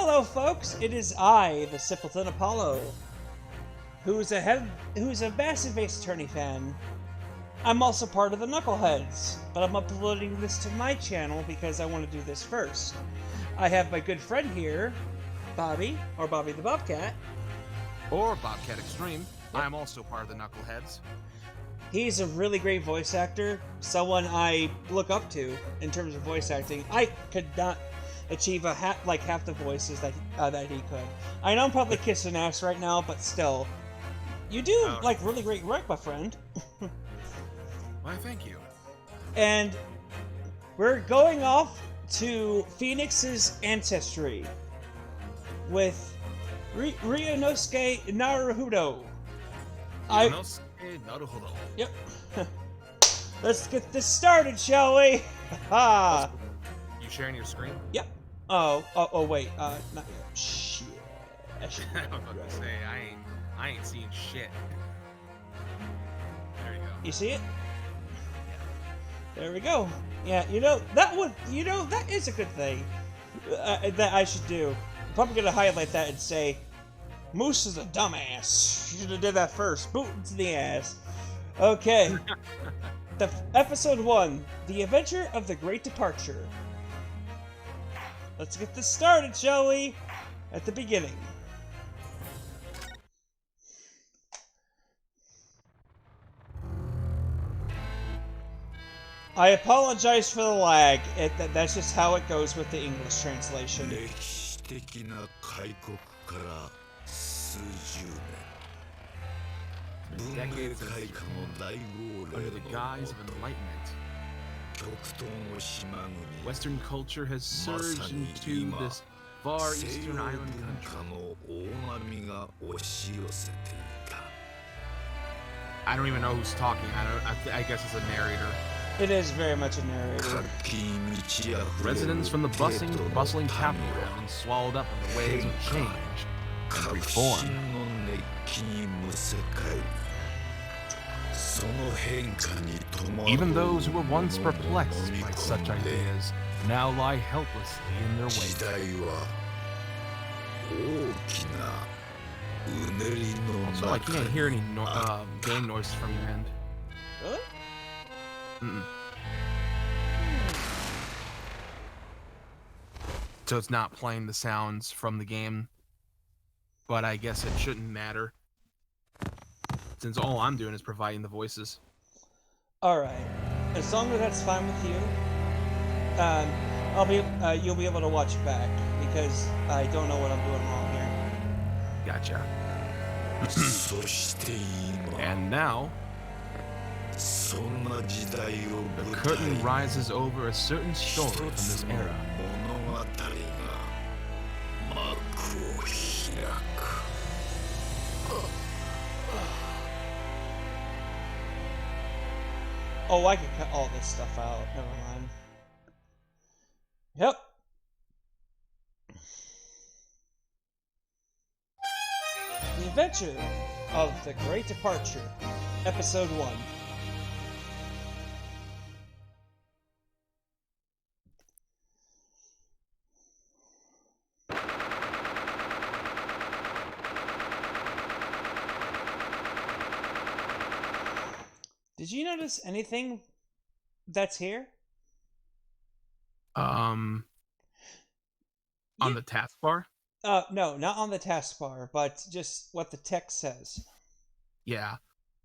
Hello, folks. It is I, the Simpleton Apollo, who's a massive Ace Attorney fan. I'm also part of the Knuckleheads, but I'm uploading this to my channel because I want to do this first. I have my good friend here, Bobby, or Bobby the Bobcat. Or Bobcat Extreme. Yep. I'm also part of the Knuckleheads. He's a really great voice actor, someone I look up to in terms of voice acting. I could not achieve half the voices that he could. I know I'm probably kissing ass right now, but still, you do really great work, my friend. Why, thank you. And we're going off to Phoenix's ancestry with Ryunosuke Naruhodo. Naruhodo. Yep. Let's get this started, shall we? Ha! You sharing your screen? Yep. Oh, wait. Not yet. Shit. I was about to say, I ain't seeing shit. There you go. You see it? There we go. Yeah, that is a good thing that I should do. I'm probably gonna highlight that and say, Moose is a dumbass. You should have did that first. Boot into the ass. Okay. Episode 1, The Adventure of the Great Departure. Let's get this started, shall we? At the beginning. I apologize for the lag. That's just how it goes with the English translation. Decades of under the guise of enlightenment, Western culture has surged into this far eastern island country. I don't even know who's talking. I guess it's a narrator. It is very much a narrator. Residents from the bustling capital have been swallowed up in the waves of change and reform. Even those who were once perplexed by such ideas now lie helplessly in their wake. Also, I can't hear any game noises from your end. Really? Mm-mm. So it's not playing the sounds from the game, but I guess it shouldn't matter, since all I'm doing is providing the voices. Alright. As long as that's fine with you, you'll be able to watch it back, because I don't know what I'm doing wrong here. Gotcha. And now, the curtain rises over a certain story from this era. Oh, I can cut all this stuff out. Never mind. Yep. The Adventure of the Great Departure, Episode 1. Did you notice anything that's here? On the taskbar? No, not on the taskbar, but just what the text says. Yeah.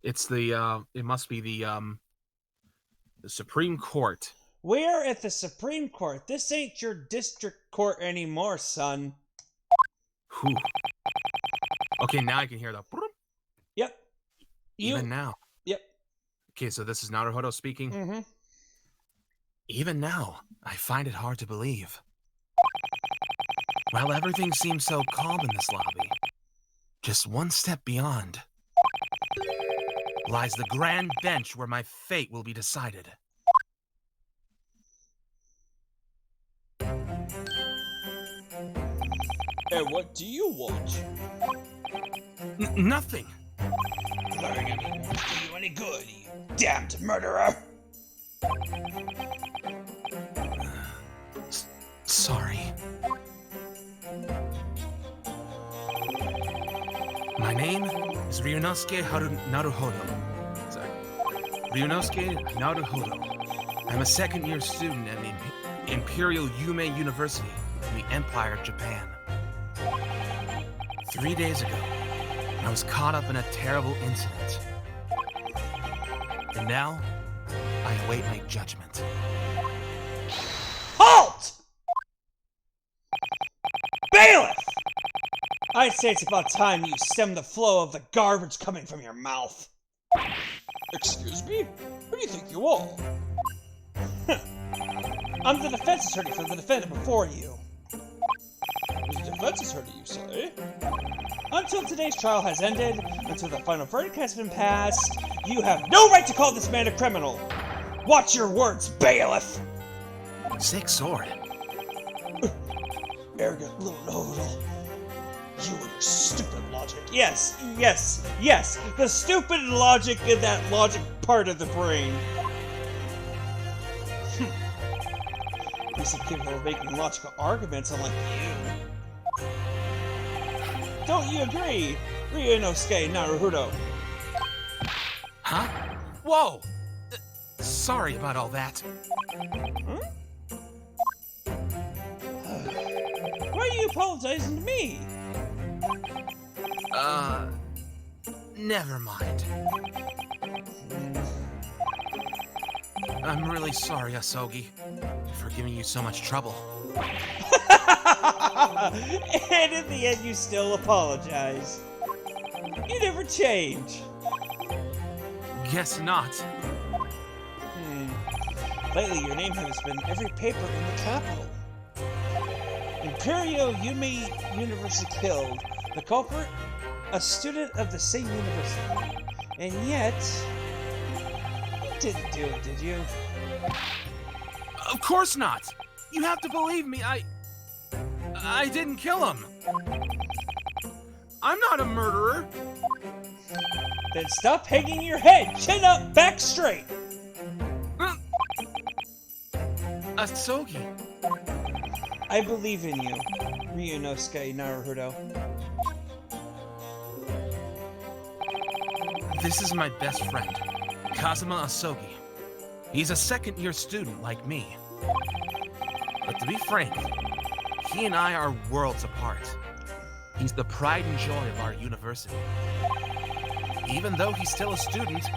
It's the, it must be the Supreme Court. We're at the Supreme Court. This ain't your district court anymore, son. Whew. Okay, now I can hear the... Yep. Even now. Yep. Okay, so this is Naruhodo speaking. Mm-hmm. Even now, I find it hard to believe. While everything seems so calm in this lobby, just one step beyond lies the grand bench where my fate will be decided. And what do you want? Nothing. Nothing won't do you any good, you damned murderer! Sorry. My name is Ryunosuke Naruhodo. Sorry. Ryunosuke Naruhodo. I'm a second-year student at the Imperial Yume University in the Empire of Japan. 3 days ago, I was caught up in a terrible incident. And now, I await my judgment. Halt! Bailiff! I'd say it's about time you stem the flow of the garbage coming from your mouth. Excuse me? Who do you think you are? I'm the defense attorney for the defendant before you. The defense attorney, you say? Until today's trial has ended, until the final verdict has been passed, you have no right to call this man a criminal. Watch your words, bailiff! Sick sword. Arrogant little know-it-all. You and your stupid logic. Yes, yes, yes! The stupid logic in that logic part of the brain. He's capable of making logical arguments unlike you. Don't you agree, Ryunosuke Naruhodo? Huh? Whoa! Sorry about all that. Huh? Why are you apologizing to me? Never mind. I'm really sorry, Asogi, for giving you so much trouble. And in the end, you still apologize. You never change. Guess not. Lately, your name has been in every paper in the capital. Imperial Yume University killed. The culprit? A student of the same university. And yet... you didn't do it, did you? Of course not! You have to believe me, I didn't kill him! I'm not a murderer! Then stop hanging your head! Chin up, back straight! Asogi. I believe in you, Ryunosuke Naruhodo. This is my best friend, Kazuma Asogi. He's a second-year student like me. But to be frank, he and I are worlds apart. He's the pride and joy of our university. Even though he's still a student,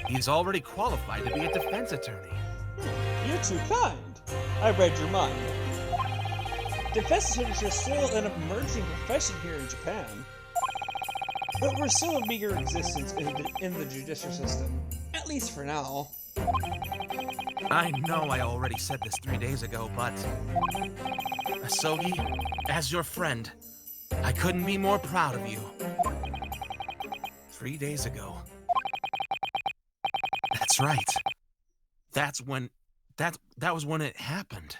he's already qualified to be a defense attorney. You're too kind. I read your mind. Defense attorneys are still an emerging profession here in Japan. But we're still a meager existence in the judicial system. At least for now. I know I already said this 3 days ago, but... Asogi, as your friend, I couldn't be more proud of you. 3 days ago. That's right. That's when... That was when it happened.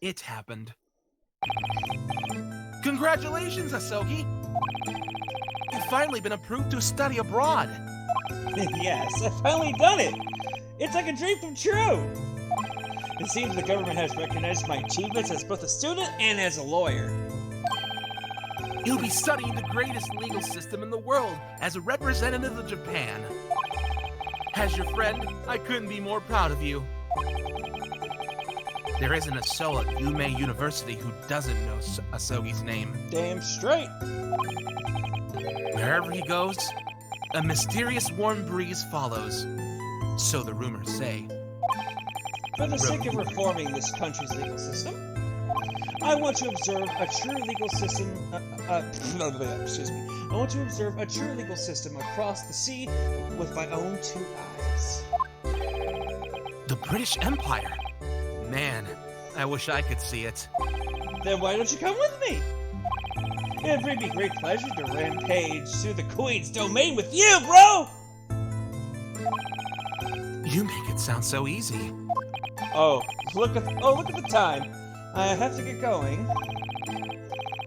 It happened. Congratulations, Asogi! You've finally been approved to study abroad. Yes, I've finally done it! It's like a dream come true! It seems the government has recognized my achievements as both a student and as a lawyer. You'll be studying the greatest legal system in the world as a representative of Japan. As your friend, I couldn't be more proud of you. There isn't a soul at Yume University who doesn't know Asogi's name. Damn straight! Wherever he goes, a mysterious warm breeze follows. So the rumors say. For the sake of reforming this country's legal system, I want to observe a true legal system. Excuse me. I want to observe a true legal system across the sea with my own 2 eyes. The British Empire? Man, I wish I could see it. Then why don't you come with me? It'd bring me great pleasure to rampage through the Queen's domain with you, bro! You make it sound so easy. Oh, look at the time. I have to get going.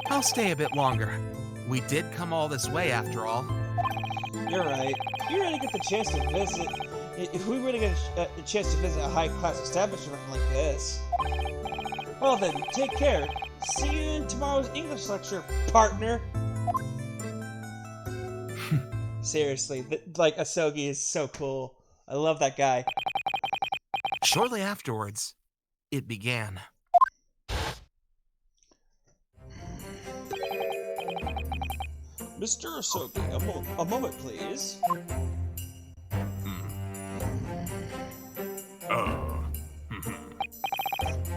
I'll stay a bit longer. We did come all this way after all. You're right. If you really get the chance to visit, if we really get a chance to visit a high-class establishment like this. Well then, take care. See you in tomorrow's English lecture, partner. Seriously, like Asogi is so cool. I love that guy. Shortly afterwards, it began. Mr. Asogi, a moment, please.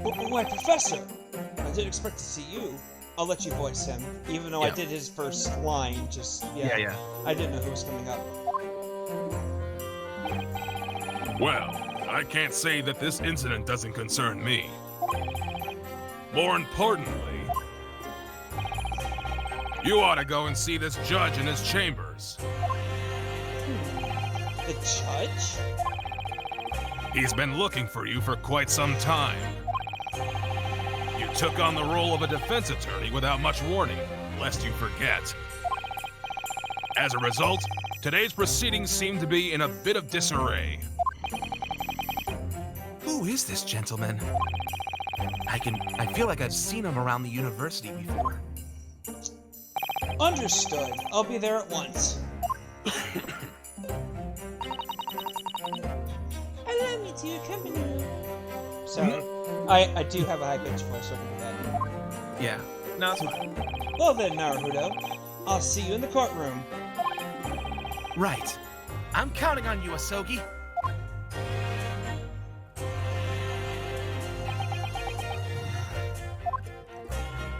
Why, Professor? I didn't expect to see you. I'll let you voice him, even though I did his first line. Yeah. I didn't know who was coming up. Well, I can't say that this incident doesn't concern me. More importantly, you ought to go and see this judge in his chambers. The judge? He's been looking for you for quite some time. You took on the role of a defense attorney without much warning, lest you forget. As a result, today's proceedings seem to be in a bit of disarray. Who is this gentleman? I feel like I've seen him around the university before. Understood. I'll be there at once. Allow me to accompany you. Sorry. I do have a high-pitched voice over that. Yeah. No, it's fine. Well then, Naruto. I'll see you in the courtroom. Right. I'm counting on you, Asogi.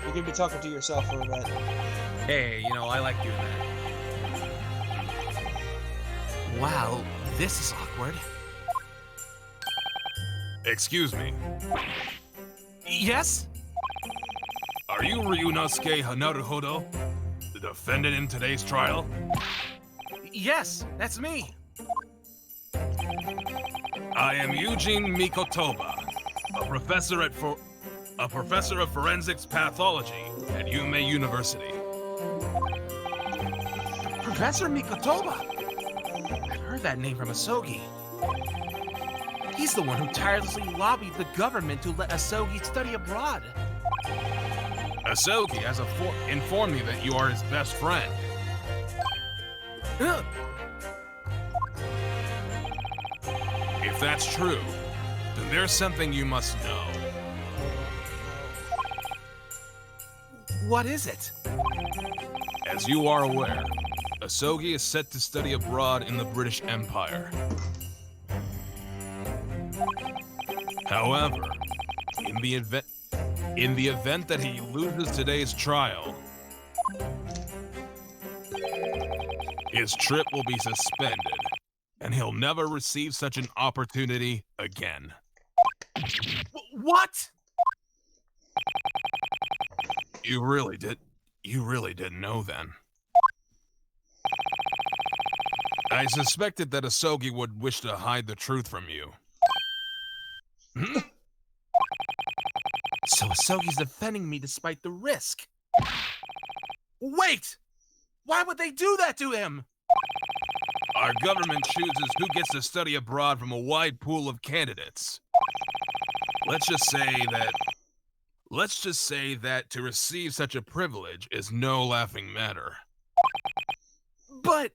You're gonna be talking to yourself for a bit. Hey, I like doing that. Wow, this is awkward. Excuse me, Yes? are you Ryunosuke Hanaruhodo, the defendant in today's trial? Yes, that's me. I am Eugene Mikotoba, a professor of forensics pathology at Yume University. Professor Mikotoba. I've heard that name from Asogi. He's the one who tirelessly lobbied the government to let Asogi study abroad. Asogi has informed me that you are his best friend. Ugh. If that's true, then there's something you must know. What is it? As you are aware, Asogi is set to study abroad in the British Empire. However, in the event that he loses today's trial, his trip will be suspended, and he'll never receive such an opportunity again. What? You really didn't know then. I suspected that Asogi would wish to hide the truth from you. So Asogi's defending me despite the risk. Wait! Why would they do that to him? Our government chooses who gets to study abroad from a wide pool of candidates. Let's just say that to receive such a privilege is no laughing matter. But...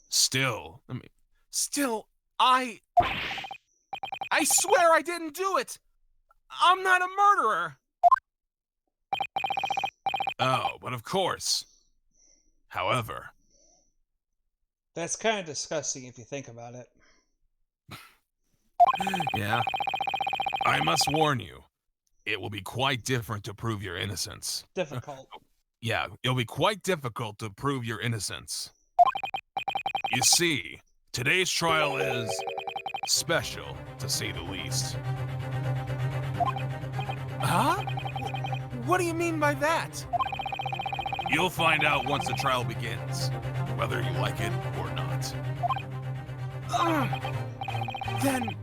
Still, I swear I didn't do it! I'm not a murderer! oh, but of course. However, That's kind of disgusting if you think about it. yeah, I must warn you, it will be quite different to prove your innocence. Difficult. Yeah, it'll be quite difficult to prove your innocence. You see, today's trial is special, to say the least. Huh? What do you mean by that? You'll find out once the trial begins, whether you like it or not. Then,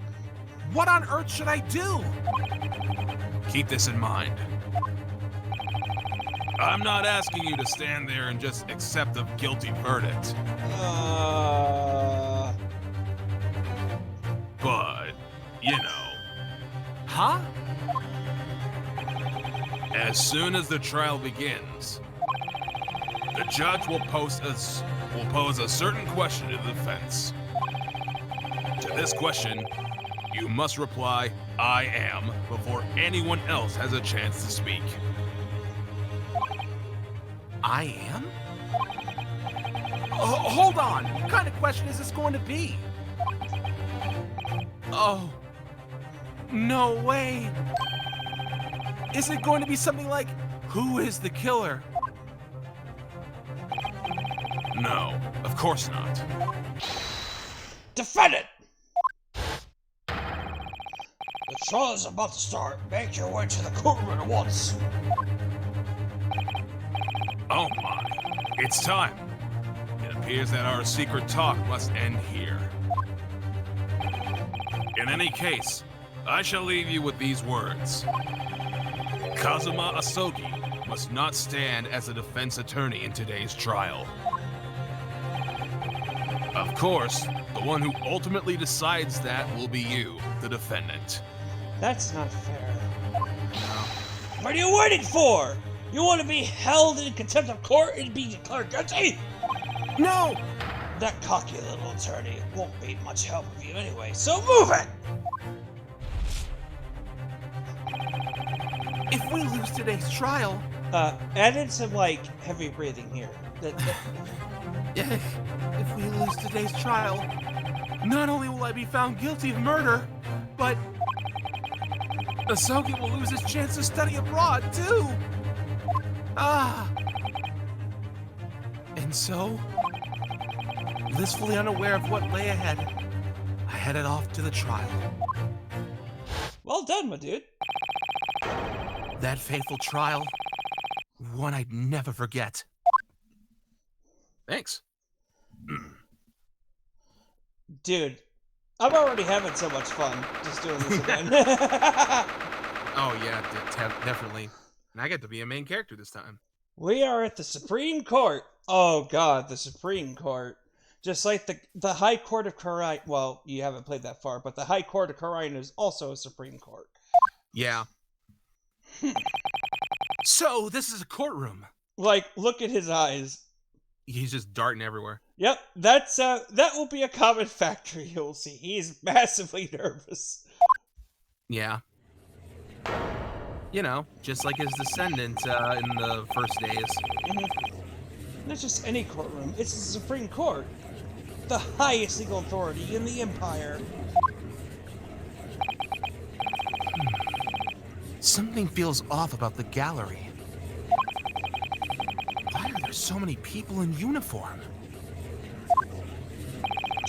what on earth should I do? Keep this in mind. I'm not asking you to stand there and just accept the guilty verdict. But, Huh? as soon as the trial begins, The judge will pose a certain question to the defense. To this question, you must reply, "I am," before anyone else has a chance to speak. I am? Oh, hold on! What kind of question is this going to be? Oh. No way! Is it going to be something like, who is the killer? No, of course not. Defendant! The trial is about to start. Make your way to the courtroom at once. Oh my, it's time. It appears that our secret talk must end here. In any case, I shall leave you with these words. Kazuma Asogi must not stand as a defense attorney in today's trial. Of course, the one who ultimately decides that will be you, the defendant. That's not fair. What are you waiting for? You want to be held in contempt of court and be declared guilty? No! That cocky little attorney won't be much help with you anyway, so move it! If we lose today's trial... Add in some, like, heavy breathing here. If we lose today's trial, not only will I be found guilty of murder, but Asogi will lose his chance to study abroad, too! And so, blissfully unaware of what lay ahead, I headed off to the trial. Well done, my dude. That fateful trial, one I'd never forget. Thanks. Dude, I'm already having so much fun just doing this again. Oh yeah, definitely. And I get to be a main character this time. We are at the Supreme Court. Oh god, the Supreme Court. Just like the High Court of Khura'in. Well, you haven't played that far, but the High Court of Khura'in is also a Supreme Court. Yeah. So, this is a courtroom. Like, look at his eyes. He's just darting everywhere. Yep, that will be a common factor you'll see. He's massively nervous. Yeah. You know, just like his descendant in the first days. Mm-hmm. Not just any courtroom, it's the Supreme Court. The highest legal authority in the Empire. Something feels off about the gallery. Why are there so many people in uniform?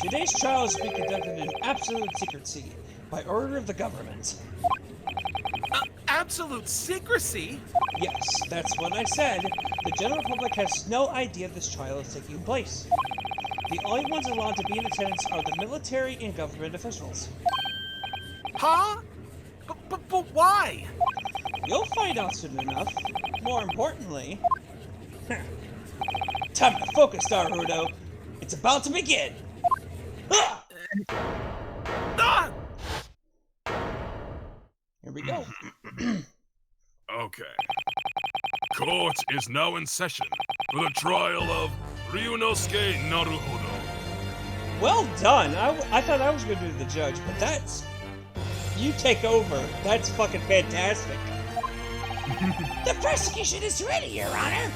Today's trial is being conducted in absolute secrecy, by order of the government. Absolute secrecy? Yes, that's what I said. The general public has no idea this trial is taking place. The only ones allowed to be in attendance are the military and government officials. Huh? But why? You'll find out soon enough. More importantly... Time to focus, Naruto. It's about to begin! Ah! Here we go. Okay. Court is now in session for the trial of Ryunosuke Naruhodo. Well done. I thought I was going to do the judge, but that's... You take over. That's fucking fantastic. The prosecution is ready, Your Honor.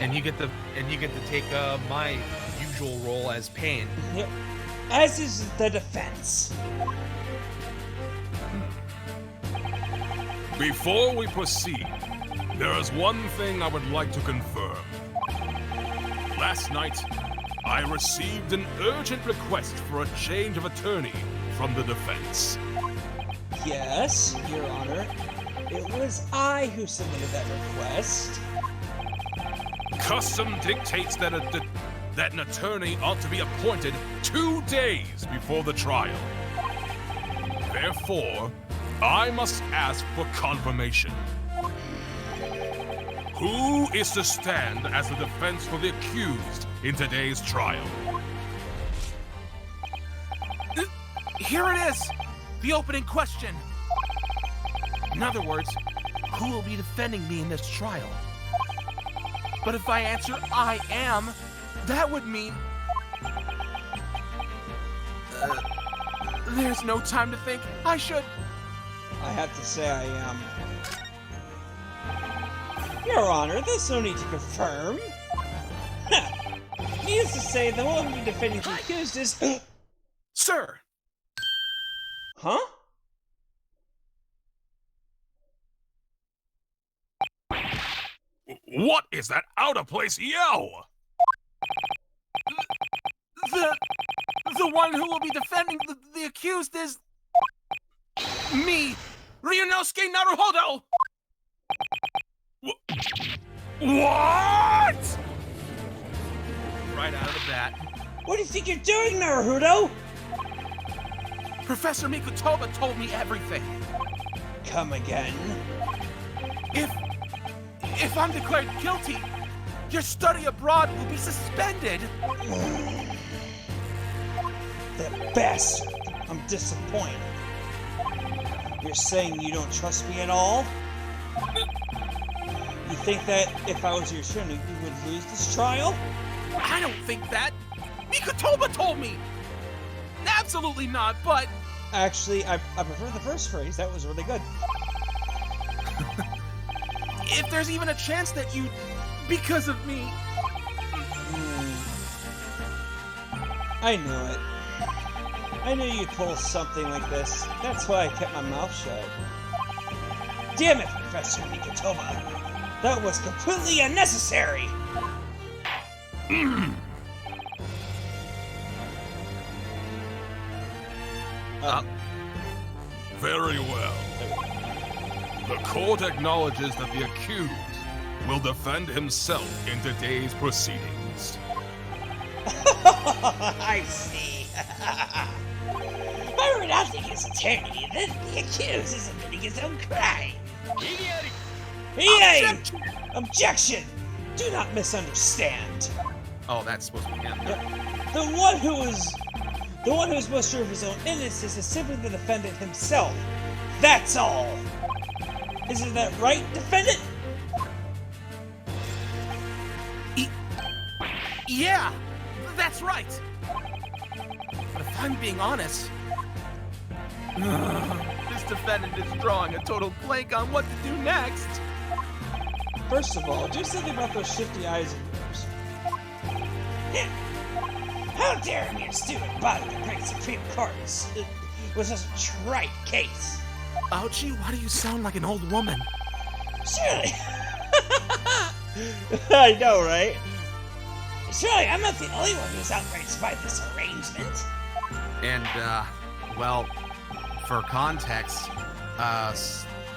And you get to take my usual role as Pain. Yep. As is the defense. Before we proceed, there is one thing I would like to confirm. Last night, I received an urgent request for a change of attorney from the defense. Yes, Your Honor. It was I who submitted that request. Custom dictates that an attorney ought to be appointed 2 days before the trial. Therefore, I must ask for confirmation. Who is to stand as the defense for the accused in today's trial? Here it is! The opening question! In other words, who will be defending me in this trial? But if I answer I am, that would mean... there's no time to think. I should... I have to say I am. Your Honor, there's no need to confirm. Needless to say, the one who defending the accused is... Sir! Huh? What is that out-of-place yell? The one who will be defending the accused is... me, Ryunosuke Naruhodo! What? Right out of the bat. What do you think you're doing, Naruto? Professor Mikutoba told me everything. Come again. If I'm declared guilty, your study abroad will be suspended. That bastard. I'm disappointed. You're saying you don't trust me at all? You think that if I was your attorney, you would lose this trial? I don't think that. Mikutoba told me. Absolutely not, but... Actually, I prefer the first phrase. That was really good. If there's even a chance that you... because of me... I knew it. I knew you'd pull something like this. That's why I kept my mouth shut. Damn it, Professor Mikutoba. That was completely unnecessary! Very well. The court acknowledges that the accused will defend himself in today's proceedings. I see. By renouncing his attorney, then the accused is admitting his own crime. Objection! Objection! Do not misunderstand. Oh, that's supposed to be him. The one who's most sure of his own innocence is simply the defendant himself. That's all. Isn't that right, defendant? Yeah, that's right. But if I'm being honest, this defendant is drawing a total blank on what to do next. First of all, do something about those shifty eyes of yours. How dare a mere student body the great Supreme Court was just a trite case. Ouchie, why do you sound like an old woman? Surely. I know, right? Surely I'm not the only one who's outraged by this arrangement. And, well, for context,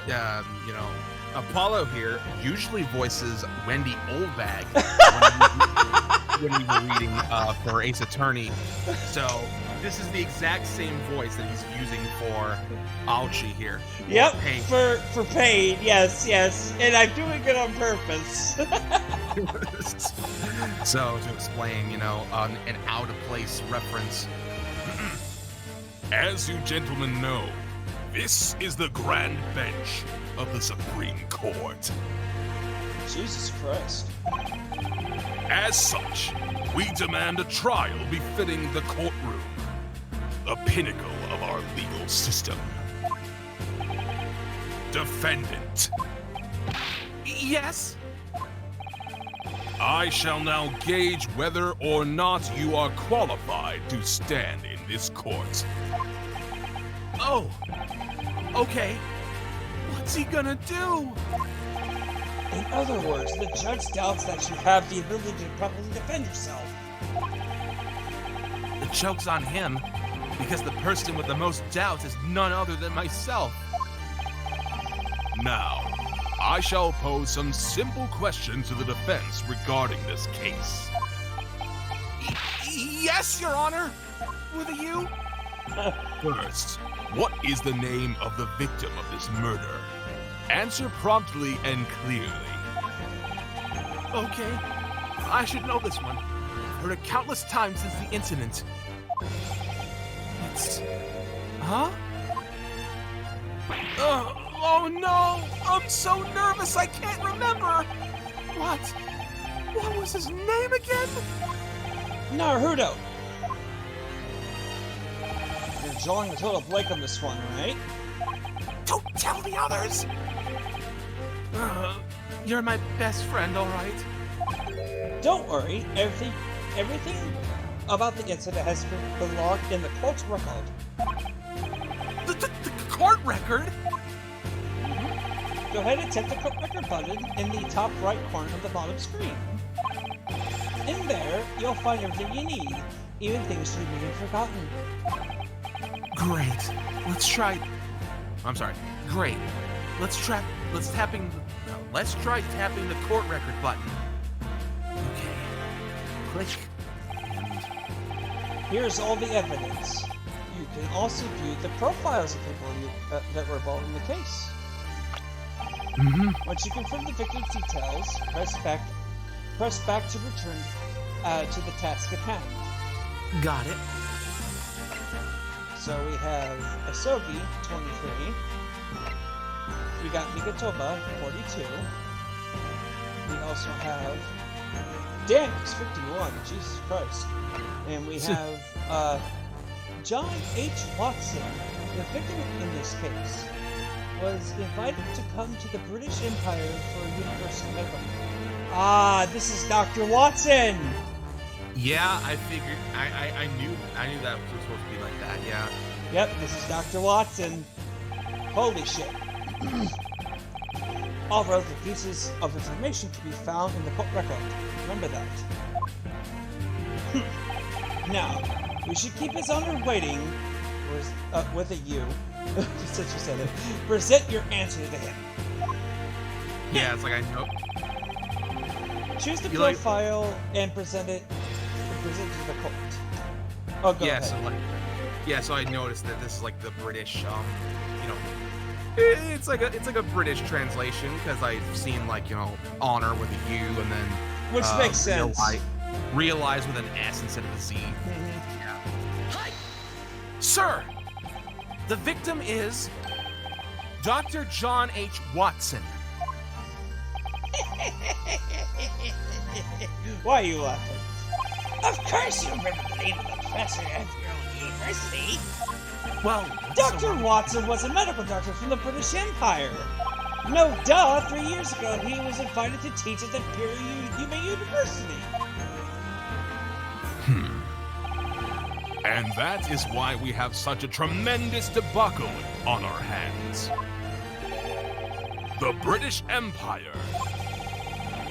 you know, Apollo here usually voices Wendy Oldbag when we were reading for Ace Attorney. So this is the exact same voice that he's using for Aochi here. Yep, for pain, yes, and I'm doing it on purpose. So to explain, you know, an out-of-place reference. As you gentlemen know, this is the grand bench of the Supreme Court. Jesus Christ. As such, we demand a trial befitting the courtroom, the pinnacle of our legal system. Defendant. Yes? I shall now gauge whether or not you are qualified to stand in this court. Oh, okay. What's he gonna do? In other words, the judge doubts that you have the ability to properly defend yourself. The joke's on him, because the person with the most doubts is none other than myself. Now, I shall pose some simple questions to the defense regarding this case. Yes, Your Honor. With a U? First, what is the name of the victim of this murder? Answer promptly and clearly. Okay. I should know this one. I've heard it countless times since the incident. It's... Huh? Oh no! I'm so nervous I can't remember! What? What was his name again? Naruto. You're drawing a total blank on this one, right? Don't tell the others! You're my best friend, alright? Don't worry, everything about the incident has been logged in the court's record. The court record? Go ahead and tap the court record button in the top right corner of the bottom screen. In there, you'll find everything you need, even things you've been forgotten. Great. Let's try. I'm sorry. Great. Let's try tapping the court record button. Okay. Click. Here's all the evidence. You can also view the profiles of people that were involved in the case. Once you confirm the victim's details, press back to return to the task at hand. Got it. So we have Asogi, 23. We got Migatoba, 42. We also have Danix, 51. Jesus Christ. And we have John H. Watson. The victim in this case was invited to come to the British Empire for a university medical. Ah, this is Dr. Watson! Yeah, I figured. I knew that it was supposed to be like that. Yeah. Yep, this is Dr. Watson. Holy shit. All relevant pieces of information can be found in the court record. Remember that. Now, we should keep his honor waiting with a U. Since you said it. Present your answer to him. Yeah, it's like I know. Choose the profile and present it to the court. Oh, go ahead. So I noticed that this is like the British, it's like a British translation because I've seen honor with a U and then which makes sense. Realize with an S instead of a Z. Yeah. Hi, sir. The victim is Dr. John H. Watson. Why are you laughing? Of course you remember the name of the professor at your own university. Well, Dr. Watson was a medical doctor from the British Empire. No duh, 3 years ago he was invited to teach at the Imperial University. And that is why we have such a tremendous debacle on our hands. The British Empire.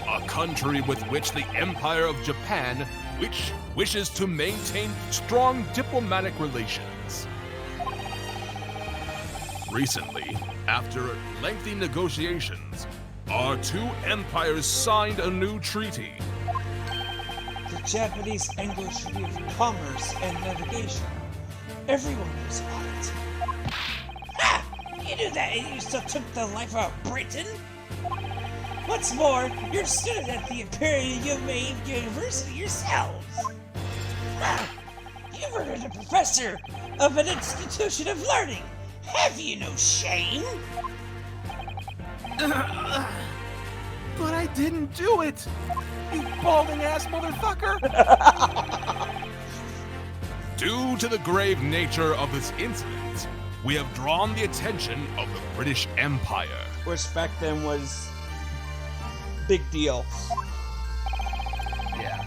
A country with which the Empire of Japan wishes to maintain strong diplomatic relations. Recently, after lengthy negotiations, our two empires signed a new treaty. The Japanese-Anglo Treaty of Commerce and Navigation. Everyone knows about it. Ha! You knew that and you still took the life of Britain? What's more, you're a student at the Imperial University yourselves. Ha! You murdered a professor of an institution of learning. Have you no shame? But I didn't do it! You balding ass motherfucker! Due to the grave nature of this incident, we have drawn the attention of the British Empire. Which back then was big deal. Yeah.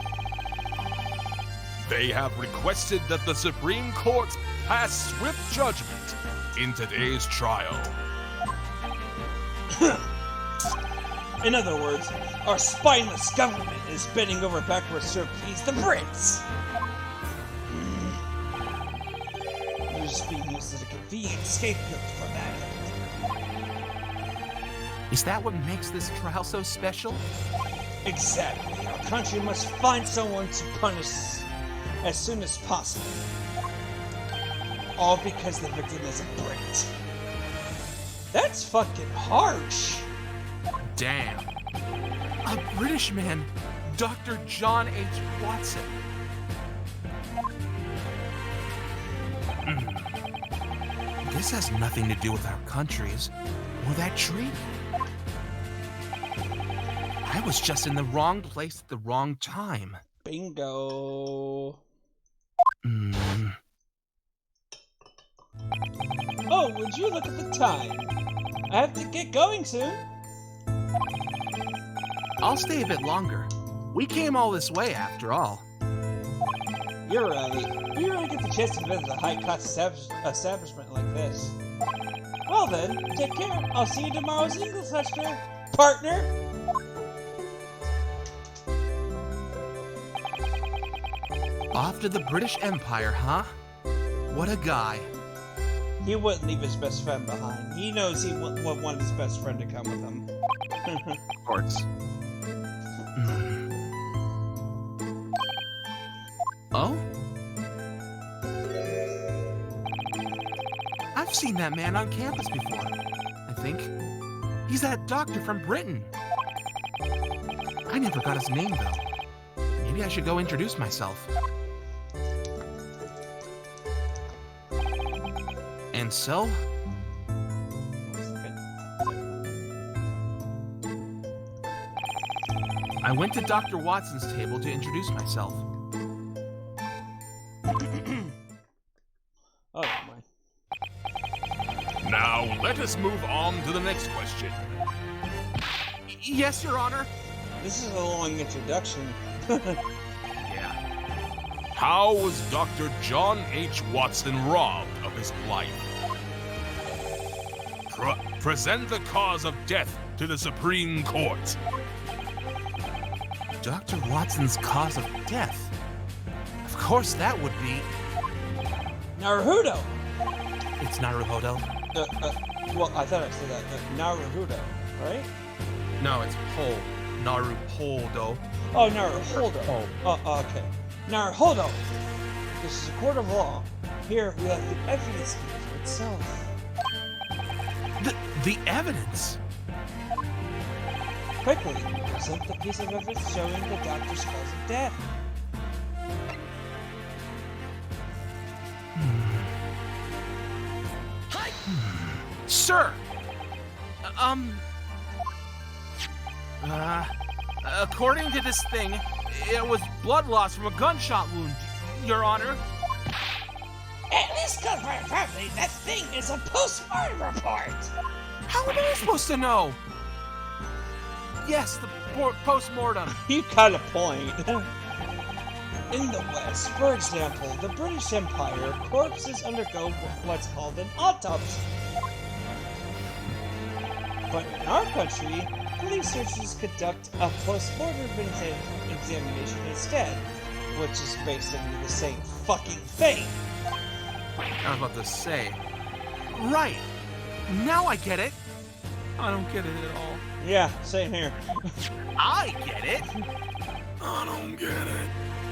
They have requested that the Supreme Court pass swift judgment in today's trial. In other words, our spineless government is bending over backwards to appease the Brits. They're just being used as a convenient scapegoat for that. Is that what makes this trial so special? Exactly. Our country must find someone to punish as soon as possible. All because the victim is a Brit. That's fucking harsh. Damn. A British man, Dr. John H. Watson. This has nothing to do with our countries or that treaty. I was just in the wrong place at the wrong time. Bingo. Hmm. Oh, would you look at the time? I have to get going soon. I'll stay a bit longer. We came all this way after all. You're right. You really get the chance to visit a high-cost establishment like this. Well then, take care. I'll see you tomorrow's English lecture, partner. Off to the British Empire, huh? What a guy. He wouldn't leave his best friend behind. He knows he would want his best friend to come with him. Of course. Oh? I've seen that man on campus before, I think. He's that doctor from Britain. I never got his name, though. Maybe I should go introduce myself. And so? I went to Dr. Watson's table to introduce myself. Oh, never mind. Now, let us move on to the next question. Yes, Your Honor. This is a long introduction. Yeah. How was Dr. John H. Watson robbed of his life? Present the cause of death to the Supreme Court. Dr. Watson's cause of death? Of course that would be... Naruhodo! It's Naruhodo. Well, I thought I said that. Naruhodo, right? No, it's Pol. Naruhodo. Oh, Naruhodo. Oh, okay. Naruhodo! This is a court of law. Here, we let the evidence speak for itself. The evidence? Quickly, present the piece of evidence showing the doctor's cause of death. Sir! According to this thing, it was blood loss from a gunshot wound, Your Honor. At least confirm properly that thing is a post-mortem report. How am I supposed to know? Yes, the post-mortem. You got a point. In the West, for example, the British Empire, corpses undergo what's called an autopsy. But in our country, police searchers conduct a post-mortem examination instead, which is basically the same fucking thing. I was about to say. Right. Now I get it. I don't get it at all. Yeah, same here. I get it. I don't get it.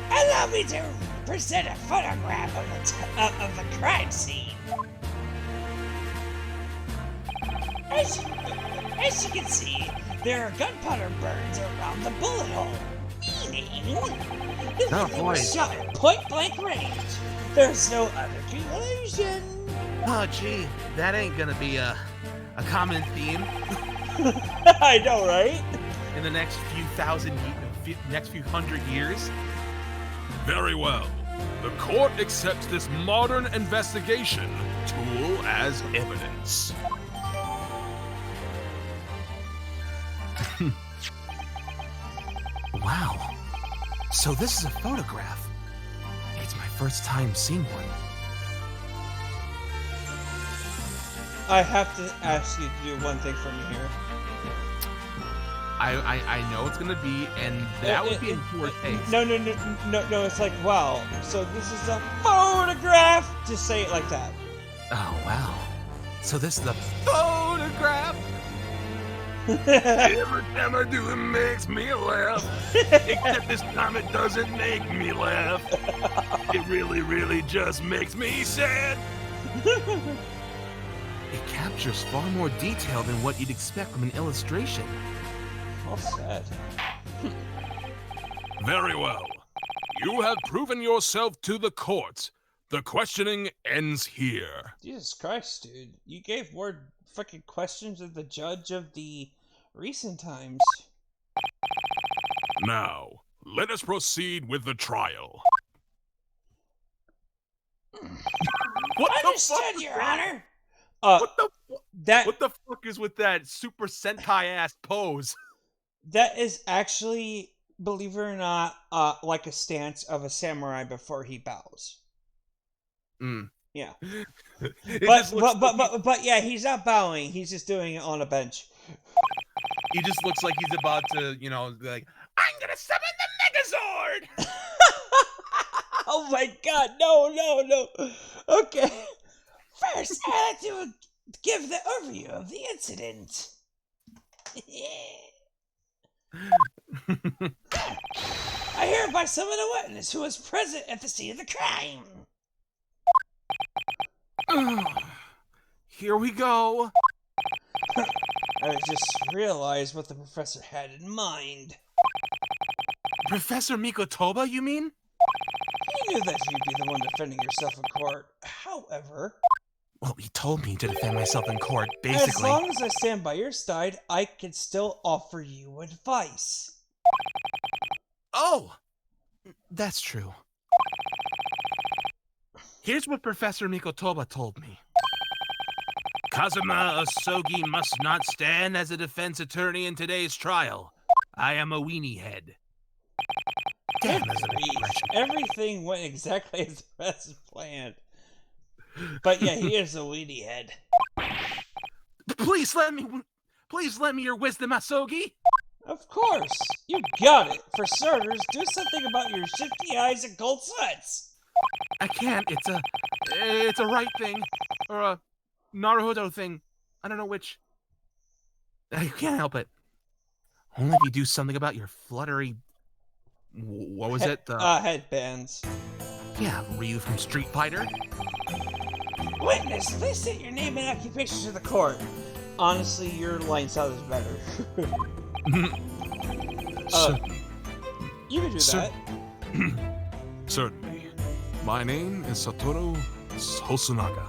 Allow me to present a photograph of the crime scene. As you can see, there are gunpowder burns around the bullet hole, meaning the victim was shot at point-blank range. There's no other conclusion. Oh, gee, that ain't gonna be a common theme I know, right? in the next next few hundred years. Very well. The court accepts this modern investigation tool as evidence. Wow. So this is a photograph. It's my first time seeing one. I have to ask you to do one thing for me here. I know it's gonna be, and that would be in poor taste. No, it's like, wow, so this is a photograph? Just say it like that. Oh, wow. So this is a photograph? Every time I do it makes me laugh. Except this time it doesn't make me laugh. It really, really just makes me sad. It captures far more detail than what you'd expect from an illustration. All sad. Very well. You have proven yourself to the court. The questioning ends here. Jesus Christ, dude. You gave more freaking questions than the judge of the recent times. Now, let us proceed with the trial. What the Understood, fuck? Your Honor. What the fuck is with that Super Sentai ass pose? That is actually, believe it or not, like a stance of a samurai before he bows. Yeah. But yeah, he's not bowing. He's just doing it on a bench. He just looks like he's about to, you know, like, I'm gonna summon the Megazord! Oh my god, no. Okay. First, I'd like to give the overview of the incident. I hereby summon a witness who was present at the scene of the crime. Here we go. I just realized what the professor had in mind. Professor Mikotoba, you mean? He knew that you'd be the one defending yourself in court. However, Well, he told me to defend myself in court, as basically. long as I stand by your side, I can still offer you advice. Oh! That's true. Here's what Professor Mikotoba told me. Kazuma Osogi must not stand as a defense attorney in today's trial. I am a weenie head. Damn, that's a big impression. Everything went exactly as the professor planned. But yeah, he is a weenie head. Please let me your wisdom, Asogi. Of course, you got it. For starters, do something about your shifty eyes and cold sweats. I can't. It's a right thing, or a Naruhodo thing. I don't know which. I can't help it. Only if you do something about your fluttery. What was it? Headbands. Yeah, Ryu from Street Fighter. Witness, please state your name and occupation to the court. Honestly, your line sounds better. Certainly. You can do that. Certainly. My name is Satoru Hosonaga.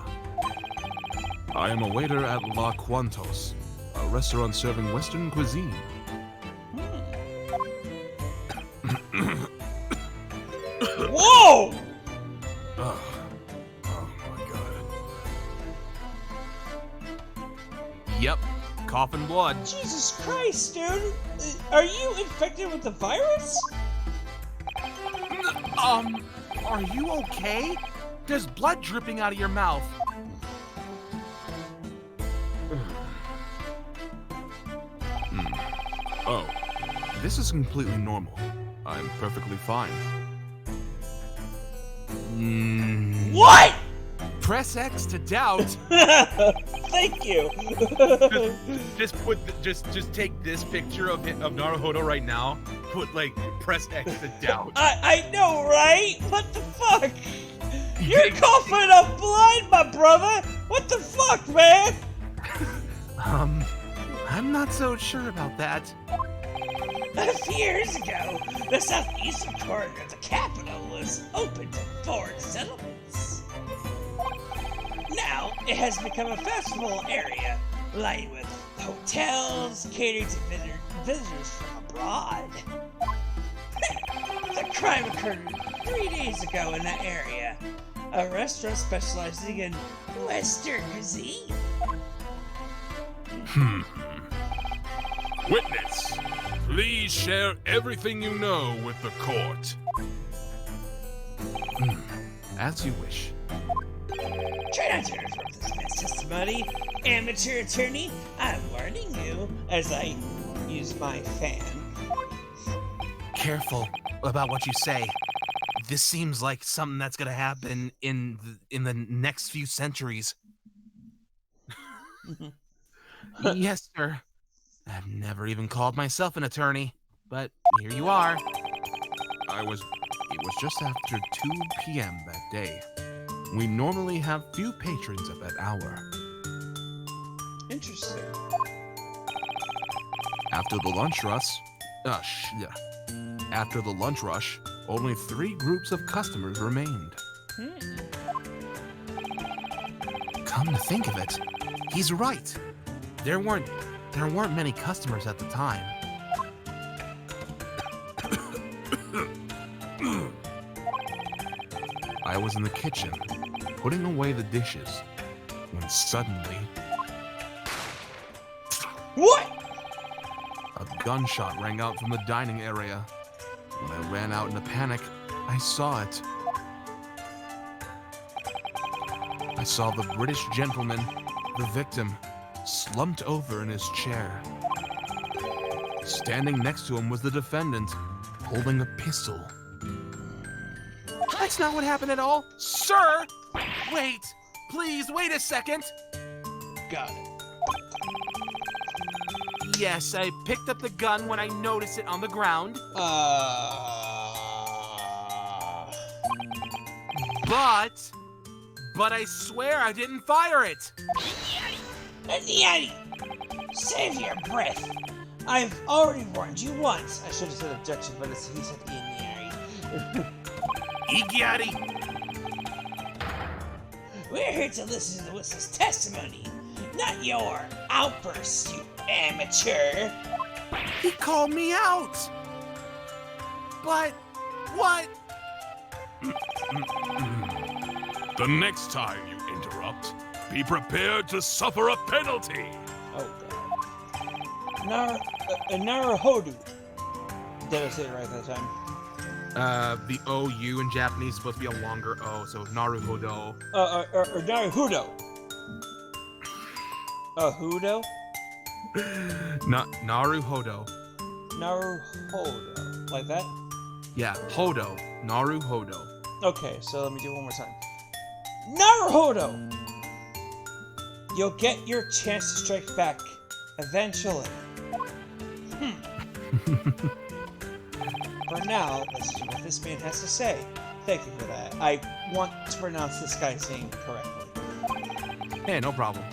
I am a waiter at La Quantos, a restaurant serving Western cuisine. Whoa! Oh my god. Yep, coughing blood. Jesus Christ, dude! Are you infected with the virus? Are you okay? There's blood dripping out of your mouth. Oh, this is completely normal. I'm perfectly fine. What? Press X to doubt. Thank you. Just take this picture of Naruhodo right now. Put like press X to doubt. I know, right? What the fuck? You're coughing up blood, my brother. What the fuck, man? I'm not so sure about that. A few years ago, the southeastern corner of the capital was open to foreign settlements. Now, it has become a festival area, lined with hotels catering to visitors from abroad. The crime occurred 3 days ago in that area. A restaurant specializing in Western cuisine. Witness, please share everything you know with the court. As you wish. Try not to interrupt this man's testimony. Amateur attorney, I'm warning you. As I use my fan. Careful about what you say. This seems like something that's gonna happen in the next few centuries. Yes, sir. I've never even called myself an attorney, but here you are. It was just after 2 p.m. that day. We normally have few patrons at that hour. Interesting. After the lunch rush, only 3 groups of customers remained. Come to think of it, he's right. There weren't many customers at the time. I was in the kitchen, putting away the dishes, when suddenly What? a gunshot rang out from the dining area. When I ran out in a panic, I saw it. I saw the British gentleman, the victim, slumped over in his chair. Standing next to him was the defendant, holding a pistol. That's not what happened at all. Sir! Wait! Please, wait a second! Got it. Yes, I picked up the gun when I noticed it on the ground. But I swear I didn't fire it. Yeti! Save your breath! I've already warned you once. I should have said objection, but he said Inyari. Iggyari! We're here to listen to Whistle's testimony, not your outbursts, you amateur. He called me out! But what? The next time you interrupt, be prepared to suffer a penalty. Oh god. Naruhodo. Did I say it right that time? The OU in Japanese is supposed to be a longer O, so Naruhodo. Or Naruhodo. Hudo? Naruhodo. Naruhodo. Like that? Yeah, Hodo. Naruhodo. Okay, so let me do it one more time. Naruhodo! You'll get your chance to strike back. Eventually. For now, let's see what this man has to say. Thank you for that. I want to pronounce this guy's name correctly. Hey, no problem.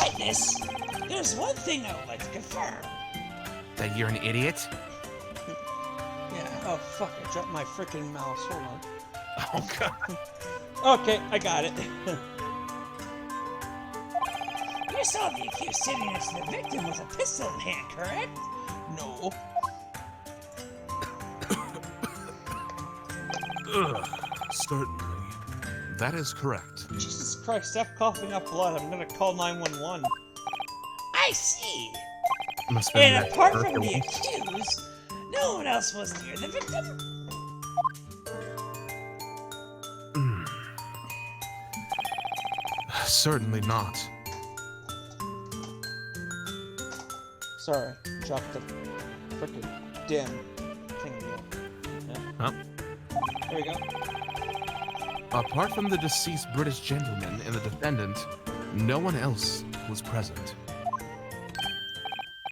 Witness, there's one thing I would like to confirm. That you're an idiot? Yeah, oh fuck, I dropped my freaking mouse. Hold on. Oh, God. Okay, I got it. You saw the accused sitting next to the victim with a pistol in hand, correct? No. Certainly. That is correct. Jesus Christ, stop coughing up blood. I'm gonna call 911. I see. Must have been And that apart from the Hercules. accused, no one else was near the victim. Certainly not. Sorry, dropped the frickin' damn thing again. Yeah. Huh? There we go. Apart from the deceased British gentleman and the defendant, no one else was present.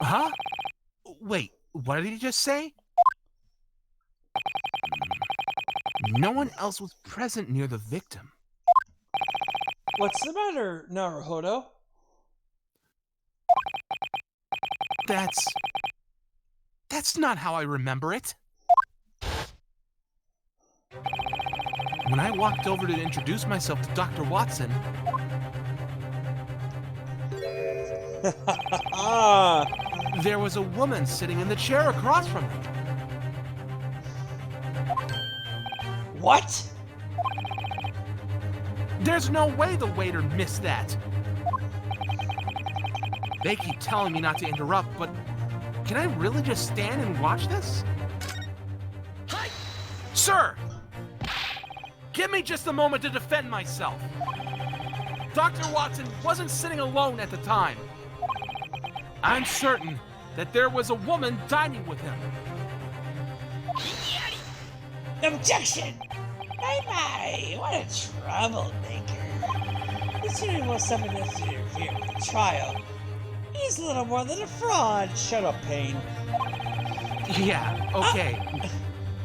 Huh? Wait, what did he just say? No one else was present near the victim. What's the matter, Naruhodo? That's not how I remember it. When I walked over to introduce myself to Dr. Watson, Ah, there was a woman sitting in the chair across from me. What? There's no way the waiter missed that. They keep telling me not to interrupt, but can I really just stand and watch this? Hi. Sir! Give me just a moment to defend myself. Dr. Watson wasn't sitting alone at the time. I'm certain that there was a woman dining with him. Objection! My, what a troublemaker. Considering what someone has to interfere with the trial, he's a little more than a fraud. shut up, Payne. Yeah, okay.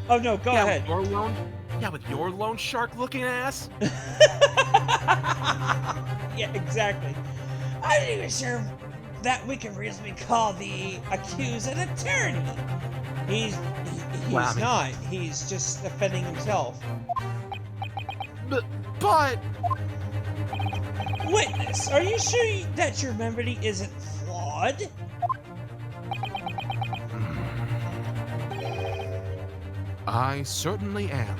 Oh no, go ahead. With your lone shark-looking ass? Yeah, exactly. I'm not even sure that we can reasonably call the accused an attorney. He's Well, I mean- not. He's just defending himself. But Witness, are you sure that your memory isn't flawed? I certainly am.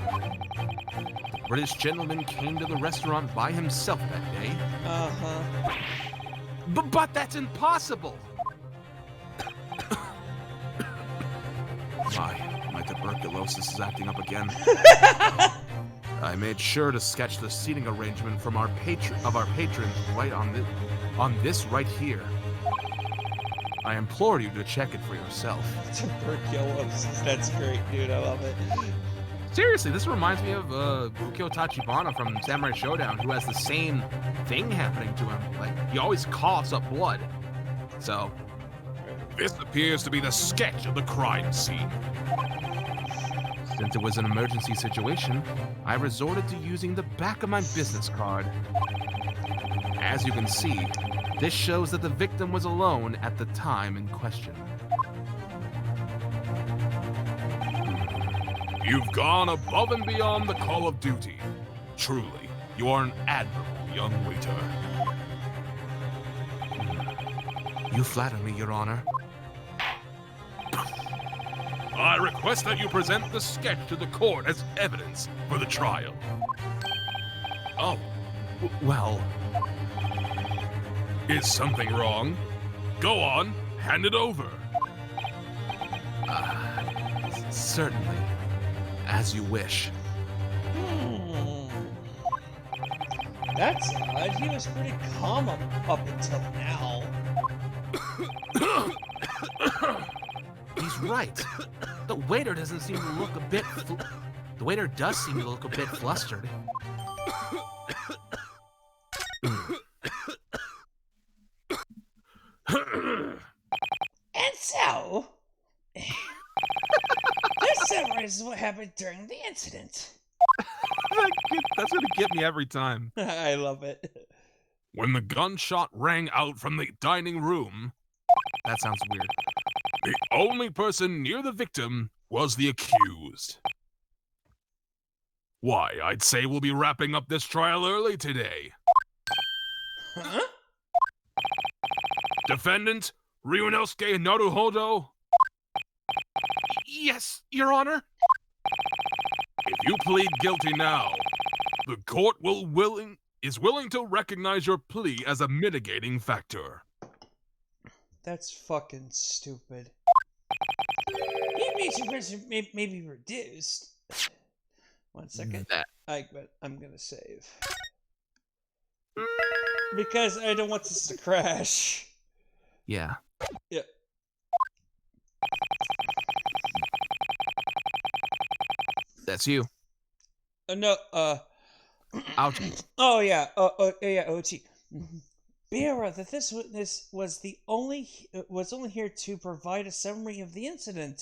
The British gentleman came to the restaurant by himself that day. Uh-huh. But that's impossible! My tuberculosis is acting up again. I made sure to sketch the seating arrangement from our patrons right on this right here. I implore you to check it for yourself. Tuberculosis. That's great, dude. I love it. Seriously, this reminds me of Ukyo Tachibana from Samurai Showdown, who has the same thing happening to him. Like, he always coughs up blood. So, This appears to be the sketch of the crime scene. since it was an emergency situation, I resorted to using the back of my business card. As you can see, this shows that the victim was alone at the time in question. You've gone above and beyond the call of duty. Truly, you are an admirable young waiter. You flatter me, Your Honor. I request that you present the sketch to the court as evidence for the trial. Oh, well, Is something wrong? Go on, hand it over. certainly, as you wish. That's odd. He was pretty calm up until now. He's right. The waiter doesn't seem to look a bit. The waiter does seem to look a bit flustered. And so, this summarizes what happened during the incident. That's gonna get me every time. I love it. When the gunshot rang out from the dining room, That sounds weird. the only person near the victim was the accused. Why, I'd say we'll be wrapping up this trial early today. Huh? Defendant, Ryunosuke Naruhodo, Yes, Your Honor. if you plead guilty now, the court is willing to recognize your plea as a mitigating factor. That's fucking stupid. Maybe reduced. 1 second. That- I'm gonna save. Because I don't want this to crash. Yeah. Yeah. That's you. No, Ouch. Oh yeah, yeah, OT. Be aware that this witness was only here to provide a summary of the incident.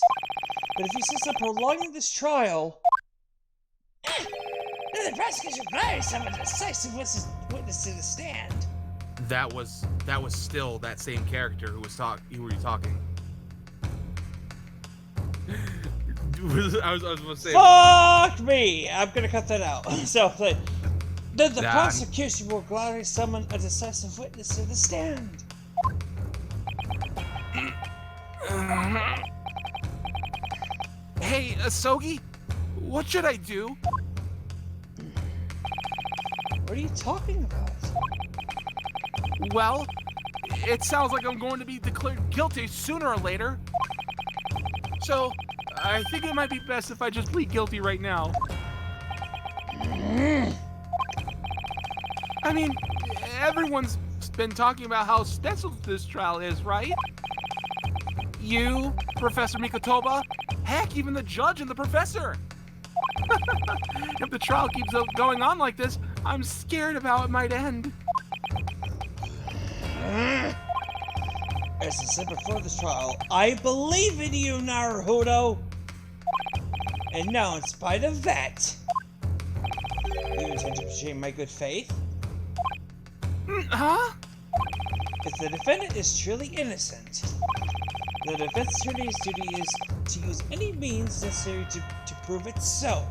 But if he says on prolonging this trial, Then the prosecution requires someone decisive witness to the stand. That was still that same character who was talking. I was gonna say. fuck me! I'm gonna cut that out. So, then the Nah. prosecution will gladly summon a decisive witness to the stand. Hey, Asogi, what should I do? What are you talking about? Well, it sounds like I'm going to be declared guilty sooner or later. So, I think it might be best if I just plead guilty right now. I mean, everyone's been talking about how special this trial is, right? You, Professor Mikotoba, heck, even the judge and the professor. If the trial keeps going on like this, I'm scared of how it might end. As I said before this trial, I believe in you, Naruhodo! And now, in spite of that, you intend to betray my good faith? Huh? If the defendant is truly innocent, the defense attorney's duty is to use any means necessary to prove it so.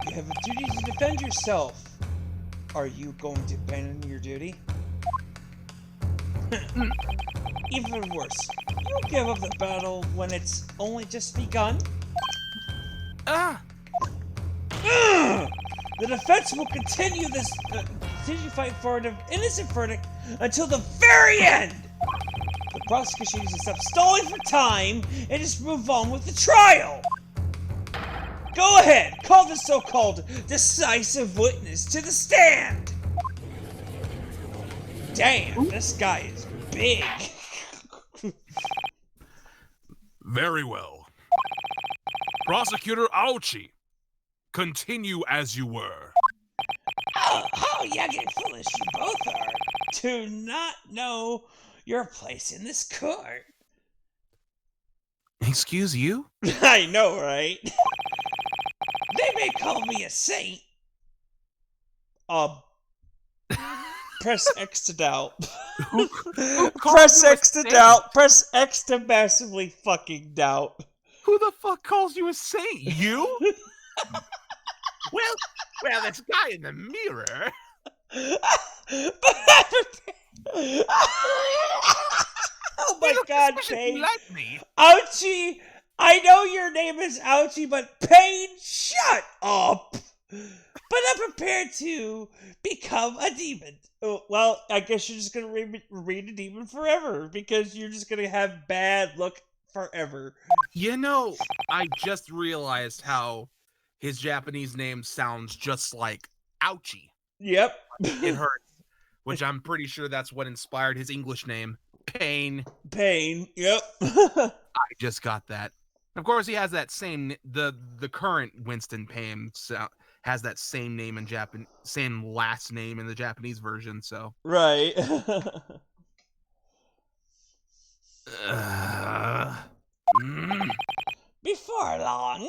You have a duty to defend yourself. Are you going to abandon your duty? Even worse, you give up the battle when it's only just begun? Ah! The defense will continue fight for an innocent verdict until the very end. The prosecution needs to stop stalling for time and just move on with the trial. Go ahead, call the so-called decisive witness to the stand. Damn, this guy is big. Very well. Prosecutor Aochi, continue as you were. Oh, how young and foolish you both are. To not know your place in this court. Excuse you? I know, right? They may call me a saint. Press X to doubt. Who Press you a X to saint? doubt. Press X to massively fucking doubt. Who the fuck calls you a saint? You? well, this guy in the mirror. Oh my god, Suspiciously Pain. like me. Ouchie! I know your name is Ouchie, but Pain, shut up! But I'm prepared to become a demon. Oh, well, I guess you're just gonna read a demon forever, because you're just gonna have bad luck forever. You know, I just realized how his Japanese name sounds just like Ouchie. Yep. It hurts. Which I'm pretty sure that's what inspired his English name, Pain. Pain, yep. I just got that. Of course, he has that same the current Winston Payne has that same name in same last name in the Japanese version. So Right. Before long,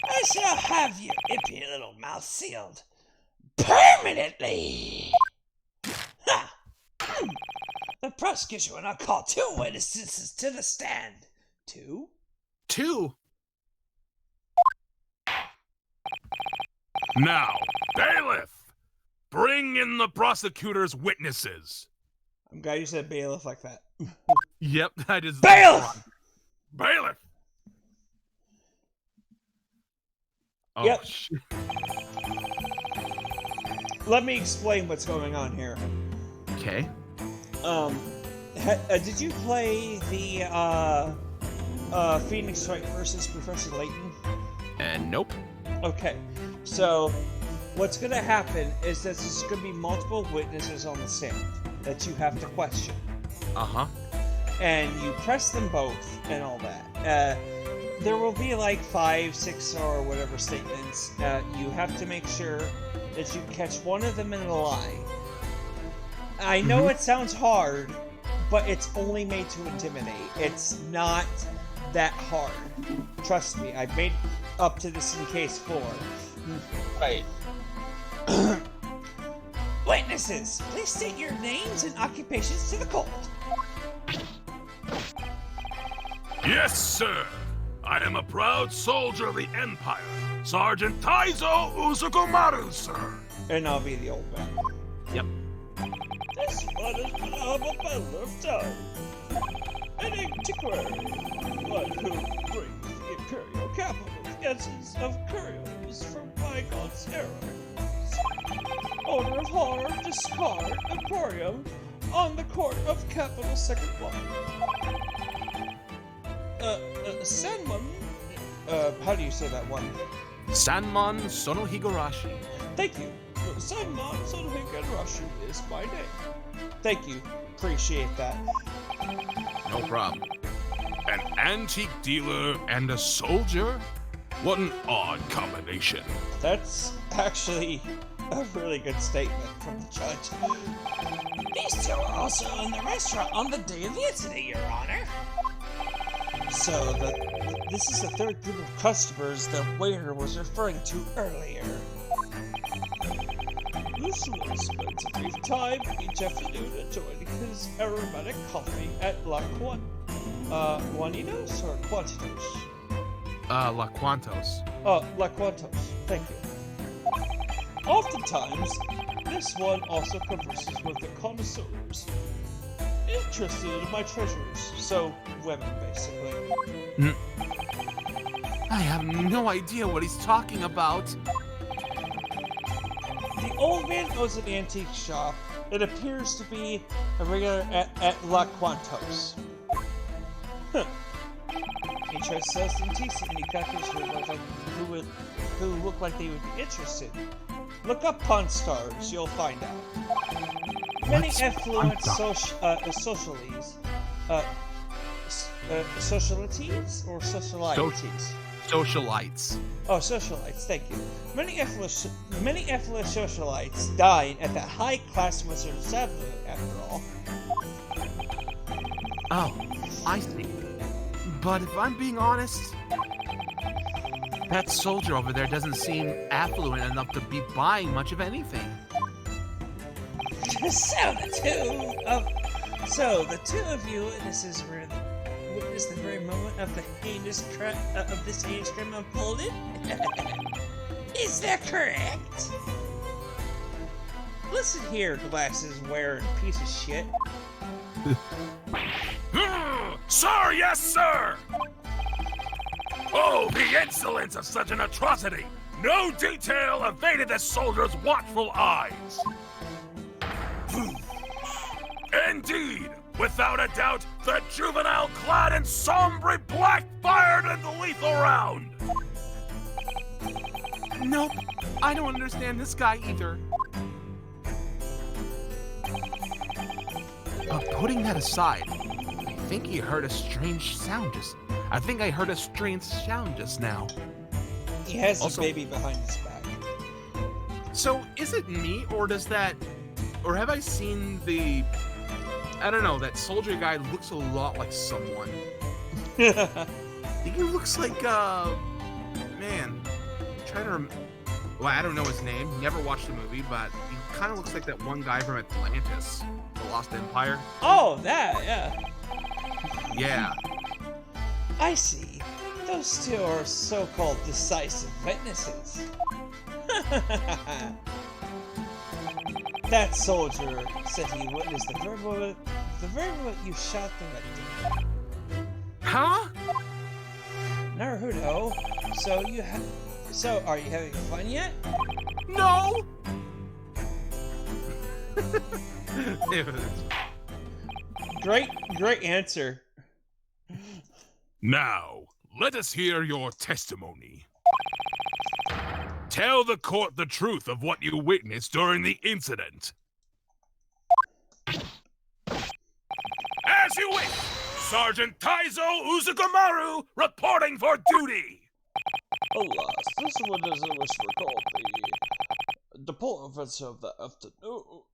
I shall have your ippy little mouth sealed permanently. Ha! The prosecution will now call 2 witnesses to the stand. 2? 2. Now, bailiff, bring in the prosecutor's witnesses. I'm glad you said bailiff like that. Yep, I just Bailiff! Bailiff! Oh, Yep. shit. Let me explain what's going on here. Okay. Did you play the Phoenix Wright versus Professor Layton? And nope. Okay, so what's gonna happen is that there's gonna be multiple witnesses on the stand that you have to question, Uh-huh. and you press them both and all that. There will be like 5, 6, or whatever statements. You have to make sure that you catch one of them in a lie. I know it sounds hard, but it's only made to intimidate. It's not that hard. Trust me, I've made up to this in case 4. Right. Witnesses, please state your names and occupations to the court. Yes, sir. I am a proud soldier of the Empire, Sergeant Taizo Usukomaru, sir. And I'll be the old man. Yep. This one is the humble peddler of time. An antiquary, one who brings the imperial capital the essence of curios from bygones eras. Owner of Horror Discard Emporium on the court of Capital Second Block. Sanmon. How do you say that one? Sanmon Sonohigurashi. Thank you. Sanmon Sonohigurashi is my name. Thank you. Appreciate that. No problem. An antique dealer and a soldier? What an odd combination. That's actually a really good statement from the judge. These 2 are also in the restaurant on the day of the incident, Your Honor. So, this is the 3rd group of customers the waiter was referring to earlier. This one spends a brief time each afternoon enjoying his aromatic coffee at La Juanitos or Quantitos? La Quantos. Oh, La Quantos. Thank you. Oftentimes, this one also converses with the connoisseurs interested in my treasures. So, women, basically. I have no idea what he's talking about. The old man owns an antique shop. It appears to be a regular at La Quantos. Huh. He tries to sell antiques to any collectors who look like they would be interested. Look up Pawn Stars, you'll find out. Many affluent socialites or socialites? Socialites. Oh, socialites, thank you. Many affluent socialites dine at the high-class Western establishment, after all. Oh, I see. But if I'm being honest, that soldier over there doesn't seem affluent enough to be buying much of anything. So the two of you witness the very moment of this heinous crime unfolded? Is that correct? Listen here, glasses-wearing piece of shit. Sir, yes, sir! Oh, the insolence of such an atrocity! No detail evaded the soldier's watchful eyes! Indeed! Without a doubt, the juvenile clad in sombre black fired in the lethal round! Nope, I don't understand this guy either. But putting that aside, I think I heard a strange sound just now. He has Also, a baby behind his back. So is it me, or have I seen I don't know, that soldier guy looks a lot like someone. I think he looks like, man, well, I don't know his name, never watched the movie, but he kind of looks like that one guy from Atlantis, The Lost Empire. Oh, that, yeah. Yeah. I see. Those two are so-called decisive witnesses. That soldier said he witnessed the very moment you shot the victim. Huh? Naruto, so are you having fun yet? No! Great answer. Now, let us hear your testimony. Tell the court the truth of what you witnessed during the incident. As you wish, Sergeant Taizo Uzugumaru reporting for duty. Alas, this one doesn't wish to recall the events of the afternoon.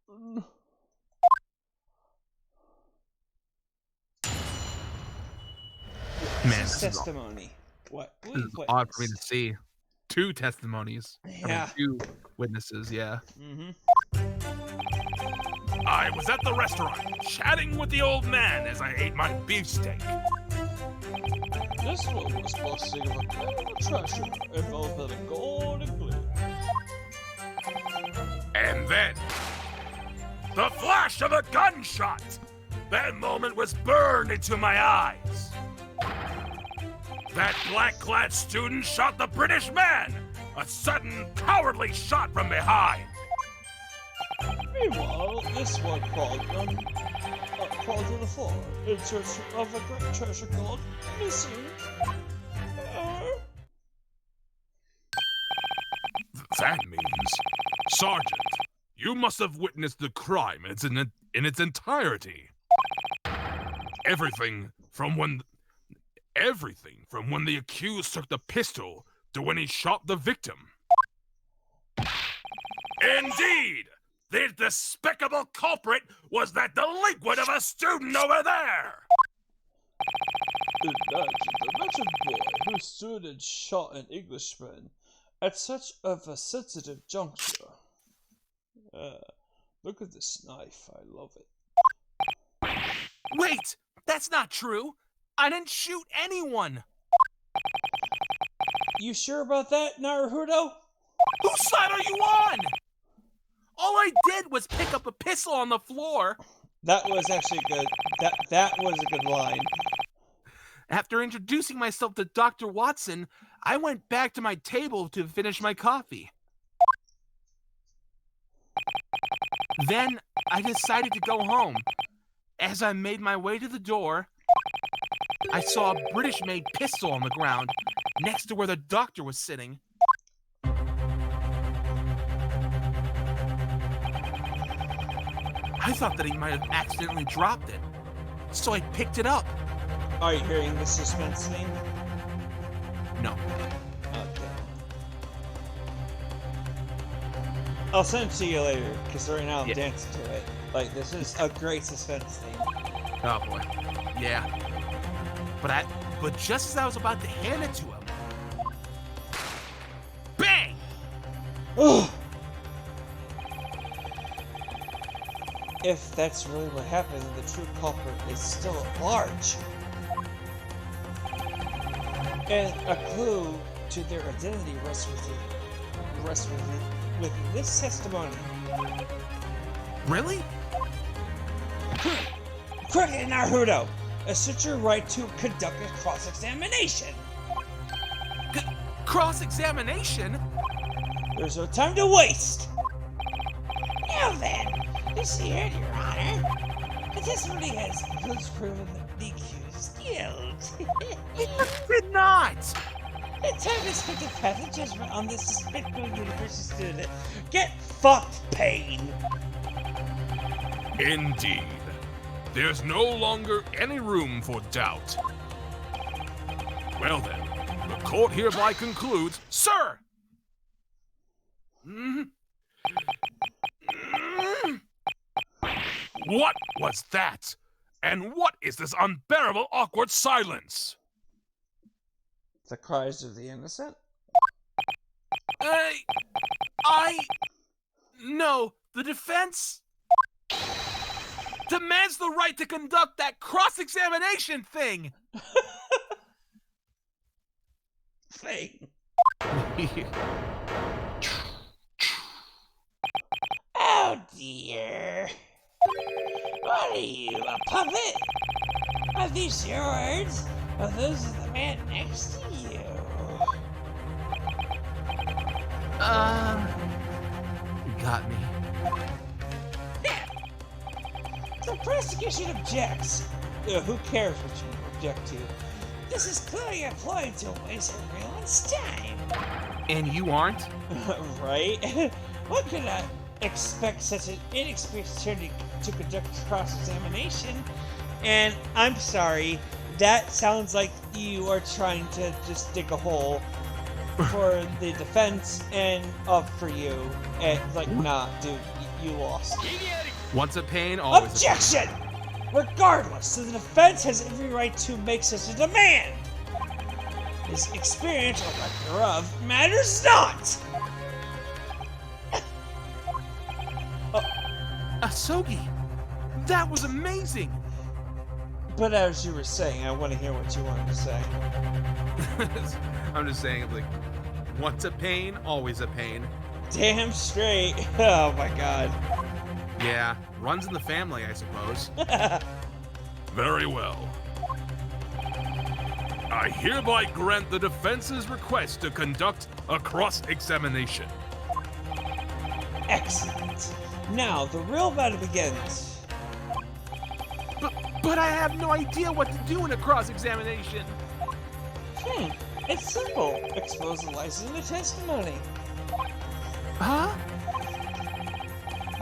Man, This this is testimony. What? This is odd for me to see. Two testimonies. Yeah. Two witnesses, yeah. Mm-hmm. I was at the restaurant, chatting with the old man as I ate my beefsteak. This one was boasting of a terrible treasure enveloped in a golden gleam. And then, the flash of a gunshot! That moment was burned into my eyes. That black-clad student shot the British man! A sudden, cowardly shot from behind! Meanwhile, this one crawled to the floor in search of a great treasure called missing. That means, Sergeant, you must have witnessed the crime in its entirety. Everything from when the accused took the pistol to when he shot the victim. Indeed! The despicable culprit was that delinquent of a student over there! Imagine the wretched boy who stood and shot an Englishman at such of a sensitive juncture. Look at this knife, I love it. Wait! That's not true! I didn't shoot anyone! You sure about that, Naruto? Whose side are you on? All I did was pick up a pistol on the floor. That was actually good. That was a good line. After introducing myself to Dr. Watson, I went back to my table to finish my coffee. Then I decided to go home. As I made my way to the door, I saw a British-made pistol on the ground next to where the doctor was sitting. I thought that he might have accidentally dropped it, so I picked it up. Are you hearing the suspense thing? No. Okay. I'll send it to you later, because right now I'm Yeah. dancing to it. Like, this is a great suspense thing. Oh boy. Yeah. But just as I was about to hand it to him, bang! Ugh. If that's really what happened, the true culprit is still at large. And a clue to their identity rests with this testimony. Really? Cricket Naruto, assert your right to conduct a cross-examination. Cross-examination? There's no time to waste. Now then, this here, Your Honor. The testimony has proven the accused's guilt. It did not! The time to speak the path of judgment on this despicable university student. Get fucked, Pain! Indeed. There's no longer any room for doubt. Well then, the court hereby concludes, Sir! what was that? And what is this unbearable awkward silence? The cries of the innocent? No, the defense demands the right to conduct that cross-examination thing! Thing. Oh dear. What are you, a puppet? Are these your words? Or those of the man next to you? You got me. The prosecution objects. Who cares what you object to? This is clearly a ploy to waste everyone's time. And you aren't? Right? What could I expect such an inexperienced attorney to conduct a cross-examination? And I'm sorry, that sounds like you are trying to just dig a hole for the defense and for you. And like, nah, dude, you lost. Once a pain, always Objection! Regardless, the defense has every right to make such a demand. His experience, or lack thereof, matters not! Asogi, that was amazing! But as you were saying, I want to hear what you wanted to say. I'm just saying, like, once a pain, always a pain. Damn straight. Oh my god. Yeah, runs in the family, I suppose. Very well. I hereby grant the defense's request to conduct a cross-examination. Excellent. Now, the real battle begins. But I have no idea what to do in a cross-examination. It's simple. Expose the lies in the testimony. Huh?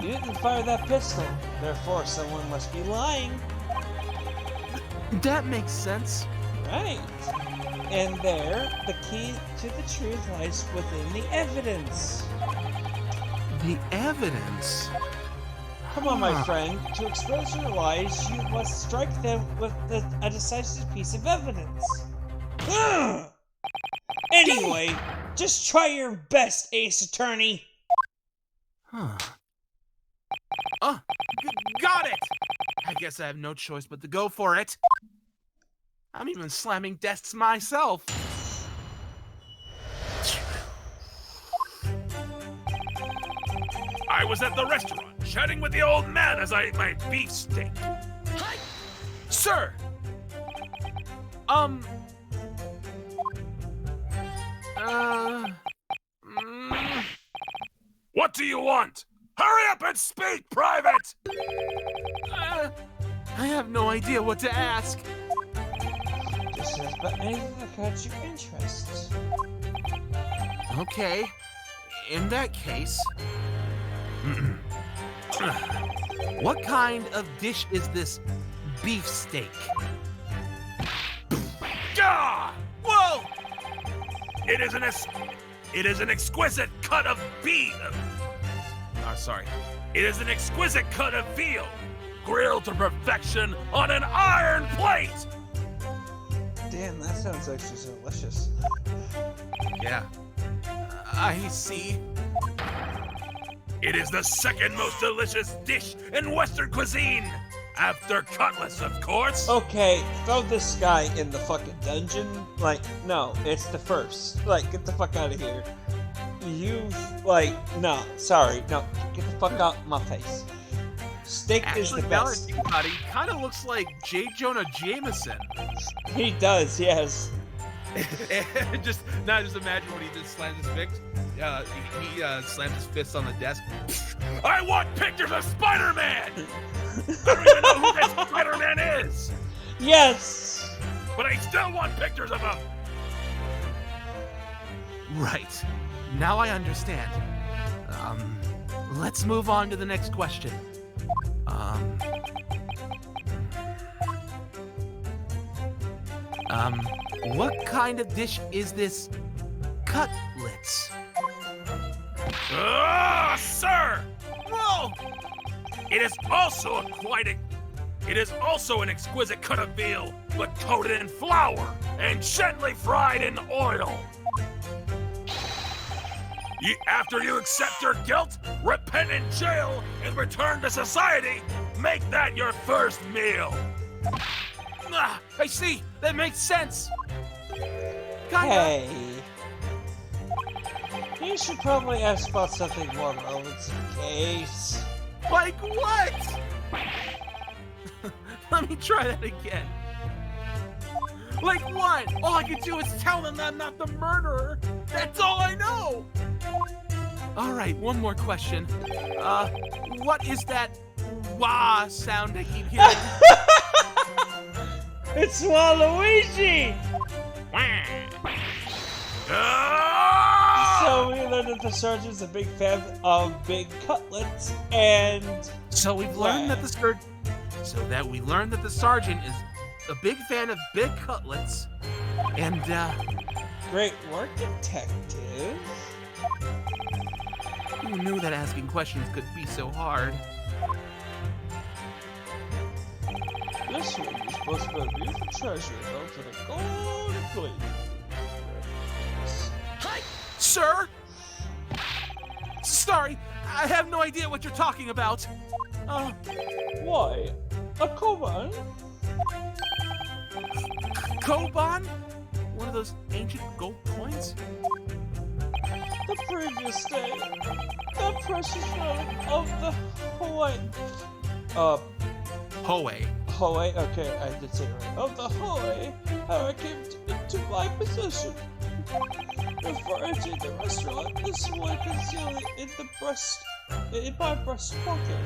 You didn't fire that pistol, therefore someone must be lying. That makes sense. Right. And there, the key to the truth lies within the evidence. The evidence? Come on, my friend. To expose your lies, you must strike them with a decisive piece of evidence. Ugh! Anyway, just try your best, Ace Attorney. Huh. Got it! I guess I have no choice but to go for it. I'm even slamming desks myself. I was at the restaurant, chatting with the old man as I ate my beefsteak. Sir! What do you want? Hurry up and speak, Private! I have no idea what to ask. Just ask about anything that caught your interest. Okay, in that case, what kind of dish is this beefsteak? Gah! Whoa! It is an exquisite cut of beef. Sorry. It is an exquisite cut of veal, grilled to perfection on an iron plate. Damn, that sounds actually delicious. Yeah. I see. It is the second most delicious dish in Western cuisine, after cutlets, of course. Okay, throw this guy in the fucking dungeon. Like, no, it's the first. Like, get the fuck out of here. No, sorry, no, get the fuck out my face. Steak is the Actually, now that I best. think about it, he kind of looks like J. Jonah Jameson. He does, yes. just imagine when he just slams his fist. He slams his fist on the desk. I want pictures of Spider-Man! I don't even know who that Spider-Man is! Yes! But I still want pictures of him! Right. Now I understand. Let's move on to the next question. What kind of dish is this cutlets? Ah, sir! Whoa! It is also an exquisite cut of veal, but coated in flour and gently fried in oil. After you accept your guilt, repent in jail, and return to society, make that your first meal. Ah, I see. That makes sense. Kinda. Hey. You should probably ask about something more relevant to the case. Like what? Let me try that again. Like what? All I can do is tell them I'm not the murderer. That's all I know. All right, one more question. What is that wah sound I keep hearing? It's Waluigi! Ah! So we learned that the sergeant's a big fan of big cutlets, and So we've learned that the sergeant is a big fan of big cutlets, and great work, detective. who knew that asking questions could be so hard? This one is supposed to be a beautiful treasure held in a golden plate. Sir? Sorry, I have no idea what you're talking about. Why? A koban? Koban? One of those ancient gold coins? The previous day, the precious relic of the Hawaiian. Hoei. Okay, I did say it right. Of the Hawaii, how it came into my possession. Before entering the restaurant, this one concealed it in my breast pocket.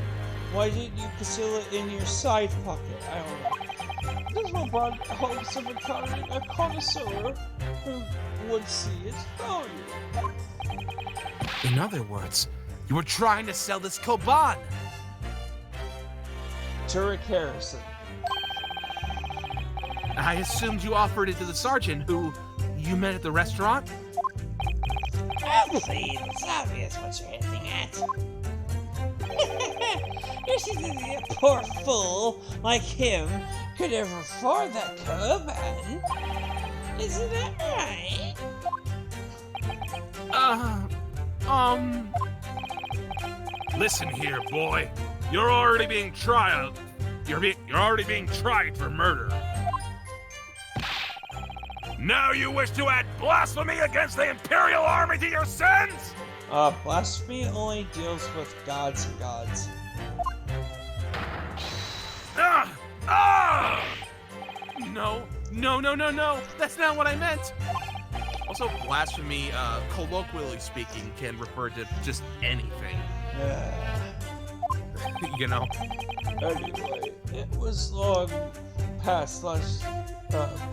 Why didn't you conceal it in your side pocket? I don't know. This one brought home some encountering a connoisseur who would see its value. In other words, you were trying to sell this koban. Turek Harrison. I assumed you offered it to the sergeant who you met at the restaurant? Oh, please, it's obvious what you're hinting at. You should think a poor fool like him could ever afford that koban. Isn't that right? Listen here, boy. You're already being tried. You're already being tried for murder. Now you wish to add blasphemy against the Imperial Army to your sins? Blasphemy only deals with gods and gods. No. That's not what I meant. Also, blasphemy, colloquially speaking, can refer to just anything. You know? Anyway, it was long past lunch,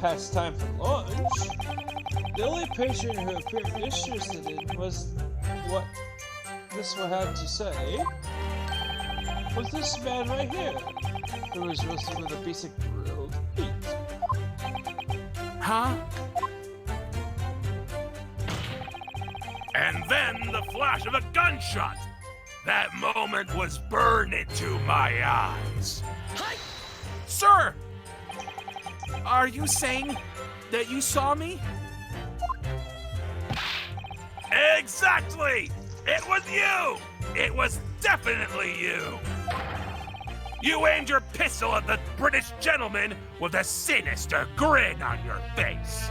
past time for lunch. The only patron who appeared interested in was what this one had to say. Was this man right here, who was roasted with a basic grilled meat. Huh? And then the flash of a gunshot. That moment was burned into my eyes. Sir! Are you saying that you saw me? Exactly! It was you! It was definitely you! You aimed your pistol at the British gentleman with a sinister grin on your face.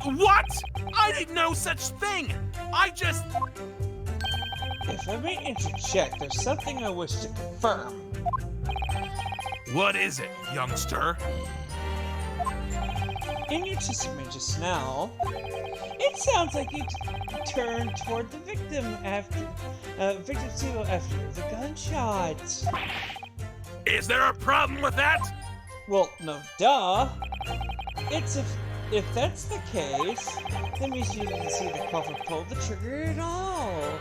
What? I did no such thing! I just... If I may interject, there's something I wish to confirm. What is it, youngster? In your testimony just now, it sounds like you turned toward the victim after the gunshot. Is there a problem with that? Well, no, duh. It's if that's the case, that means you didn't see the culprit pull the trigger at all.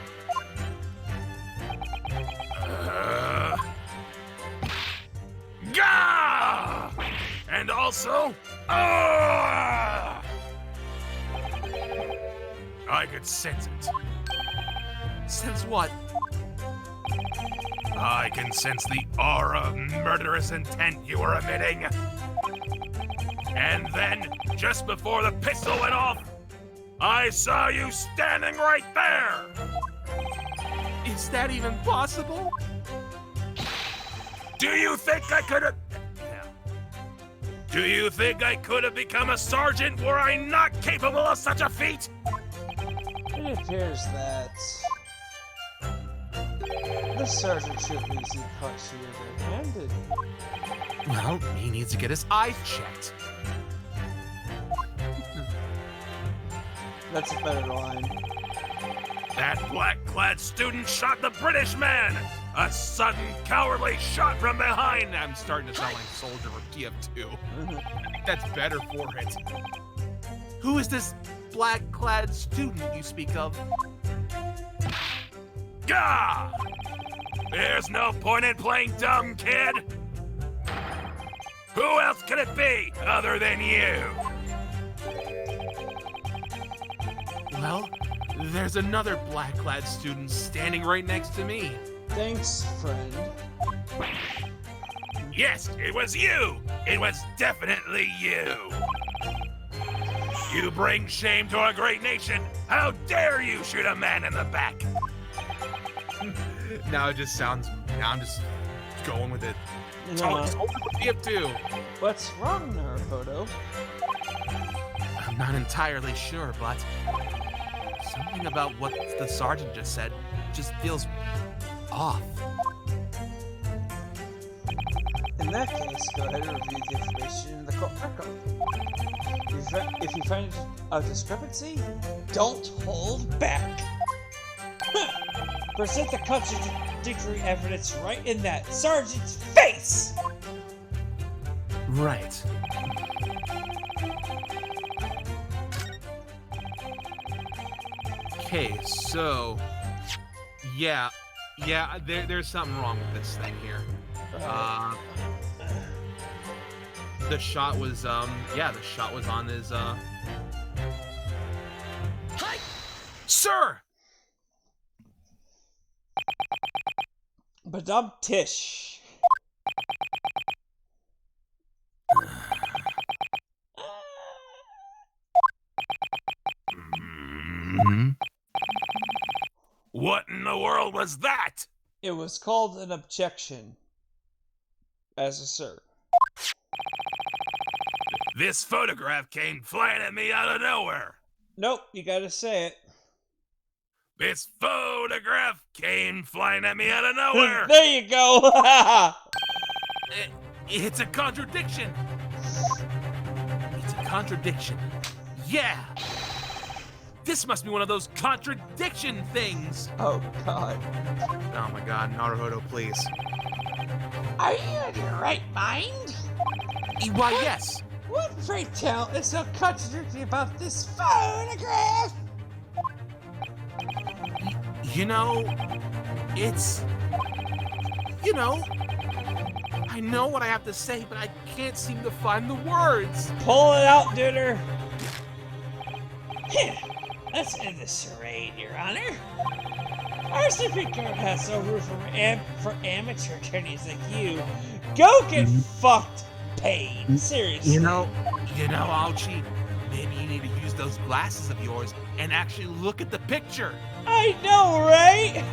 Gah! And also, I could sense it. Sense what? I can sense the aura of murderous intent you were emitting. And then, just before the pistol went off, I saw you standing right there. Is that even possible? Do you think I could have... Do you think I could have become a sergeant were I not capable of such a feat? It appears that the sergeant should be easily caught red-handed. Well, he needs to get his eyes checked. That's a better line. That black-clad student shot the British man! A sudden, cowardly shot from behind! I'm starting to sound like Soldier of Kiev 2. I think that's better for it. Who is this black-clad student you speak of? Gah! There's no point in playing dumb, kid! Who else could it be other than you? Well, there's another black-clad student standing right next to me. Thanks, friend. Yes, it was you! It was definitely you! You bring shame to a great nation! How dare you shoot a man in the back! Now it just sounds... Now I'm just going with it. Soldier of Kiev 2. What's wrong, Naruto? I'm not entirely sure, but something about what the sergeant just said just feels off. In that case, go ahead and review the information in the court record. If you find a discrepancy, don't hold back. Present the contradictory evidence right in that sergeant's face! Right. Okay, so... Yeah, there's something wrong with this thing here. The shot was, the shot was on his, Sir! Badum Tish. What in the world was that? It was called an objection. As a sir. This photograph came flying at me out of nowhere. Nope, you gotta say it. This photograph came flying at me out of nowhere. There you go! It's a contradiction. It's a contradiction. Yeah! This must be one of those contradiction things! Oh God. Oh my god, Naruhodo, please. Are you in your right mind? Why, yes! What, pray tell, is so contradictory about this photograph? You know, it's... You know, I know what I have to say, but I can't seem to find the words. Pull it out, Duder. Let's end this charade, Your Honor. Our Supreme Court has no room for amateur attorneys like you. Go get fucked, paid. Seriously. You know, Alchi, maybe you need to use those glasses of yours and actually look at the picture. I know, right?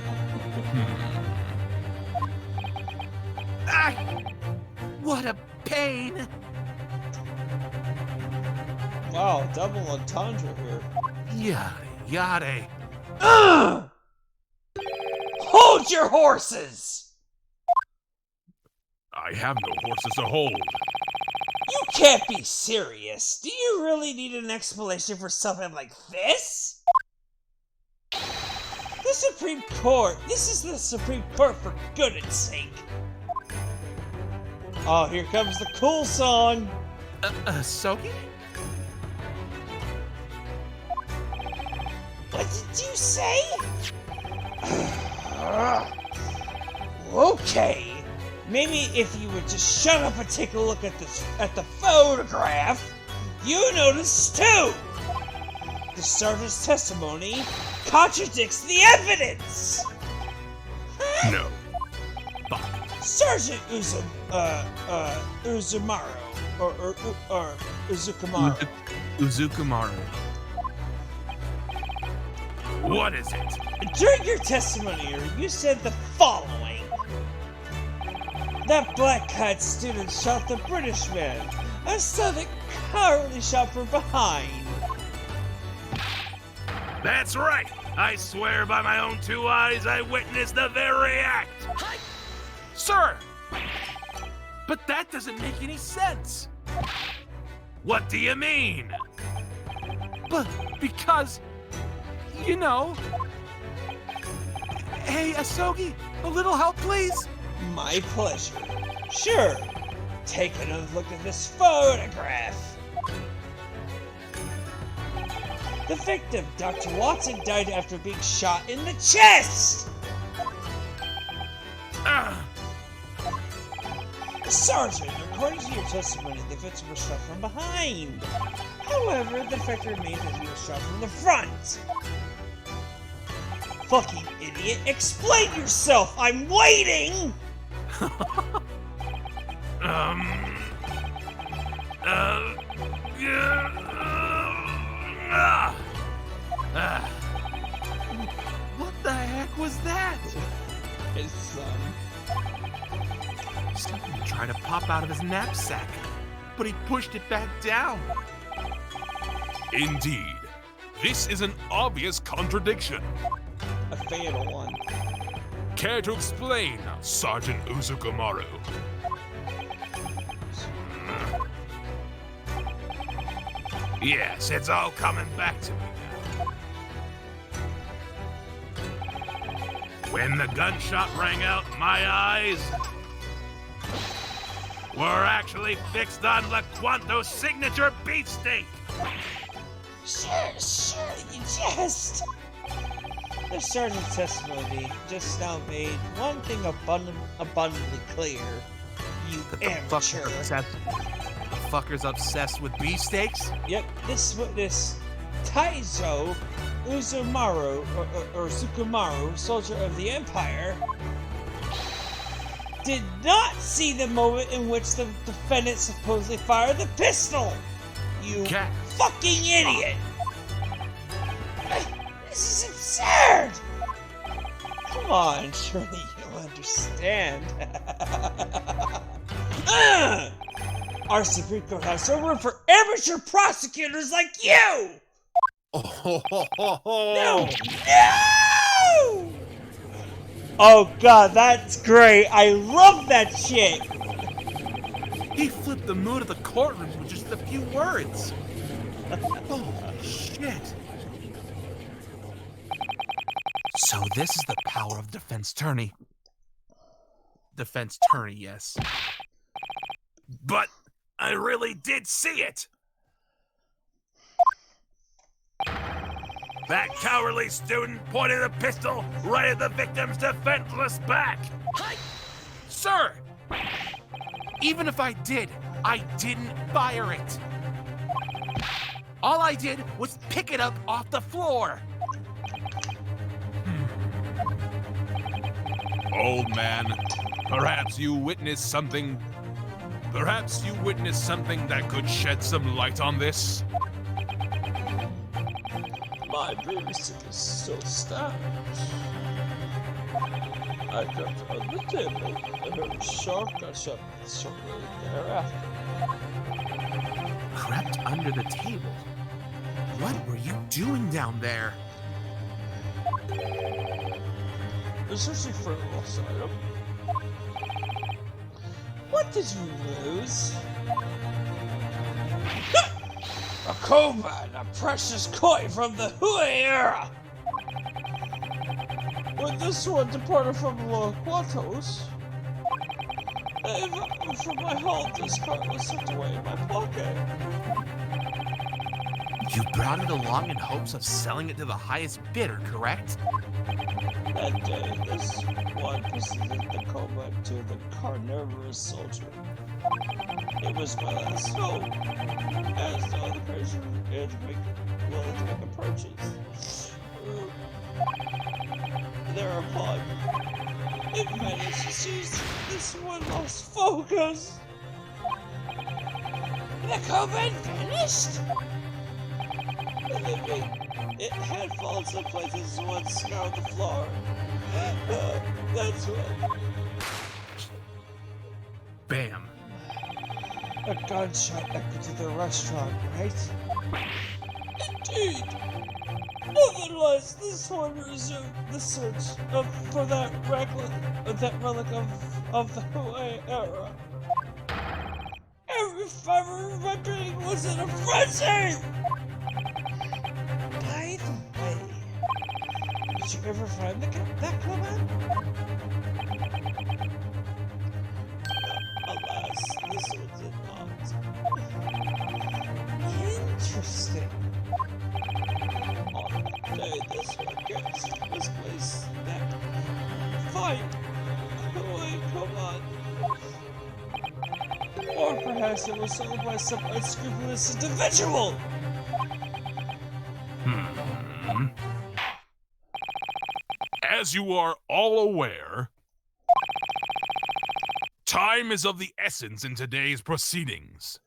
Ah, what a pain. Wow, double entendre here. Yada. Ugh! Hold your horses! I have no horses to hold. You can't be serious. Do you really need an explanation for something like this? The Supreme Court. This is the Supreme Court, for goodness sake. Oh, here comes the cool song. Sogi? What did you say? Okay. Maybe if you would just shut up and take a look at the photograph, you notice too. The sergeant's testimony contradicts the evidence. No. Sergeant Uzumaru or Uzukumaru. Uzukumaru. What is it? During your testimony, you said the following. That black-eyed student shot the British man. I saw the cowardly shot from behind. That's right. I swear by my own two eyes I witnessed the very act. Sir! But that doesn't make any sense. What do you mean? But because, you know... Hey, Asogi, a little help, please? My pleasure. Sure. Take another look at this photograph. The victim, Dr. Watson, died after being shot in the chest. Sergeant, according to your testimony, the victim was shot from behind. However, the fact remains that he was shot from the front. Fucking idiot, explain yourself! I'm waiting! What the heck was that? His son. Something tried to pop out of his knapsack, but he pushed it back down. Indeed. This is an obvious contradiction. A fatal one. Care to explain, Sergeant Uzukumaru? Yes, it's all coming back to me now. When the gunshot rang out, my eyes were actually fixed on LaQuanto's signature beefsteak. Sure, you jest. The sergeant's testimony just now made one thing abundantly clear. You amateur. The fucker's obsessed with beefsteaks? Yep, this witness, Taizo Uzumaru, or Sukumaru, soldier of the Empire, did not see the moment in which the defendant supposedly fired the pistol. You fucking idiot! This is absurd! Come on, surely you'll understand. Our Supreme Court has no room for amateur prosecutors like you! No! Oh god, that's great. I love that shit. He flipped the mood of the courtroom with just a few words. Holy shit. So this is the power of defense attorney. Defense attorney, yes. But I really did see it! That cowardly student pointed a pistol right at the victim's defenseless back! Sir! Even if I did, I didn't fire it. All I did was pick it up off the floor. Old man, perhaps you witnessed something... Perhaps you witnessed something that could shed some light on this? My babysitter is still stabbed. I crept under the table and heard a sharp gunshot shortly thereafter. Crept under the table? What were you doing down there? Searching for a lost item. What did you lose? A koban, a precious coin from the Hui era! When this one departed from Los Quatos, from my home, this card was tucked away in my pocket. You brought it along in hopes of selling it to the highest bidder, correct? That day, this one presented the koban to the carnivorous soldier. It was my last hope, as the other person willing to make a purchase. Thereupon, it managed to seize this one lost focus. The koban vanished? It had fallen some places once scoured the floor. That's what. Bam. A gunshot echoed to the restaurant, right? Indeed. Nevertheless, this one resumed the search for that relic of the Hui era. Every fiber of my being was in a frenzy! By the way, Did you ever find that koban? Alas, this one did not. interesting. On that day, this one was placed in that fight. Come on. Or perhaps it was sold by some unscrupulous individual. As you are all aware, time is of the essence in today's proceedings.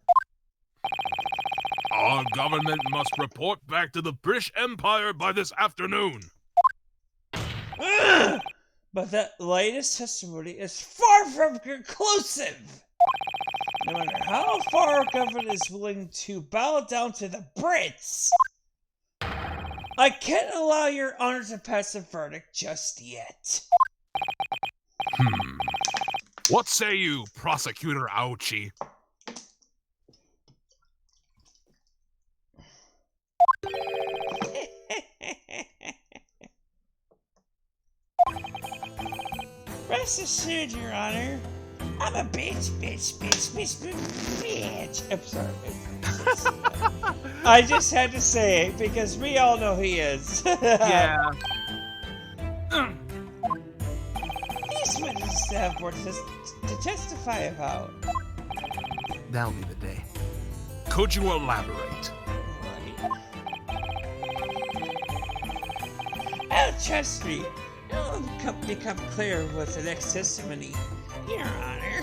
Our government must report back to the British Empire by this afternoon. But that latest testimony is far from conclusive. No matter how far our government is willing to bow down to the Brits, I can't allow your honor to pass a verdict just yet. What say you, Prosecutor Ouchie? Rest assured, Your Honor, I'm a bitch. I'm sorry. I just had to say it because we all know he is. Yeah. These witnesses have more to testify about. That'll be the day. Could you elaborate? Oh, trust me, it'll become clear with the next testimony, Your Honor.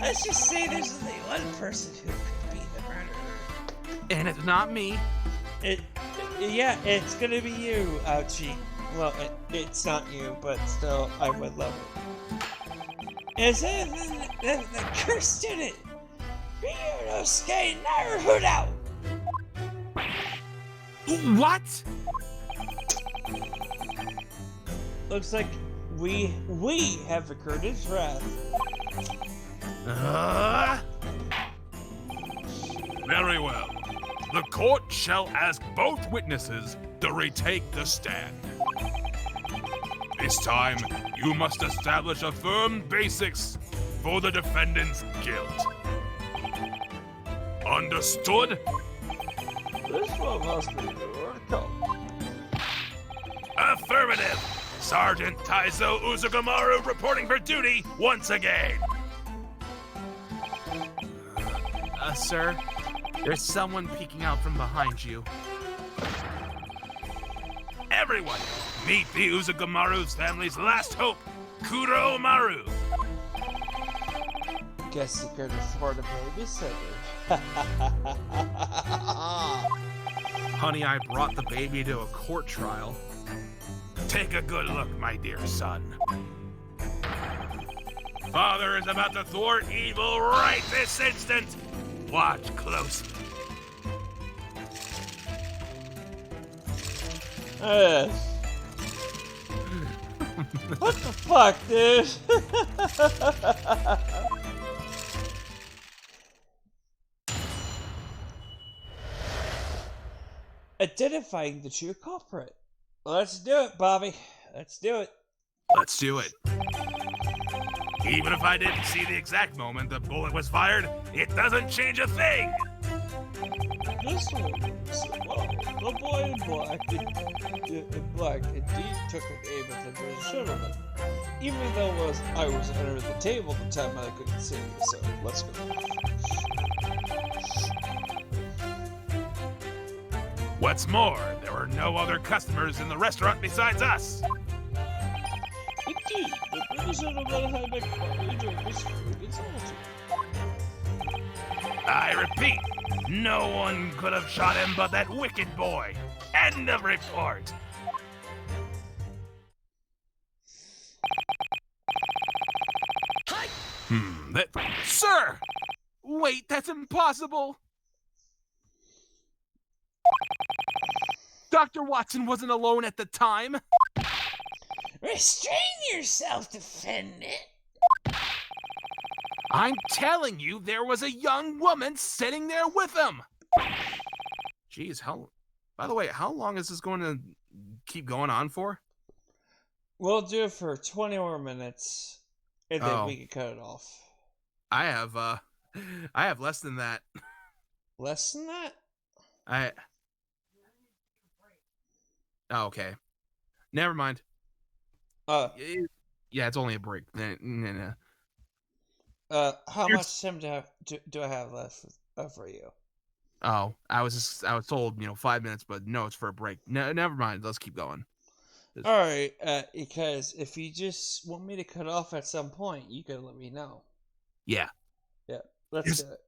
Let's just say there's only one person who could be the murderer. And it's not me. Yeah, it's gonna be you, Ouchie. Well, it's not you, but still, I would love it. Is it the cursed student? Ryunosuke Naruhodo! What? Looks like We have incurred his wrath. Very well. The court shall ask both witnesses to retake the stand. This time, you must establish a firm basis for the defendant's guilt. Understood? This one must be the order. Affirmative! Sergeant Taizo Uzugamaru reporting for duty once again. Sir, there's someone peeking out from behind you. Everyone, meet the Uzugamaru's family's last hope, Kuro Maru. Guess you could afford a babysitter. Honey, I brought the baby to a court trial. Take a good look, my dear son. Father is about to thwart evil right this instant. Watch closely. What the fuck, dude? Identifying the true culprit. Let's do it, Bobby. Let's do it. Let's do it. Even if I didn't see the exact moment the bullet was fired, it doesn't change a thing. This one is well, the boy in black indeed took an aim at the British gentleman. Even though I was under the table at the time, I couldn't see you, so let's go. What's more, there were no other customers in the restaurant besides us. Indeed, the British gentleman had been quietly during this food insulted. I repeat, no one could have shot him but that wicked boy. End of report. Sir! Wait, that's impossible! Dr. Watson wasn't alone at the time. Restrain yourself, defendant. I'm telling you, there was a young woman sitting there with him. Jeez, by the way, how long is this going to keep going on for? We'll do it for 20 more minutes, and then we can cut it off. I have less than that. Less than that? Oh, okay. Never mind. Yeah, it's only a break. How much time do I have left for you? Oh, I was told 5 minutes, but no, it's for a break. No, never mind. Let's keep going. All right, because if you just want me to cut off at some point, you can let me know. Yeah. Yeah, let's do it.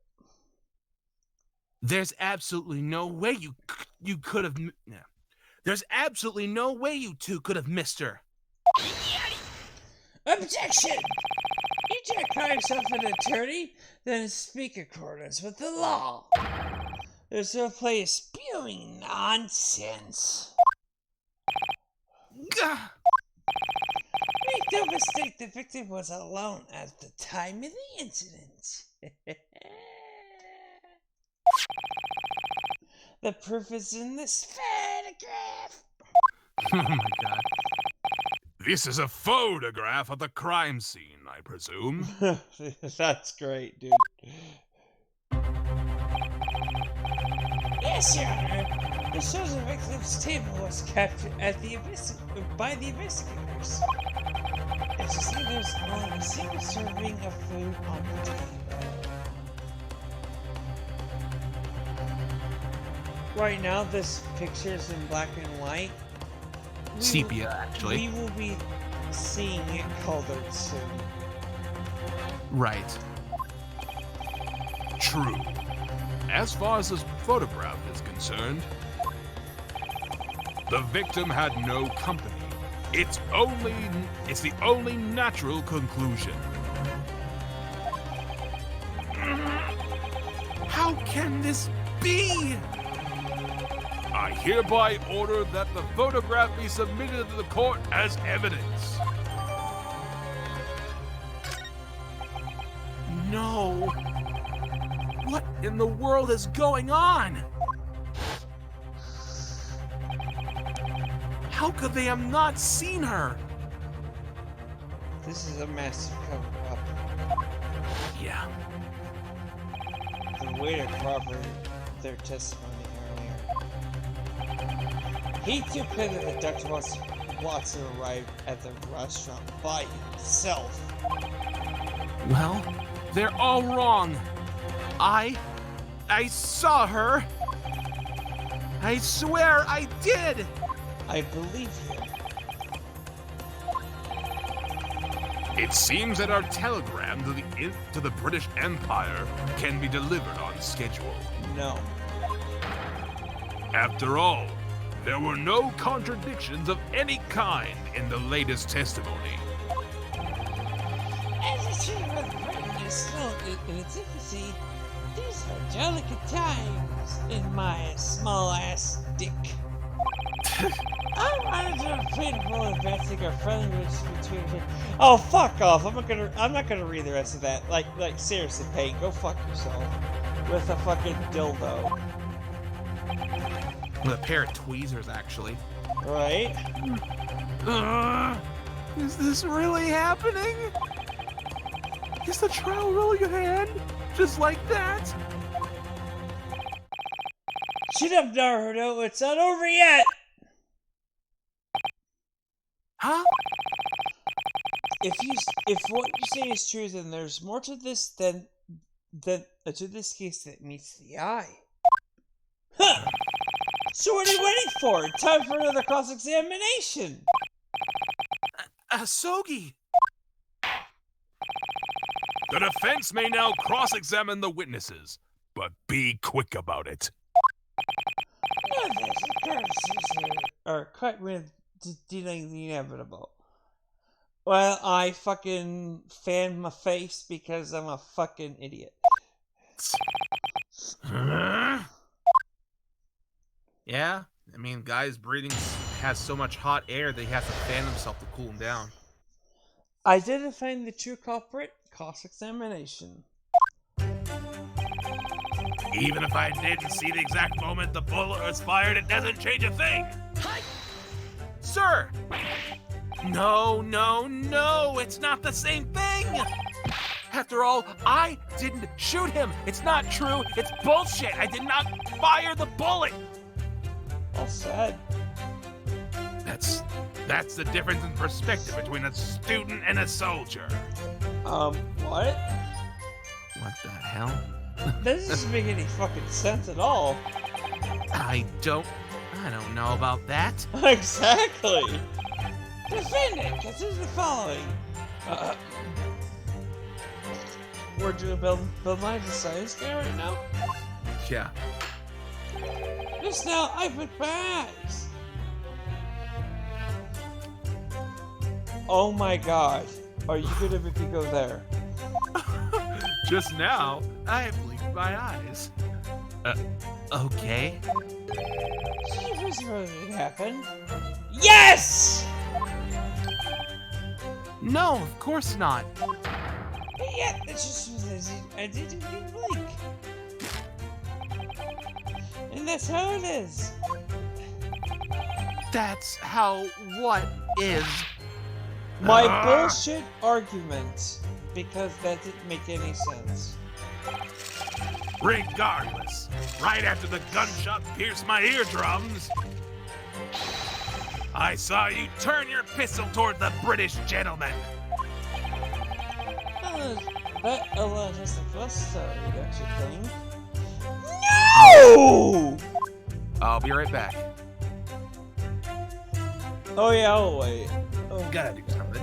There's absolutely no way you could have. There's absolutely no way you two could have missed her. Objection! You dare call yourself an attorney, then speak accordance with the law. There's no place spewing nonsense. Make no mistake, the victim was alone at the time of the incident. The proof is in this photograph. Oh my god. This is a photograph of the crime scene, I presume. That's great, dude. Yes, Your Honor. It shows the victim's table was captured by the investigators. As you see, there's only a single serving of food on the table. Right now, this picture is in black and white. Sepia, actually. We will be seeing it colored soon. Right. True. As far as this photograph is concerned, the victim had no company. It's the only natural conclusion. How can this be? I hereby order that the photograph be submitted to the court as evidence. no. What in the world is going on? How could they have not seen her? This is a massive cover-up. Yeah. The waiter corroborated their testimony earlier. He too claimed that Dr. Watson arrived at the restaurant by himself. Well, they're all wrong. I saw her. I swear I did. I believe him. It seems that our telegram to the British Empire can be delivered on schedule. No. After all, there were no contradictions of any kind in the latest testimony. As a chief of the Britain is still in its infancy, these are delicate times in my small-ass dick. I wanted to painful advancing our friendliness between. Oh, fuck off! I'm not gonna read the rest of that. Like seriously, Payne, go fuck yourself with a fucking dildo, With a pair of tweezers, actually. right? Is this really happening? Is the trial really gonna end just like that? Shut up, Naruto! It's not over yet. Huh? If what you say is true, then there's more to this than to this case that meets the eye. Huh! So what are you waiting for? Time for another cross-examination. Sogi! The defense may now cross-examine the witnesses, but be quick about it. Others occurrences are quite with dealing the inevitable. Well, I fucking fanned my face because I'm a fucking idiot. Yeah, I mean, guy's breathing has so much hot air that he has to fan himself to cool him down. Identifying the true culprit, cross-examination. Even if I didn't see the exact moment the bullet was fired, it doesn't change a thing. Sir! No, it's not the same thing! After all, I didn't shoot him. It's not true. It's bullshit. I did not fire the bullet. All said. That's the difference in perspective between a student and a soldier. What? What the hell? That doesn't make any fucking sense at all. I don't know about that. Exactly. Defendant, consider the following. We're doing Bill Nye the Science Guy right now. Yeah. Just now, I put my eyes. Oh my god. Are you gonna make me go there? Just now, I blinked my eyes. Okay. See if it happen. Yes! No, of course not. Yeah, that's just I didn't even blink. And that's how it is. That's how what is. My bullshit argument. Because that didn't make any sense. Regardless, right after the gunshot pierced my eardrums, I saw you turn your pistol toward the British gentleman. That alone is the first story, don't you think? No! I'll be right back. Oh yeah, I'll wait. Oh, Gotta do something.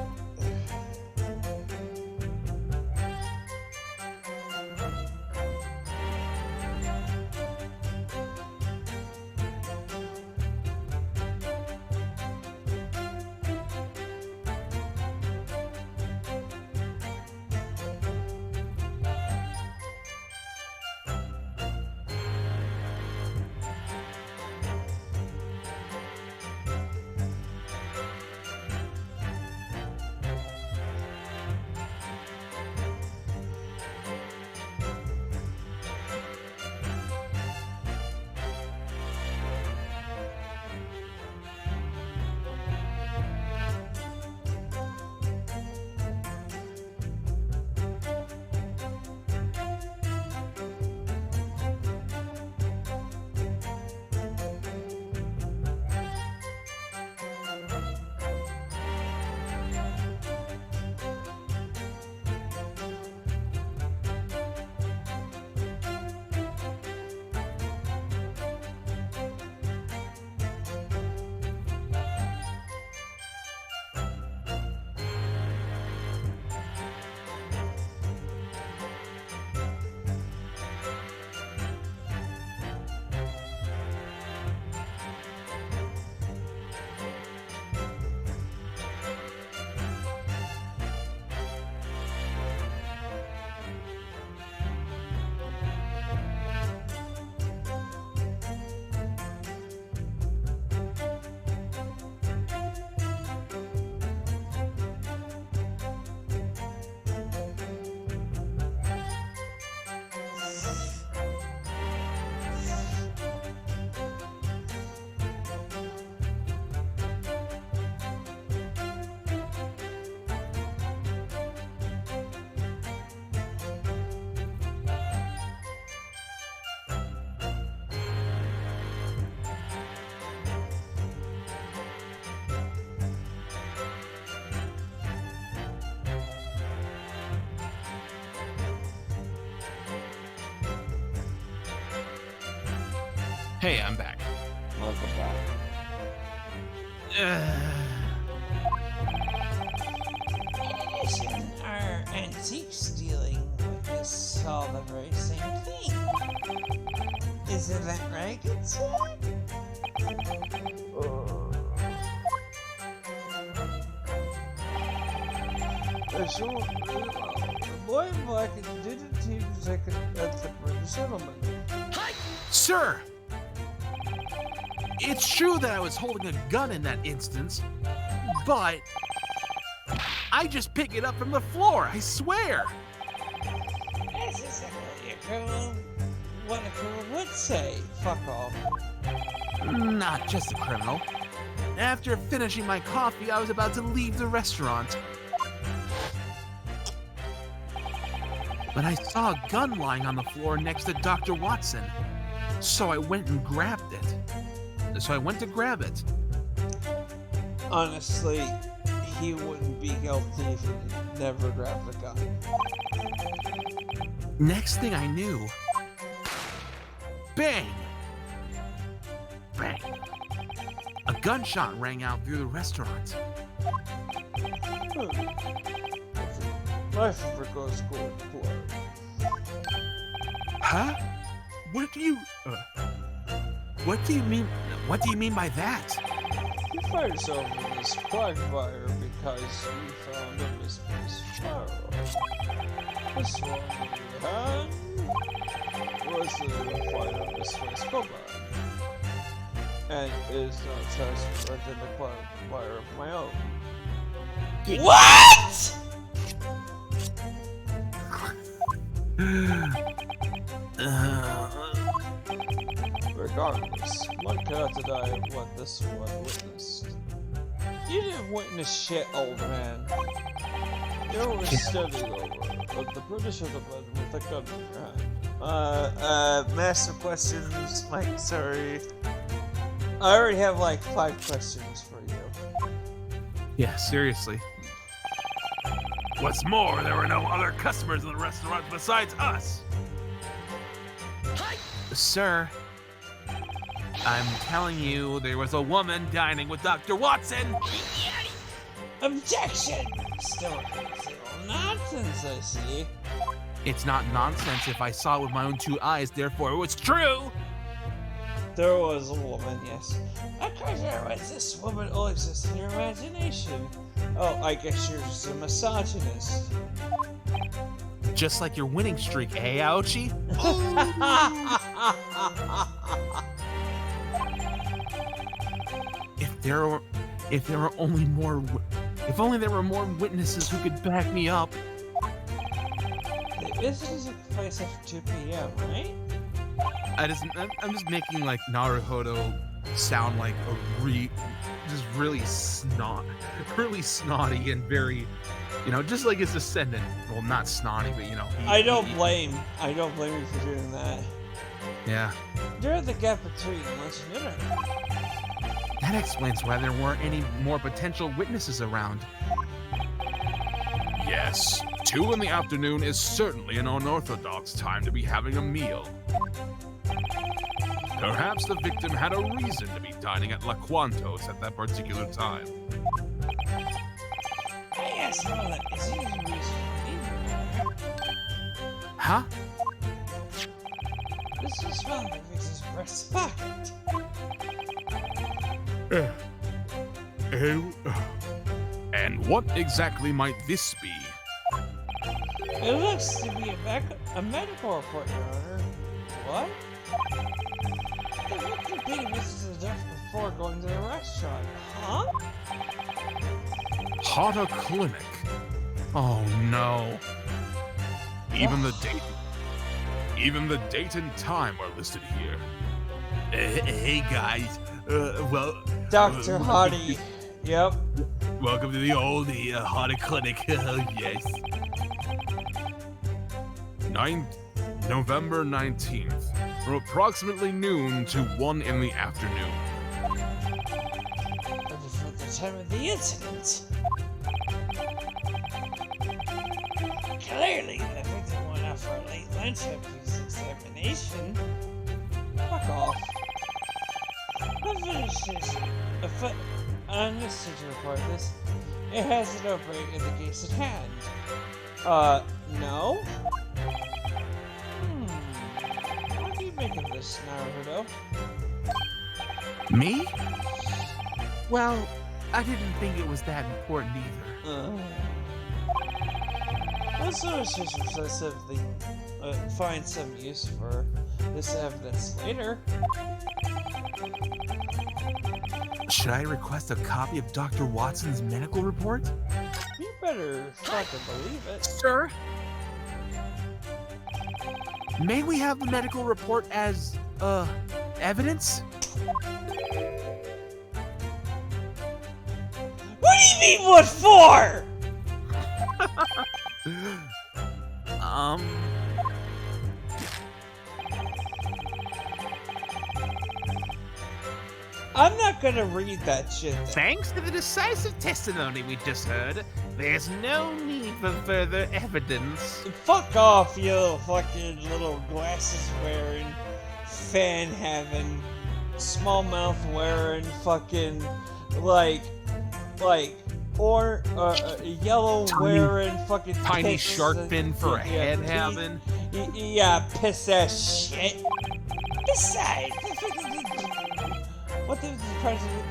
Hey, I'm back. Welcome back. In addition, our antiques dealing witness saw the very same thing. Isn't that right, good sir? Sure, very well. The boy in black didn't team second at the British Gentleman. Sir! It's true that I was holding a gun in that instance, but I just picked it up from the floor, I swear! That's exactly a criminal. What a criminal would say. Fuck off. Not just a criminal. After finishing my coffee, I was about to leave the restaurant. But I saw a gun lying on the floor next to Dr. Watson. So I went and grabbed it. So I went to grab it. Honestly, he wouldn't be guilty if he never grabbed the gun. Next thing I knew, bang! Bang! A gunshot rang out through the restaurant. Life of a girl's going to play. Huh? What do you mean? What do you mean by that? You find yourself in this quagmire because you found a misplaced child. This one you had was the find a misplaced combine, and is now transferred in the quagmire of my own. What?! Regardless, one cannot deny what this one witnessed. You didn't witness shit, old man. You were standing over the British gentleman with a gun in your hand. Master questions, Mike, sorry. I already have like 5 questions for you. Yeah, seriously. What's more, there were no other customers in the restaurant besides us. Sir, I'm telling you, there was a woman dining with Dr. Watson. Objection! Still nonsense, I see. It's not nonsense if I saw it with my own 2 eyes, therefore it was true. There was a woman, yes. Of course there was. This woman all exists in your imagination. Oh, I guess you're just a misogynist. Just like your winning streak, eh, Aochi? If there were more witnesses who could back me up. This is a place after 2 p.m., right? I'm just making like Naruhodo sound like a just really snotty and very, just like his descendant. Well, not snotty, but I don't blame you for doing that. Yeah. During the gap between lunch and dinner. That explains why there weren't any more potential witnesses around. Yes, 2 in the afternoon is certainly an unorthodox time to be having a meal. Perhaps the victim had a reason to be dining at La Quantos at that particular time. Yes, well, that is a reason Huh? This was found in Victor's breast pocket. And what exactly might this be? It looks to be a medical report, Your Honor. What? The victim paid visits the death before going to the restaurant. Huh? Hata Clinic. Oh no. Even the date and time are listed here. Hey guys. Dr. Hottie. Yep. Welcome to the old Hata Clinic. Yes. November 19th, from approximately noon to 1 in the afternoon. For the time of the incident. Clearly, the victim went out for a late lunch after his examination. Fuck off. Unnecessary report this. It has an outbreak in the case at hand. No? What do you make of this, Naruto? Me? Well, I didn't think it was that important either. Let's successively find some use for this evidence later. Should I request a copy of Dr. Watson's medical report? You better fucking believe it. Sir? May we have the medical report as, evidence? What do you mean, what for? I'm not gonna read that shit. Thanks to the decisive testimony we just heard, there's no need for further evidence. Fuck off, you little fucking little glasses wearing, fan having, small mouth wearing, fucking or yellow wearing, fucking Tiny piss, shark fin for a head having. Yeah, piss ass shit. Besides, what the president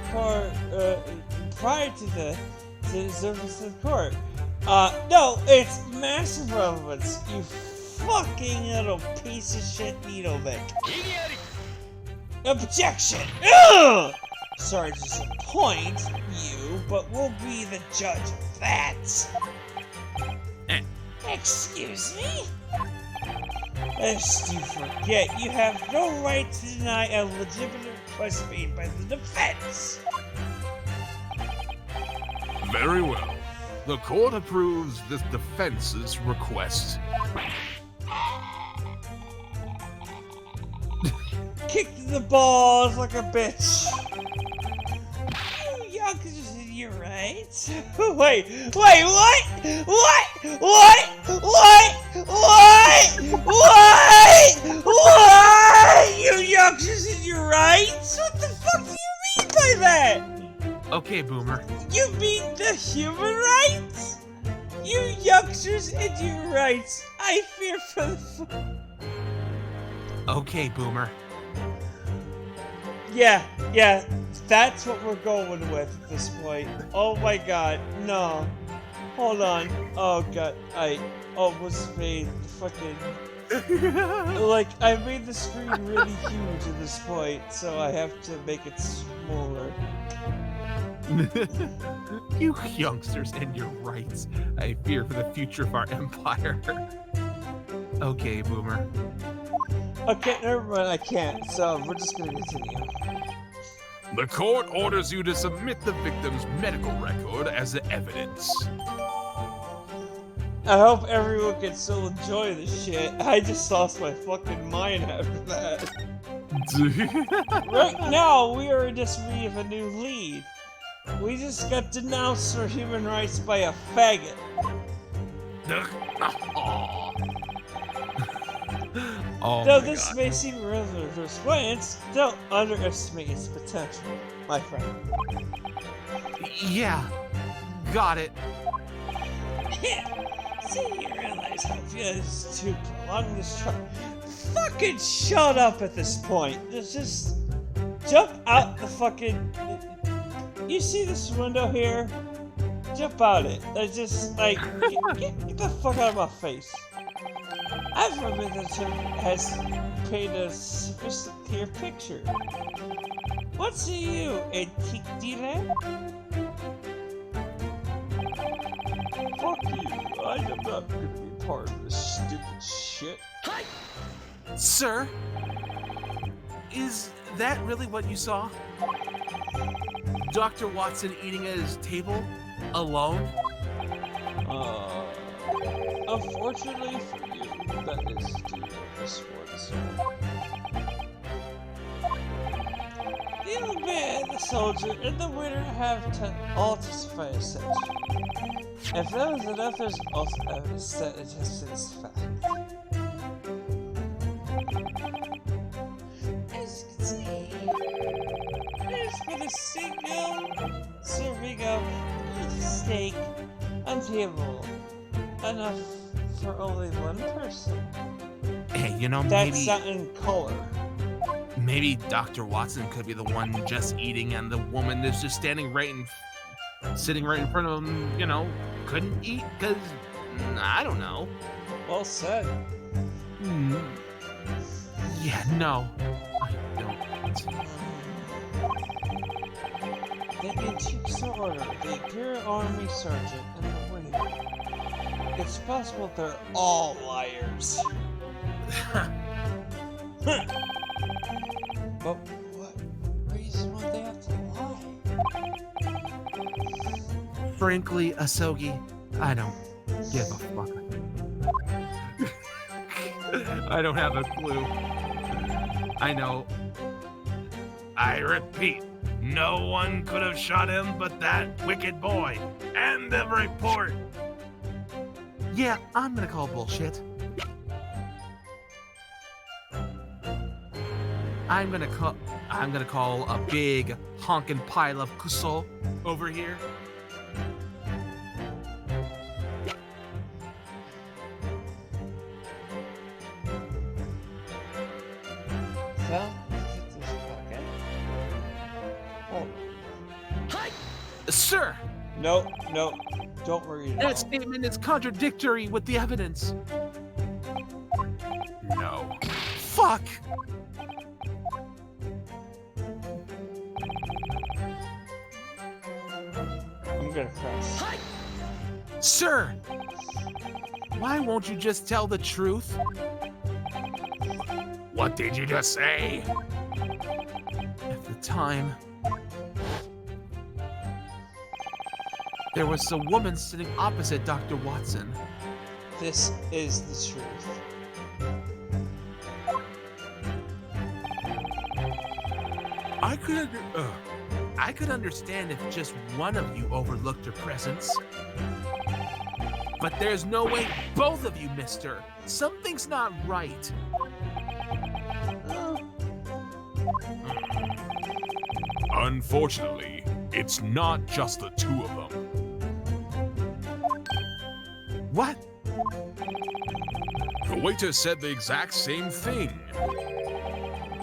prior to the service of the court? No, it's massive relevance. You fucking little piece of shit needleneck. Objection! Ugh! Sorry to disappoint you, but we'll be the judge of that. Excuse me? Lest you forget, you have no right to deny a legitimate request made by the defense. Very well. The court approves the defense's request. Kick the balls like a bitch. You youngsters in your rights. Wait, what? You youngsters in your rights? What the fuck do you mean by that? Okay, Boomer. You mean the human rights? You youngsters in your rights. I fear for the Okay, Boomer. Yeah, that's what we're going with at this point. Oh my god, no. Hold on. Oh god, I almost made fucking... like, I made the screen really huge at this point, so I have to make it smaller. You youngsters and your rights. I fear for the future of our empire. Okay, Boomer. Okay, never mind, I can't, so we're just gonna continue. The court orders you to submit the victim's medical record as evidence. I hope everyone can still enjoy this shit. I just lost my fucking mind after that. Right now, we are in disarray of a new lead. We just got denounced for human rights by a faggot. Oh Though my this God. may seem irrelevant at first glance, don't underestimate its potential, my friend. Yeah, got it. So you realize how it is to prolong this trial. Fucking shut up at this point. Just jump out the fucking... You see this window here? Jump out it. That's just like... Get the fuck out of my face. I've remembered that Tim has painted a sophisticated picture. What's you, antique dealer? Fuck you. I am not gonna be part of this stupid shit. Sir, is that really what you saw? Dr. Watson eating at his table? Alone? Unfortunately for you, that is due to this one, so... The old man, the soldier, and the winner have all testify as such. If that was enough, there's also evidence that attests to this fact. As you can see, single serving of steak on table. Enough for only one person. Hey, you know, That's not in color. maybe Dr. Watson could be the one just eating, and the woman is just sitting right in front of him. You know, couldn't eat because I don't know. Well said. Yeah, no, I don't. The antiques order, the Imperial Army Sergeant, and the waiter. It's possible they're all liars. But what reason would they have to lie? Frankly, Asogi, I don't give a fuck. I don't have a clue. I know. I repeat, no one could have shot him but that wicked boy. End of report. Yeah, I'm gonna call bullshit. I'm gonna call a big honking pile of kuso over here. Well, get this pocket. Oh, Sir, no, don't worry. that statement is contradictory with the evidence. No. Fuck! I'm gonna press. Sir! Why won't you just tell the truth? What did you just say? At the time, there was a woman sitting opposite Dr. Watson. This is the truth. I could understand if just one of you overlooked her presence. But there's no way both of you missed her. Something's not right. Unfortunately, it's not just the two of them. What? The waiter said the exact same thing.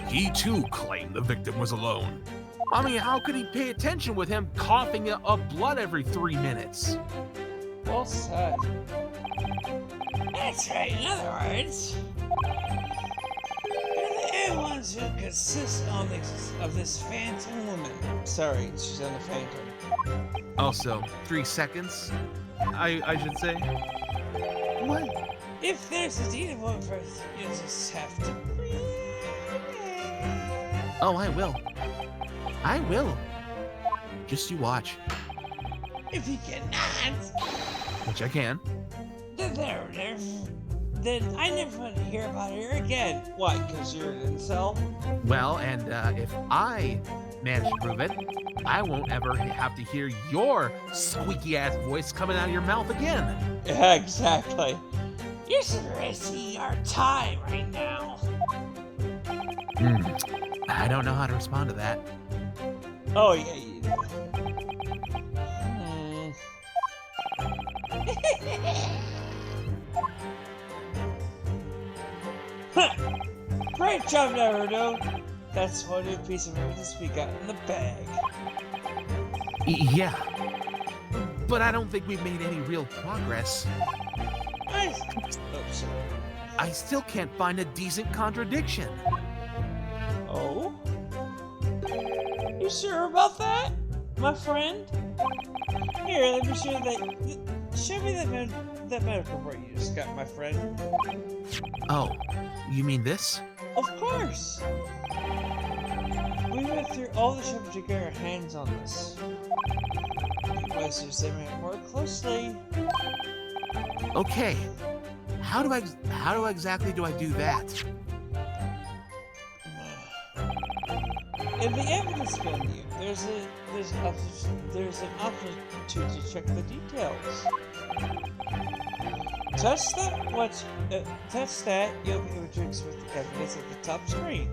He too claimed the victim was alone. I mean, how could he pay attention with him coughing up blood every 3 minutes? Well said. That's right, in other words, you're the only ones who consist of this phantom woman. Sorry, she's on the phantom. Also, 3 seconds, I should say. What? If there's indeed a woman first, you just have to breathe. Oh, I will. I will. Just you watch. If you cannot, Which I can. then I never want to hear about her again. Why? Because you're an incel? Well, and if I manage to prove it, I won't ever have to hear your squeaky-ass voice coming out of your mouth again. Yeah, exactly. You're wasting our time right now. I don't know how to respond to that. Oh, yeah, you do. Huh. Great job, Naruto. That's one new piece of evidence we got in the bag. Yeah. But I don't think we've made any real progress. I still can't find a decent contradiction. Oh? You sure about that, my friend? Here, let me show you show me that medical report you just got, my friend. Oh, you mean this? Of course! We went through all the chapters to get our hands on this. You must examine it more closely. Okay. How exactly do I do that? In the evidence menu, there's an option to check the details. Touch that, you'll be able to express the evidence at the top screen.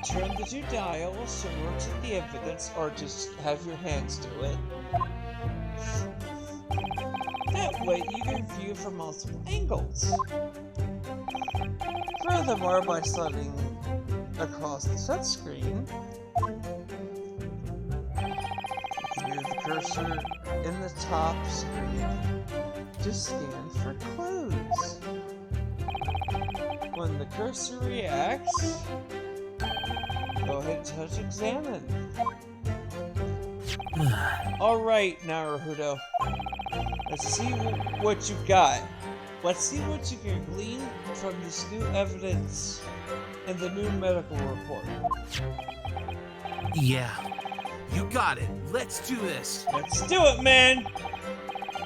turn the two dials to rotate the evidence, or just have your hands do it. That way you can view from multiple angles. Furthermore, by sliding across the touchscreen, you can move the cursor in the top screen to scan for clues. When the cursor reacts, go ahead and touch examine. Alright, Naruto. Let's see what you got. Let's see what you can glean from this new evidence in the new medical report. Yeah, you got it. Let's do this. Let's do it, man!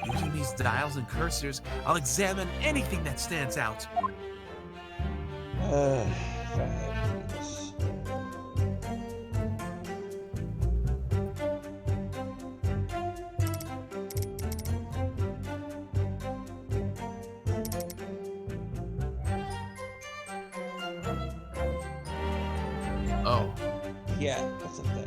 Using these dials and cursors, I'll examine anything that stands out. Fabulous. Oh. Yeah, that's up there.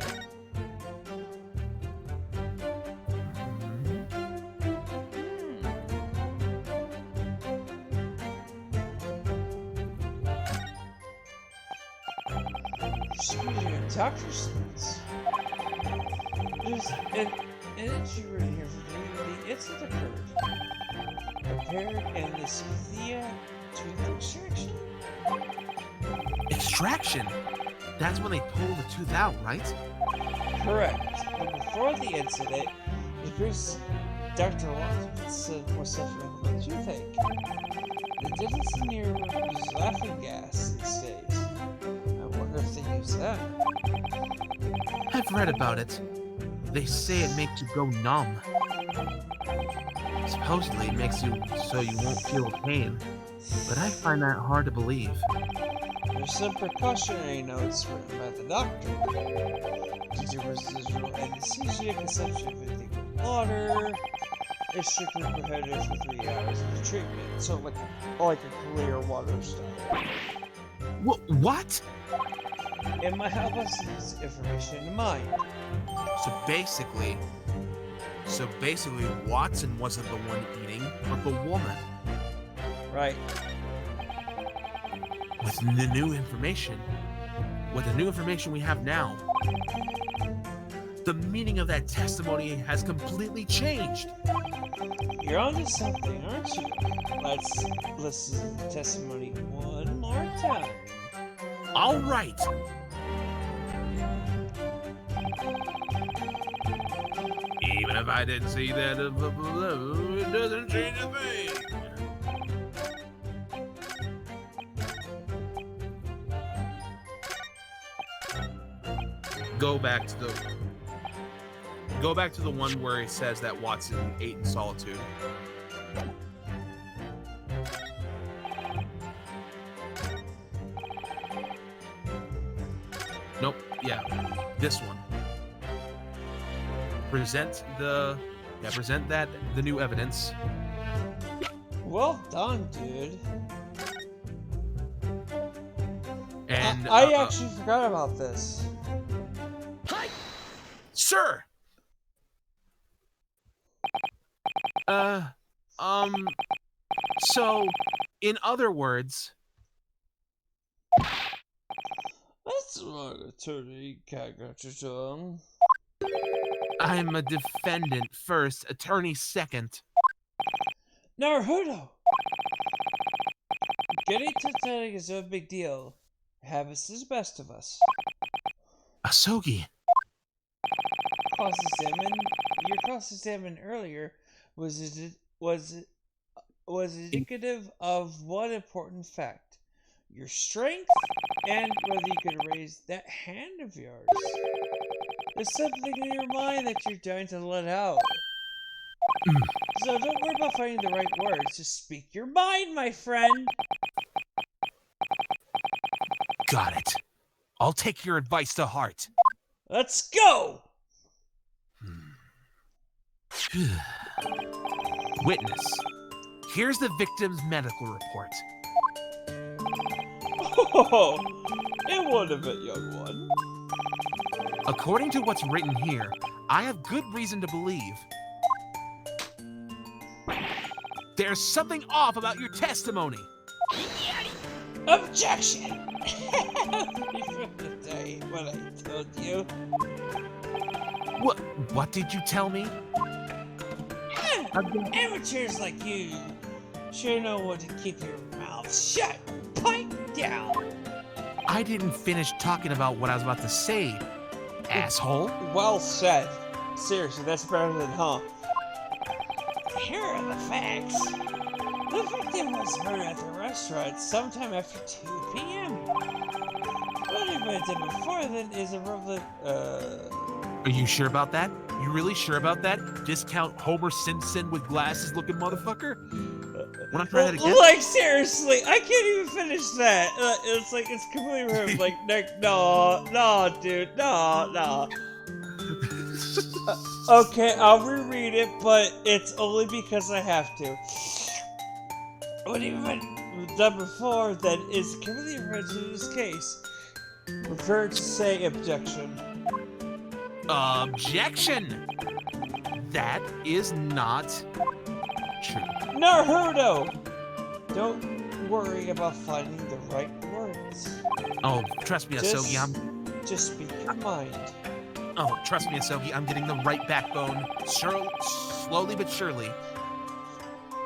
Doctor's notes. There's an entry written here for the incident occurred. Repaired anesthesia tooth extraction? Extraction? That's when they pull the tooth out, right? Correct. But before the incident, it appears Dr. Watson was suffering from a toothache. The dentist in here uses laughing gas these days. I wonder if they use that. I've read about it. They say it makes you go numb. Supposedly it makes you so you won't feel pain, but I find that hard to believe. There's some precautionary notes written by the doctor. Due to residual anesthesia, consumption of liquid water is strictly prohibited for 3 hours of the treatment. So like a clear water style. What? It might help us keep this information in mind. So basically, Watson wasn't the one eating, but the woman. Right. With the new information we have now, the meaning of that testimony has completely changed. You're onto something, aren't you? Let's listen to the testimony one more time. All right. Even if I didn't see that, it doesn't change a thing. Go back to the one where he says that Watson ate in solitude. Nope. Yeah, this one. Present the new evidence. Well done, dude. And I actually forgot about this. Sir. So, in other words, That's right, attorney. Cat got your tongue. I'm a defendant first, attorney second. Naruto! Getting titanic is no big deal. Habits is best of us. Asogi. Your cross-examine earlier was indicative of one important fact: your strength and whether you could raise that hand of yours. There's something in your mind that you're trying to let out. So don't worry about finding the right words. Just speak your mind, my friend. Got it. I'll take your advice to heart. Let's go! Witness. Here's the victim's medical report. Oh, In one of it, young one. According to what's written here, I have good reason to believe there's something off about your testimony. Objection! What I told you. What did you tell me? Amateurs like you sure know what to keep your mouth shut. Pipe down. I didn't finish talking about what I was about to say, asshole. Well said. Seriously, that's better than huh. Here are the facts. The victim was murdered at the restaurant sometime after 2 p.m. What event before then is irrelevant. Are you sure about that? You really sure about that? Discount Homer Simpson with glasses looking motherfucker? When I'm trying to get Like, seriously, I can't even finish that. It's like, it's completely ruined. Like, no, dude, no. Okay, I'll reread it, but it's only because I have to. What even done before that is completely irrelevant to this case. Prefer to say objection. Objection! That is not true. Naruto! Don't worry about finding the right words. Oh, trust me, Asogi, Just speak your mind. Oh, trust me, Asogi, I'm getting the right backbone. Slowly but surely.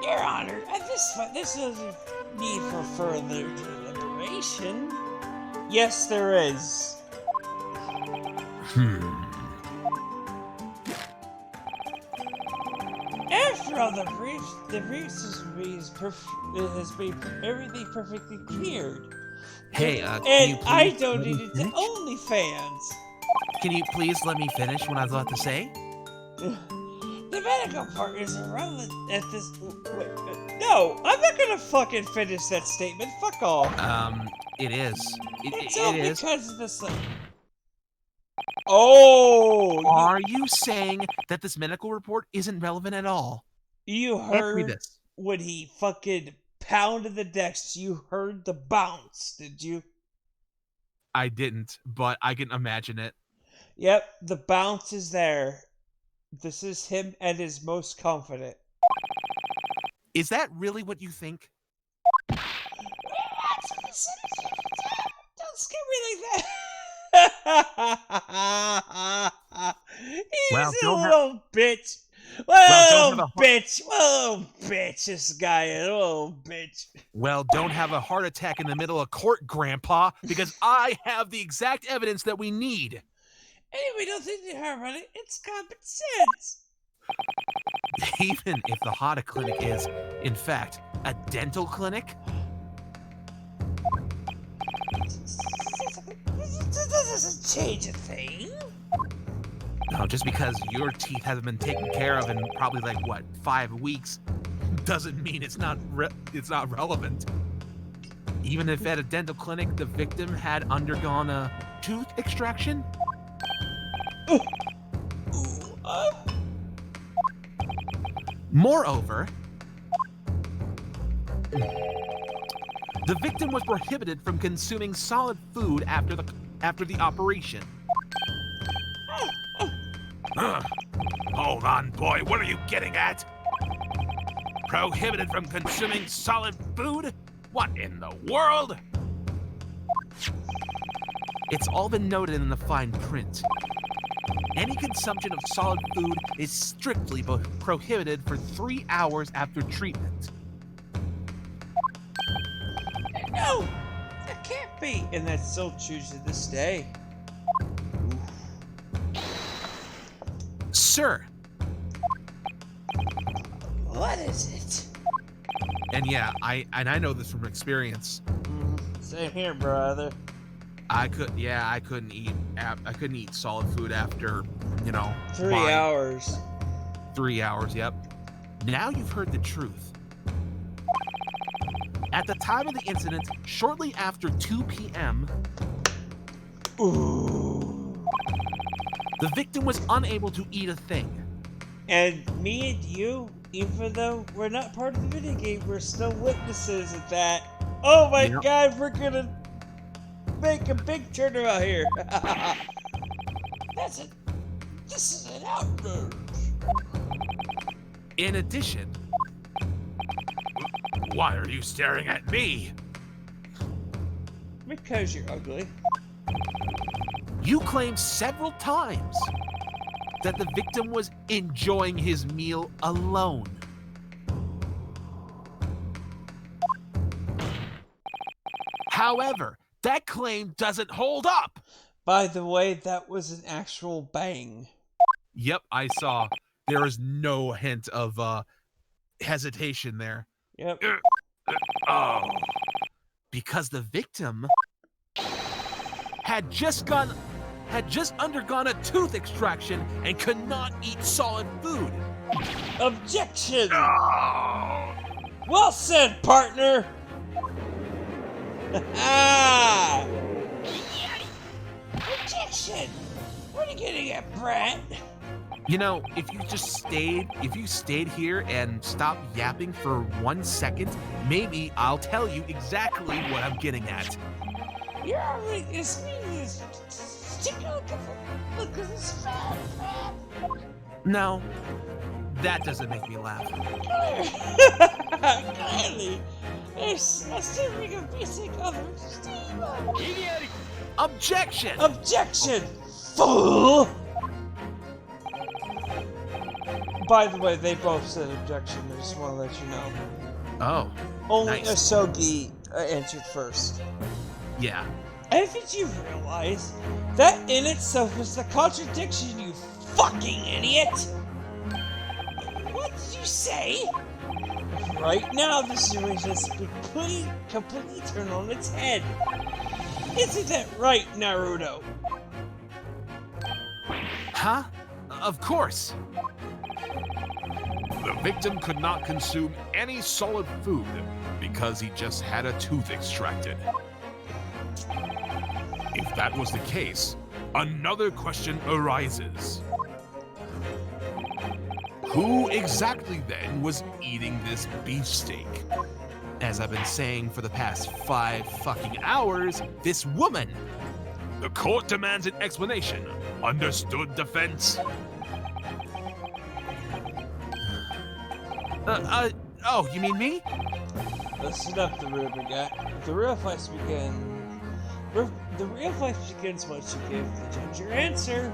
Your Honor, at this point, this doesn't need for further deliberation. Yes, there is. After all, the briefs has been everything perfectly cleared. Hey, can you And please I let me donated to finish? OnlyFans. Can you please let me finish what I was about to say? The medical part is irrelevant at this. Wait, no, I'm not gonna fucking finish that statement. Fuck off. It is. It's It all is. because of this. Oh, Are you saying that this medical report isn't relevant at all? you Answer me heard this. when he fucking pounded the decks. You heard the bounce, did you? I didn't, but I can imagine it. Yep, the bounce is there. This is him at his most confident. Is that really what you think? Don't scare me like that. He's Well, a don't little bitch. don't have Little bitch. This guy is a little bitch. Well, don't have a heart attack in the middle of court, Grandpa, because I have the exact evidence that we need. Anyway, don't think too hard about it. It's common sense. Even if the Hada Clinic is, in fact, a dental clinic? That doesn't change a thing. No, just because your teeth haven't been taken care of in probably 5 weeks, doesn't mean it's not relevant. Even if at a dental clinic the victim had undergone a tooth extraction? Moreover, the victim was prohibited from consuming solid food after the operation. Hold on, boy. What are you getting at? Prohibited from consuming solid food? What in the world? It's all been noted in the fine print. Any consumption of solid food is strictly prohibited for 3 hours after treatment. No, that can't be. And that's still true to this day. Sir, What is it? and yeah, I know this from experience. Same here, brother. I couldn't eat solid food after, 3 my- hours. 3 hours, yep. Now you've heard the truth. At the time of the incident, shortly after 2 p.m., the victim was unable to eat a thing. And me and you, even though we're not part of the video game, we're still witnesses of that. Oh my Yep. god, we're gonna... make a big turnaround here. This is an outrage. In addition, Why are you staring at me? Because you're ugly. you claimed several times that the victim was enjoying his meal alone. However, that claim doesn't hold up. By the way, that was an actual bang. Yep, I saw. There is no hint of hesitation there. Yep. Oh, Because the victim had just undergone a tooth extraction and could not eat solid food. Objection! oh. Well said, partner! Ah! Objection! What are you getting at, Brett? You know, if you stayed here and stopped yapping for 1 second, maybe I'll tell you exactly what I'm getting at. You're already it's me. Stick out look at this fat crap. No, that doesn't make me laugh. Clearly, there's a series of basic other steam. Objection! Objection, fool! By the way, they both said objection. I just want to let you know. Oh, Only nice. Asogi answered first. Yeah. Haven't you realized that in itself is a contradiction, you fucking idiot? What did you say? Right now, the situation is completely turned on its head. Isn't that right, Naruto? Huh? Of course. The victim could not consume any solid food because he just had a tooth extracted. If that was the case, another question arises. Who exactly then was eating this beefsteak? As I've been saying for the past 5 fucking hours, this woman. The court demands an explanation. Understood, defense? Oh, you mean me? Listen up, the rumor guy. The real fight begins once you give the judge your answer.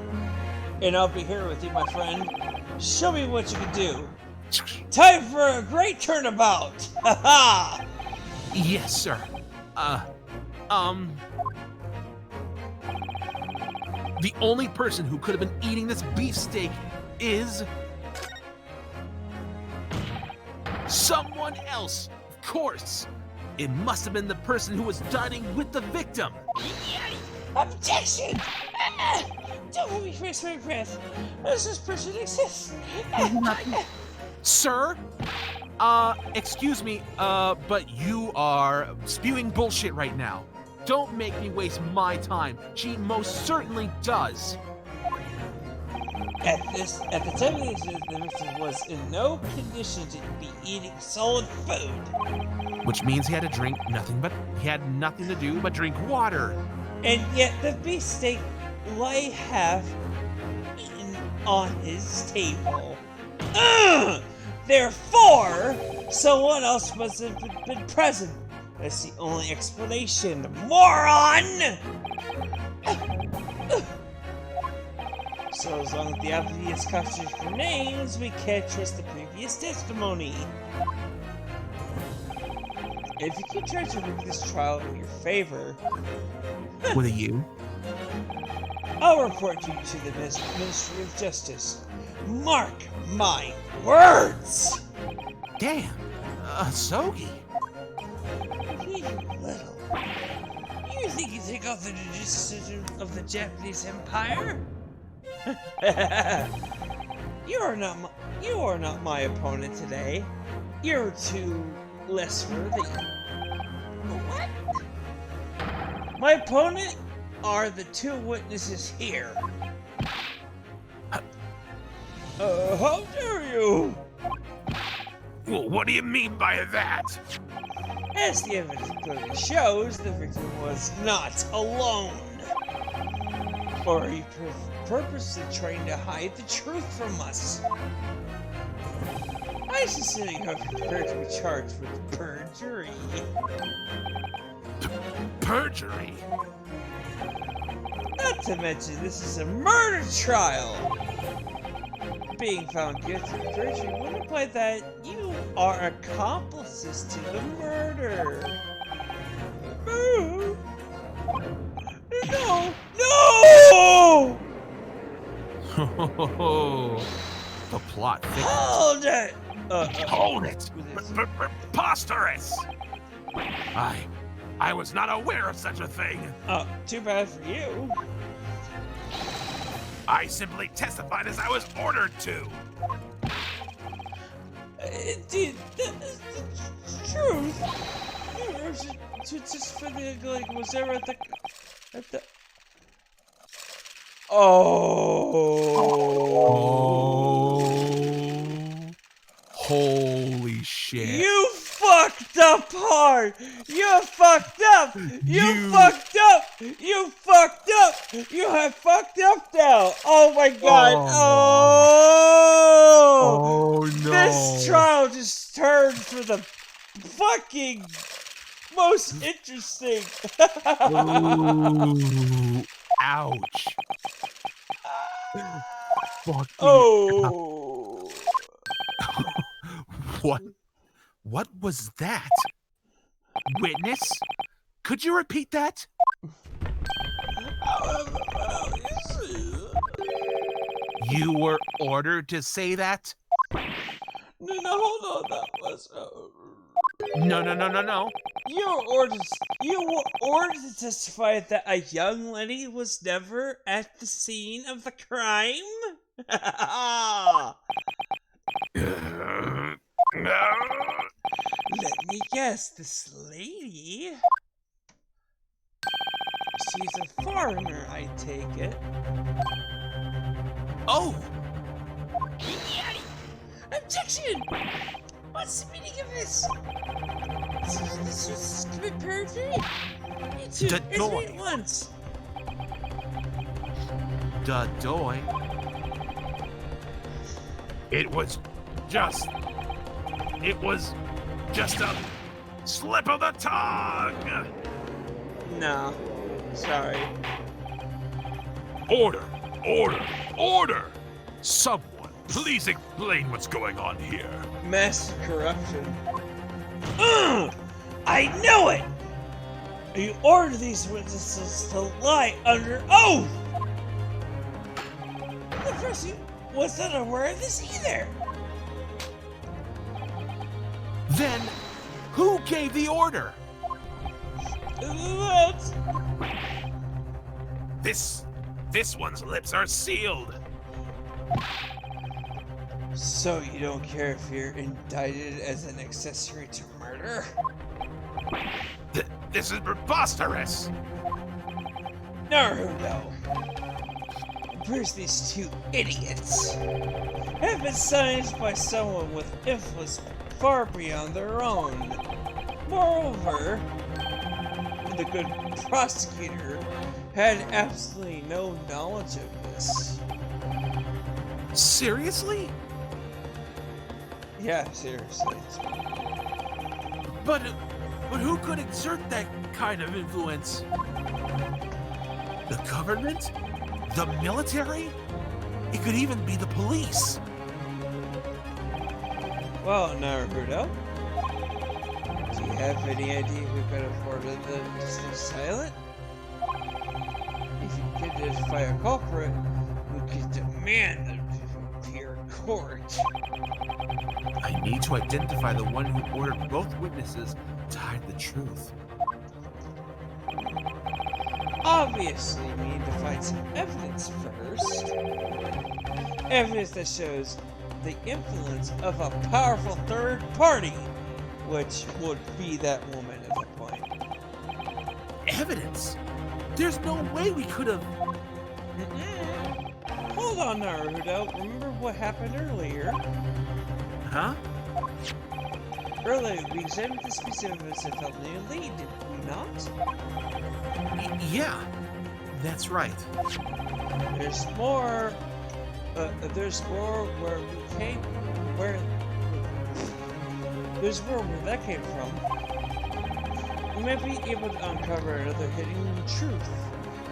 And I'll be here with you, my friend. Show me what you can do. Time for a great turnabout! Haha! Yes, sir. The only person who could have been eating this beefsteak is someone else, of course. It must have been the person who was dining with the victim. Objection! Don't let me face my breath. Does this person exist? Sir? Excuse me, but you are spewing bullshit right now. Don't make me waste my time. She most certainly does. At the time of the incident, the victim was in no condition to be eating solid food. Which means he had to nothing to do but drink water. And yet the beefsteak lay half eaten on his table. Ugh! Therefore, someone else must have been present. That's the only explanation, moron! So as long as the obvious contradiction remains, we can't trust the previous testimony. If you keep trying to rig this trial in your favor, With a U? I'll report you to the Ministry of Justice. Mark my words! Damn. Sogi. You little. You think you take off the decision of the Japanese Empire? You are not my opponent today. You're too less worthy. What? My opponent are the 2 witnesses here. How dare you? Well, what do you mean by that? As the evidence clearly shows, the victim was not alone. Or he purposely trying to hide the truth from us. I sincerely hope you're prepared to be charged with perjury. Perjury? Not to mention, this is a murder trial. Being found guilty of perjury would imply that you are accomplices to the murder. No! No! The plot thickens. Hold it! Hold it! Preposterous! I was not aware of such a thing. Too bad for you. I simply testified as I was ordered to. Dude, that is the truth. You were just for the, like, was there at the... Oh. Holy shit. You fucked up hard! You fucked up! You fucked up! You fucked up! You have fucked up now! Oh my god! Oh no. This trial just turned for the fucking most interesting. Ooh, ouch. Fucking Oh. What was that? Witness? Could you repeat that? You were ordered to say that? No, hold on. That was. No. You were ordered to testify that a young lady was never at the scene of the crime? Let me guess, this lady? She's a foreigner, I take it. Oh! Objection! What's the meaning of this? This was commit perjury? You two, answer me at once. Doy. It was just a slip of the tongue! No. Sorry. Order! Someone, please explain what's going on here. Massive corruption. I knew it! You ordered these witnesses to lie under oath! The person was not aware of this either! Then, who gave the order? What? This one's lips are sealed. So you don't care if you're indicted as an accessory to murder? This is preposterous. No. Where's these two idiots? Have been silenced by someone with influence far beyond their own. Moreover, the good prosecutor had absolutely no knowledge of this. Seriously? Yeah, seriously. But who could exert that kind of influence? The government? The military? It could even be the police. Well, Naruto, do you have any idea who could have ordered them to stay silent? If you could identify a culprit, we could demand them to appear in court. I need to identify the one who ordered both witnesses to hide the truth. Obviously, we need to find some evidence first. Evidence that shows the influence of a powerful third party, which would be that woman at the point. Evidence? There's no way we could have... Hold on, Naruto. Remember what happened earlier? Huh? Earlier, we examined the species of us and felt near lead, did we not? Yeah, that's right. There's more. There's more where we came. There's more where that came from. We might be able to uncover another hidden truth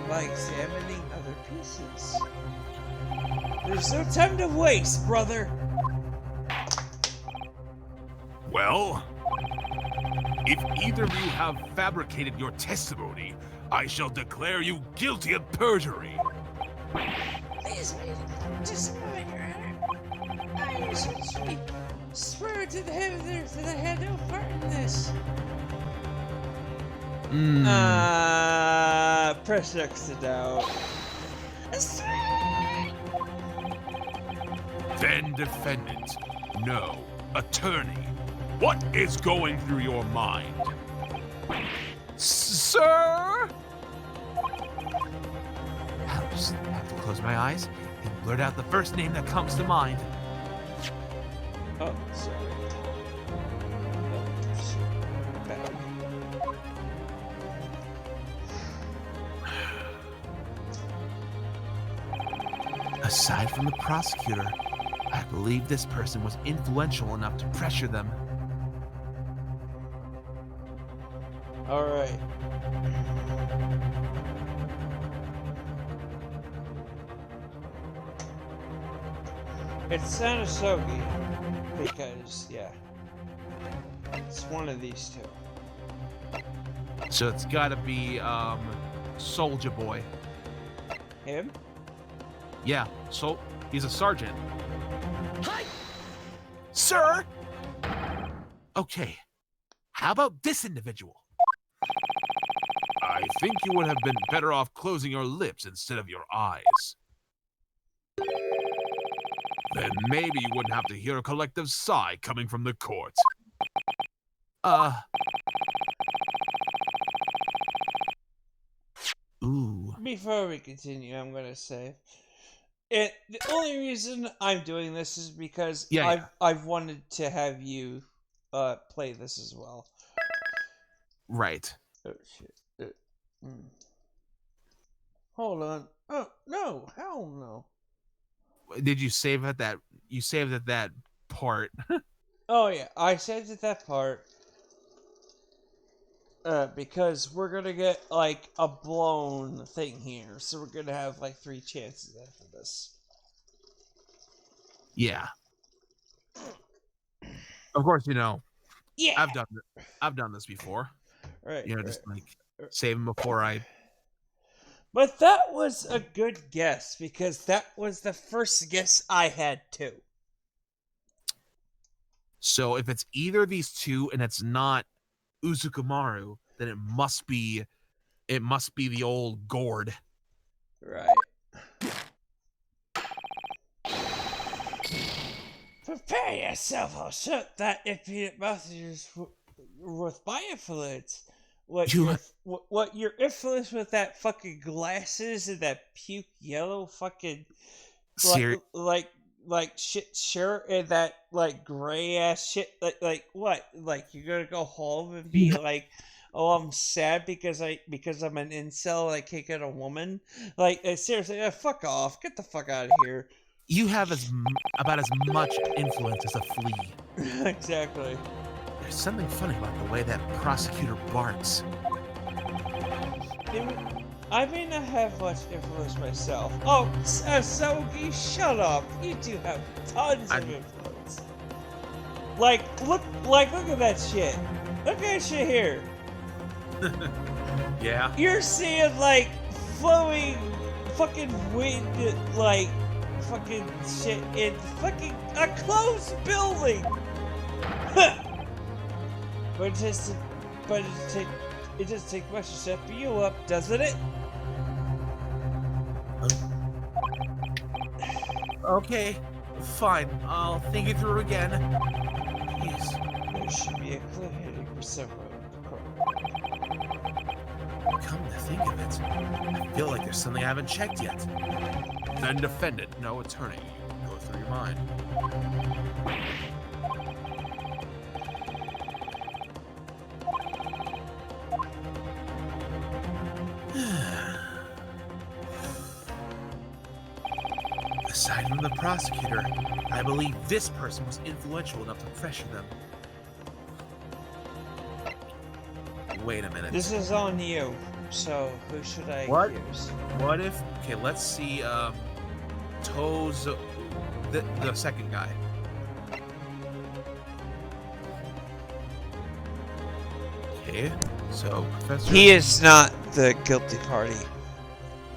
by examining other pieces. There's no time to waste, brother. Well, if either of you have fabricated your testimony, I shall declare you guilty of perjury. Please wait just a moment, Your Honor. I swear to the heavens that I had no part in this. Press X to doubt. I swear! Then defendant, no, attorney, what is going through your mind? Sir? I'll just have to close my eyes and blurt out the first name that comes to mind. Oh, sorry. Oh, shit. Bad. Aside from the prosecutor, I believe this person was influential enough to pressure them. All right. It's Sanasogi because, yeah, it's one of these two. So it's gotta be, Soldier Boy. Him? Yeah, he's a sergeant. Sir! Okay, how about this individual? I think you would have been better off closing your lips instead of your eyes. Then maybe you wouldn't have to hear a collective sigh coming from the court. Ooh. Before we continue, I'm gonna say, the only reason I'm doing this is because I've wanted to have you play this as well. Right. Oh shit. Hold on. Oh no! Hell no! Did you save at that? You saved at that part. Oh yeah, I saved at that part. Because we're gonna get like a blown thing here, so we're gonna have like 3 chances after this. Yeah. Of course, Yeah. I've done this before. Right. Just like save them before I. But that was a good guess because that was the first guess I had too. So if it's either of these two and it's not Uzukumaru, then it must be the old gourd. Right. Prepare yourself, I'll shut that impudent mouth of yours with my influence. What your influence with that fucking glasses and that puke yellow fucking like shit shirt and that like gray ass shit like what? Like you're gonna go home and be like, oh, I'm sad because I'm an incel and I can't get a woman? Like seriously, fuck off, get the fuck out of here. You have about as much influence as a flea. Exactly. There's something funny about the way that prosecutor barks. I may not have much influence myself. Oh, Sogi, shut up. You do have tons of influence. Look at that shit. Look at that shit here. Yeah. You're seeing like flowing fucking wind, like fucking shit in fucking a closed building. But it doesn't take much to set you up, doesn't it? Okay, fine. I'll think it through again. Please. There should be a clear heading for somewhere in the court. Come to think of it, I feel like there's something I haven't checked yet. Then defendant, no attorney. Go through your mind. Aside from the prosecutor, I believe this person was influential enough to pressure them. Wait a minute. This is on you. So who should I What? use? What if? Okay, let's see. Tozo, the second guy. Okay, so Professor. He is not the guilty party.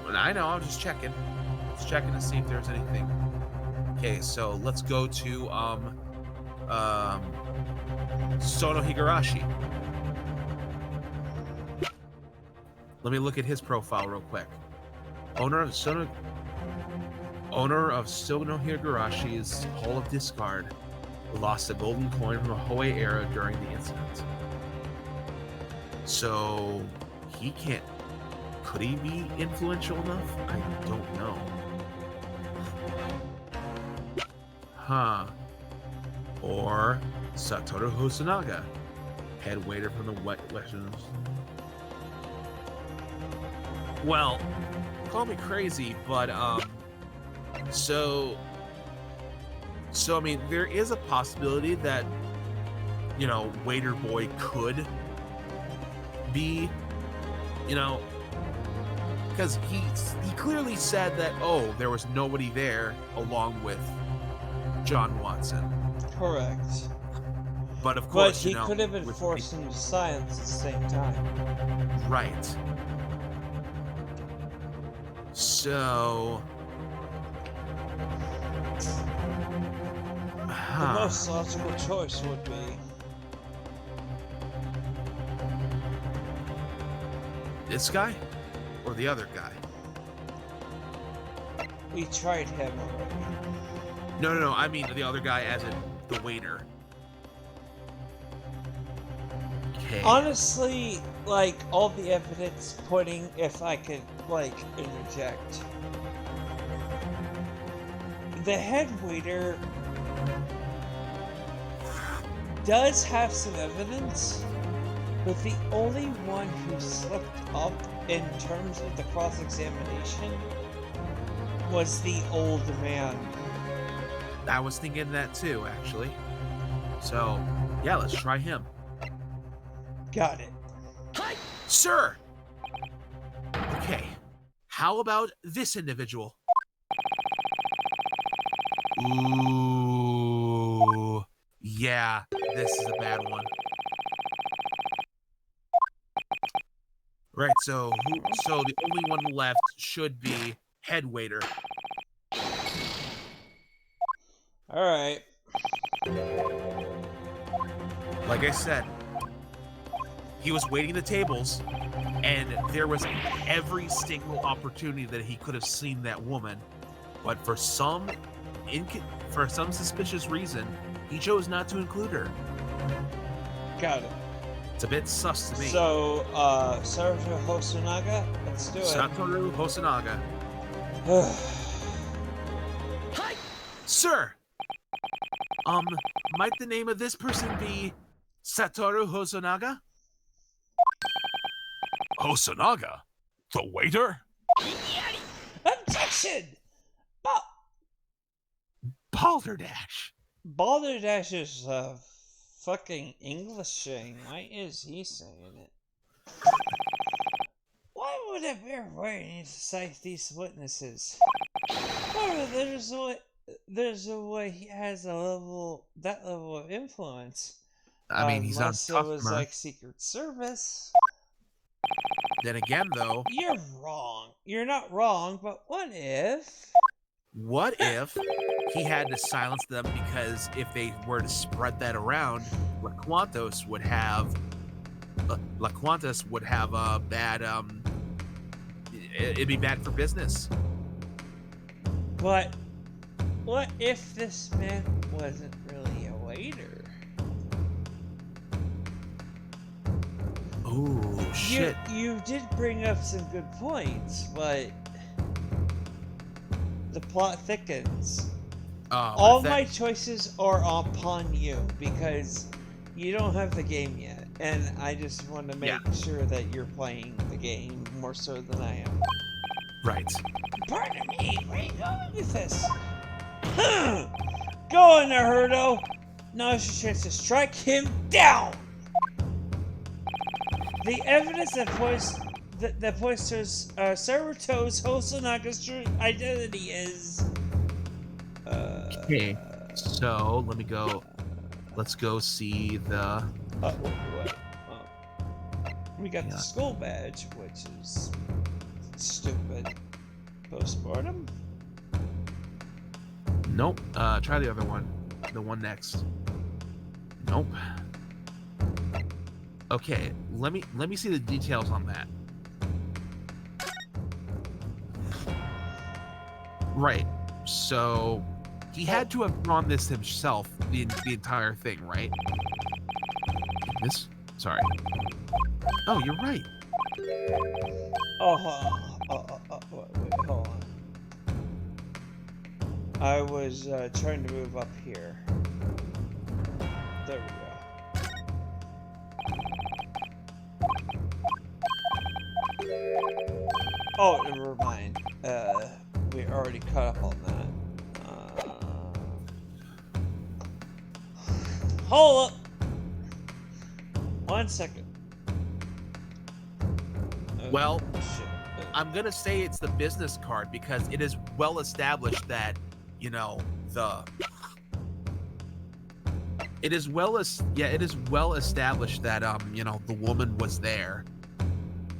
I know. I'm just checking. Just checking to see if there's anything. Okay, so let's go to Sono Higurashi. Let me look at his profile real quick. Owner of Sono Higurashi's Hall of Discard lost a golden coin from the Hoei era during the incident. So he can't. Could he be influential enough? I don't know. Huh. Or Satoru Hosonaga, head waiter from the Western. Well, call me crazy, but so I mean, there is a possibility that, you know, Waiter Boy could be, you know, because he clearly said that, oh, there was nobody there along with John Watson. Correct. But of But course, he you know, could have been with- forced into silence at the same time. Right. So, The most logical choice would be this guy or the other guy? we tried him already. No. I mean the other guy, as in the waiter. Okay. Honestly, like, all the evidence pointing, if I could, like, interject. The head waiter does have some evidence, but the only one who slipped up in terms of the cross-examination was the old man. I was thinking that too, actually. So, yeah, let's try him. Got it. Sir! Okay, how about this individual? Ooh, yeah, this is a bad one. Right, so the only one left should be head waiter. Alright. Like I said, he was waiting the tables, and there was every single opportunity that he could have seen that woman, but for some suspicious reason, he chose not to include her. Got it. It's a bit sus to me. So, Satoru Hosonaga, let's do it. Satoru Hosonaga. Sir! Might the name of this person be Satoru Hosonaga? Hosonaga? The waiter? Objection! Balderdash. Balderdash is fucking Englishing. Why is he saying it? Why would a bear waiting need to cite these witnesses? Oh, there's a way he has that level of influence. I mean, he's on Unless it was customer. like Secret Service. Then again, though, You're wrong. You're not wrong, but what if? what if he had to silence them because if they were to spread that around, LaQuantos would have a bad it'd be bad for business. But what if this man wasn't really a waiter? Oh shit! You did bring up some good points, but the plot thickens. All that- my choices are upon you because you don't have the game yet, and I just want to make sure that you're playing the game more so than I am. right. Pardon me, where are you going with this? Go on there, Herdo. Now's your chance to strike him down. The evidence that points towards Saruto's Hosanaga's true identity is. Okay, so let me go. Let's go see the. Wait. We got the skull badge, which is stupid. Postmortem? Nope. Try the other one. The one next. Nope. Okay, let me see the details on that. Right. So he had to have drawn this himself, the entire thing, right? This? Sorry. Oh, you're right. Oh, wait, hold on. I was trying to move up here. There we go. Oh, never mind. We already caught up on that. Hold up! 1 second. Well, Shit. I'm gonna say it's the business card because it is well established that, you know, it is well established that you know, the woman was there,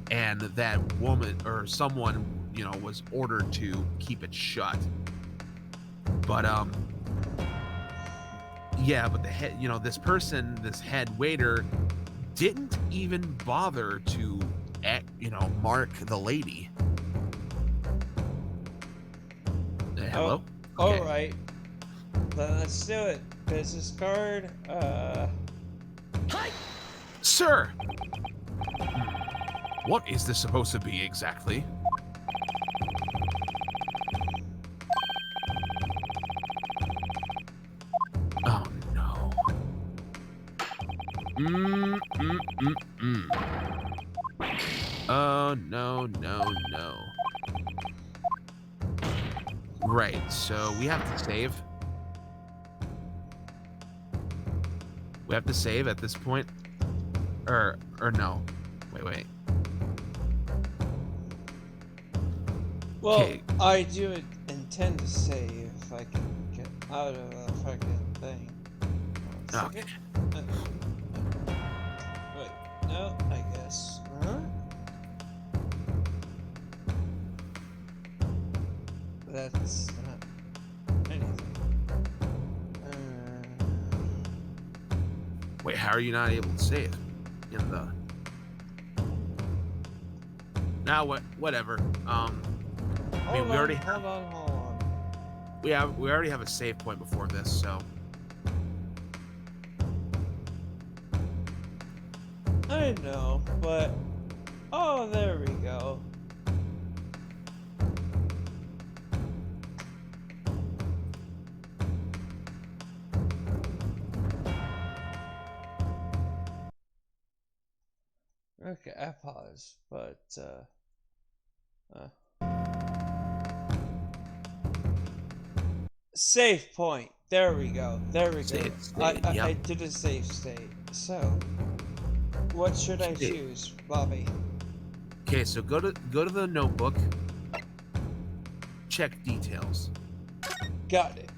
and that woman or someone, you know, was ordered to keep it shut. But yeah, but the head, you know, this head waiter didn't even bother to, you know, mark the lady. Hello? Oh, Okay. alright. Then let's do it. Business card, Sir! What is this supposed to be exactly? Oh no. Oh no. Right, so we have to save. We have to save at this point? Or no. Wait. well, Okay. I do intend to save if I can get out of the fucking thing. Okay. Wait, no, I guess. Huh? That's not anything. Wait, how are you not able to save? In the... Now what? Whatever. I mean, we already Hold on. we already have a save point before this, so I know, but oh, there we go. Okay, I pause, but save point. There we go. Save state, I yep. did a save state. So, what should I Okay. choose, Bobby? Okay, so go to the notebook. Check details. Got it.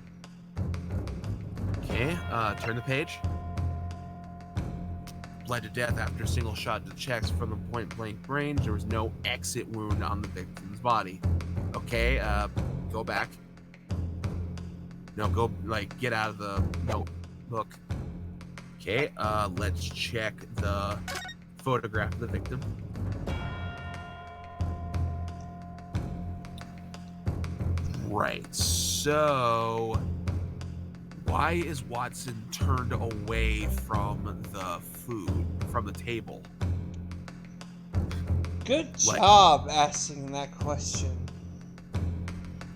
Okay, turn the page. Bled to death after a single shot to the chest from the point-blank range. There was no exit wound on the victim's body. Okay, go back. No, go, like, get out of the notebook. Okay, let's check the photograph of the victim. Right, so why is Watson turned away from the food, from the table? Good Like- job asking that question.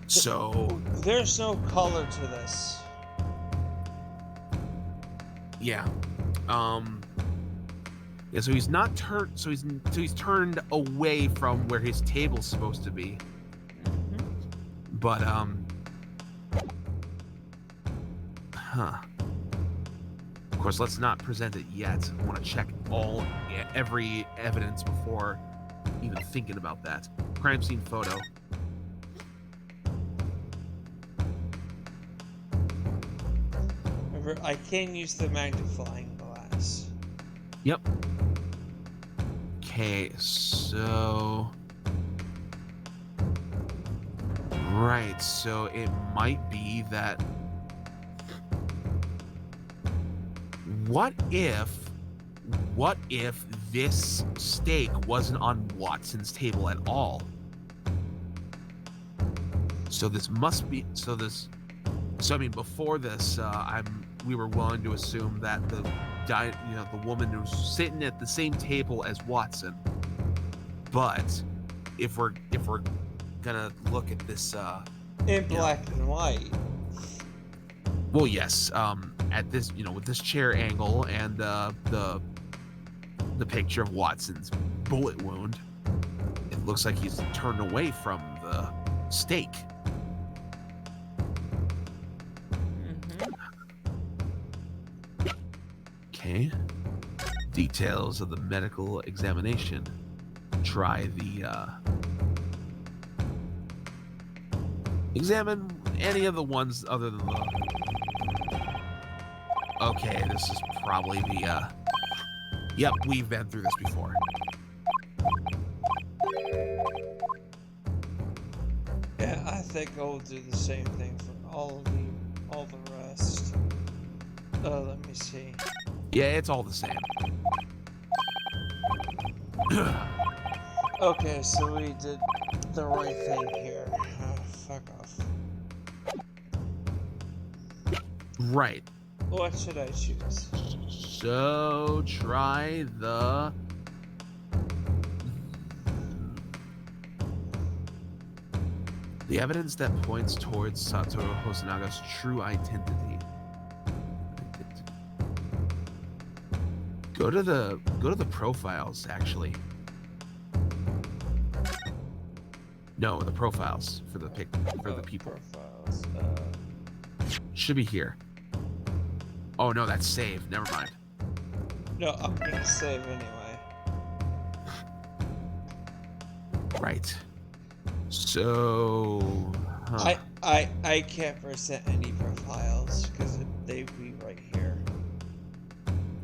So, There's no color to this. yeah. Yeah, so he's not turned, so he's turned away from where his table's supposed to be. But, Huh. Of course, let's not present it yet. I want to check every evidence before even thinking about that. Crime scene photo. Remember, I can use the magnifying glass. Yep. Okay, so... Right, so it might be that... What if this steak wasn't on Watson's table at all? So this must be... So I mean, before this, we were willing to assume that the woman who was sitting at the same table as Watson. But if we're gonna look at this, In black and white. well, yes, at this, with this chair angle and the picture of Watson's bullet wound, it looks like he's turned away from the steak. Okay. Details of the medical examination. Try the, examine any of the ones other than the... Okay, this is probably the, Yep, we've been through this before. Yeah, I think I'll do the same thing for all the rest. Let me see. Yeah, it's all the same. Okay, so we did the right thing here. Fuck off. Right. What should I choose? So, try the... The evidence that points towards Satoru Hosanaga's true identity. Go to the profiles, actually. No, the profiles for the people. Profiles. Should be here. Oh no, that's saved. Never mind. No, I'm gonna save anyway. Right. So. Huh. I can't present any profiles because they'd be right here.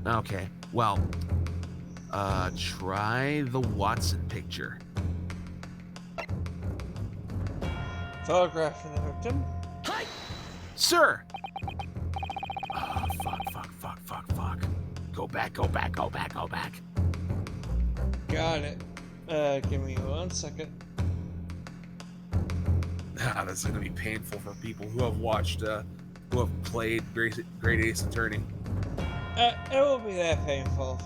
Okay. Well. Try the Watson picture. Photographing the victim. Sir! Oh, fuck. Go back. Got it. Give me 1 second. Ah, that's gonna be painful for people who have watched, who have played Great Ace Attorney. It won't be that painful.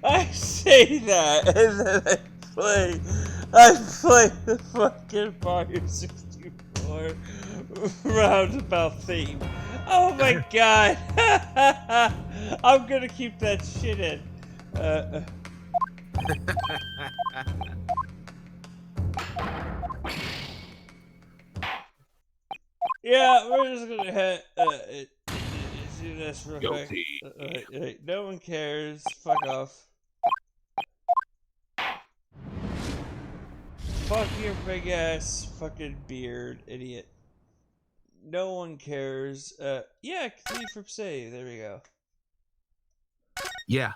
I say that, and then I play the fucking Mario 64 roundabout theme. Oh my god! I'm gonna keep that shit in. Yeah, we're just gonna do this real quick. No one cares. Fuck off. Fuck your big ass fucking beard, idiot. No one cares. Yeah, continue from save. There we go. Yeah.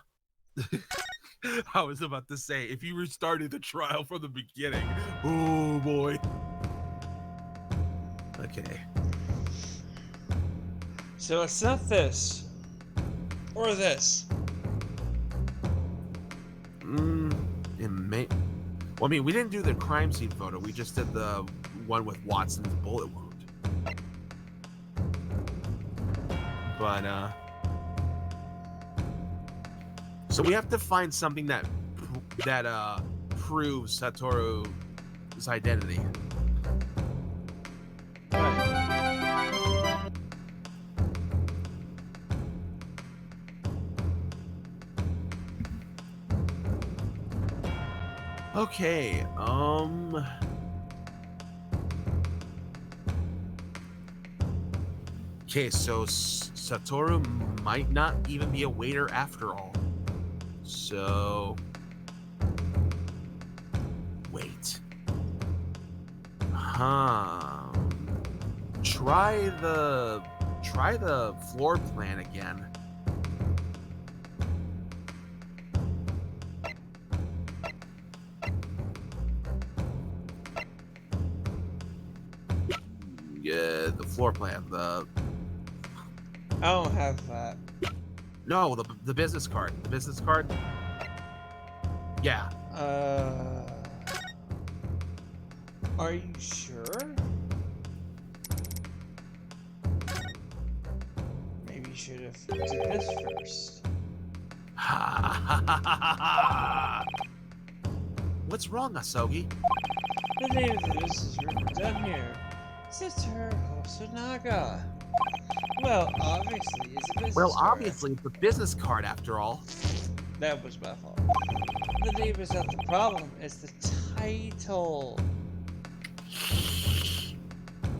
I was about to say, if you restarted the trial from the beginning, oh boy. Okay. So it's not this. Or this. It may... Well, I mean, we didn't do the crime scene photo. We just did the one with Watson's bullet wound. But, so we have to find something that proves Satoru's identity. Okay, Okay, so Satoru might not even be a waiter after all. So... Wait. Try the floor plan again. Yeah, the floor plan, I don't have that. No, the business card. The business card? Yeah. Are you sure? Maybe you should have did this first. What's wrong, Asogi? The name of the business representative here. Satoru Hosonaga. Well, obviously, it's a business Well, card. obviously, it's a business card after all. That was my fault. The name is not the problem, it's the title.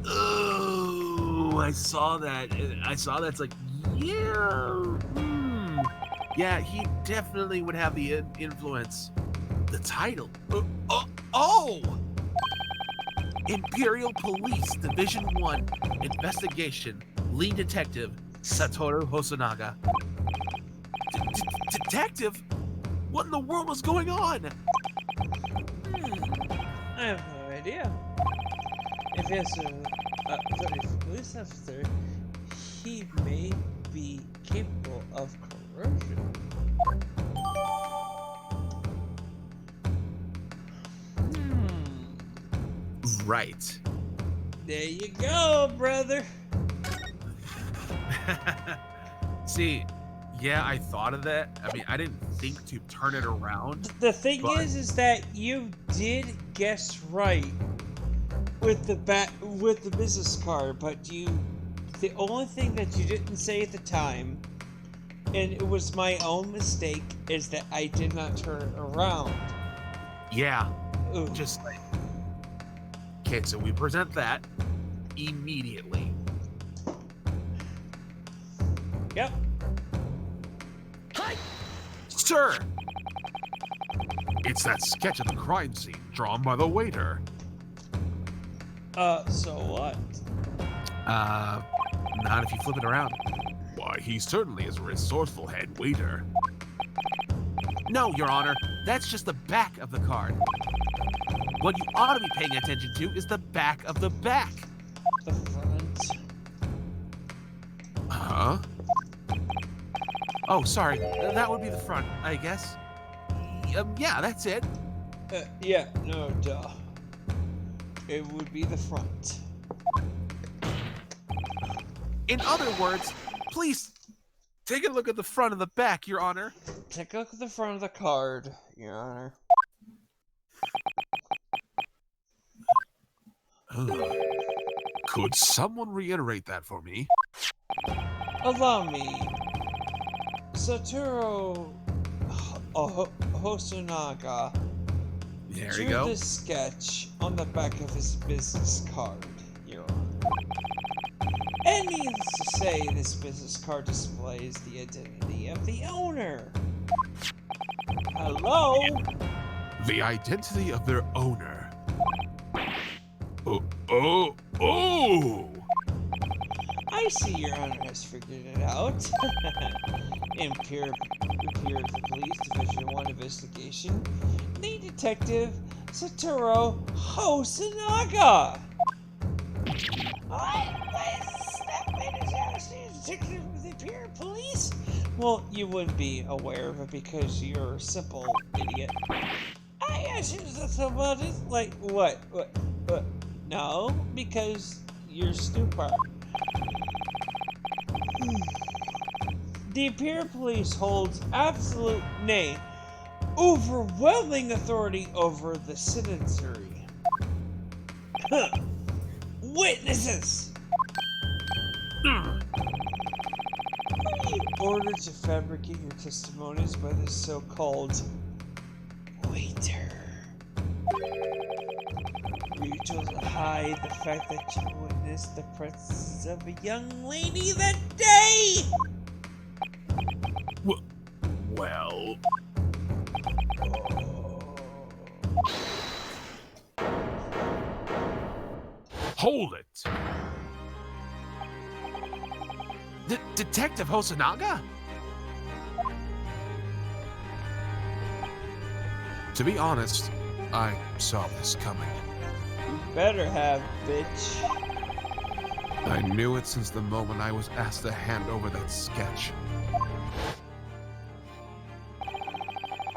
Oh, I saw that. It's like, yeah. Yeah, he definitely would have the influence. The title. Oh! Imperial Police Division 1 Investigation. Lead Detective Satoru Hosonaga. Detective? What in the world was going on? I have no idea. If he has a police officer, he may be capable of corrosion. Right. There you go, brother. See, yeah, I thought of that. I mean, I didn't think to turn it around. The thing But- is that you did guess right with the business card, but the only thing that you didn't say at the time, and it was my own mistake, is that I did not turn it around. Yeah, Ooh. just like... Okay, so we present that immediately. Yep. Sir! It's that sketch of the crime scene drawn by the waiter. So what? Not if you flip it around. Why, he certainly is a resourceful head waiter. No, Your Honor, that's just the back of the card. What you ought to be paying attention to is the back of the back. The front. Huh? Oh, sorry, that would be the front, I guess. Yeah, that's it. Yeah, no, duh. It would be the front. In other words, please take a look at the front of the back, Your Honor. Take a look at the front of the card, Your Honor. Could someone reiterate that for me? Allow me. Satoru Hosonaga There drew you go. this sketch on the back of his business card, Your Honor. And needless to say, this business card displays the identity of the owner. Hello? The identity of their owner. Oh! I see Your Honor has figured it out. Imperial Police Division 1 Investigation. Lead Detective Satoru Hosonaga. Detective of the Imperial Police? Well, you wouldn't be aware of it because you're a simple idiot. I asked you about it. Like, what? No, because you're stupid. The Imperial Police holds absolute, nay, overwhelming authority over the citizenry. Witnesses! Are you ordered to fabricate your testimonies by the so-called waiter? chose to hide the fact that you witnessed the presence of a young lady that day? Well, hold it. Detective Hosonaga? To be honest, I saw this coming. You better have, bitch. I knew it since the moment I was asked to hand over that sketch.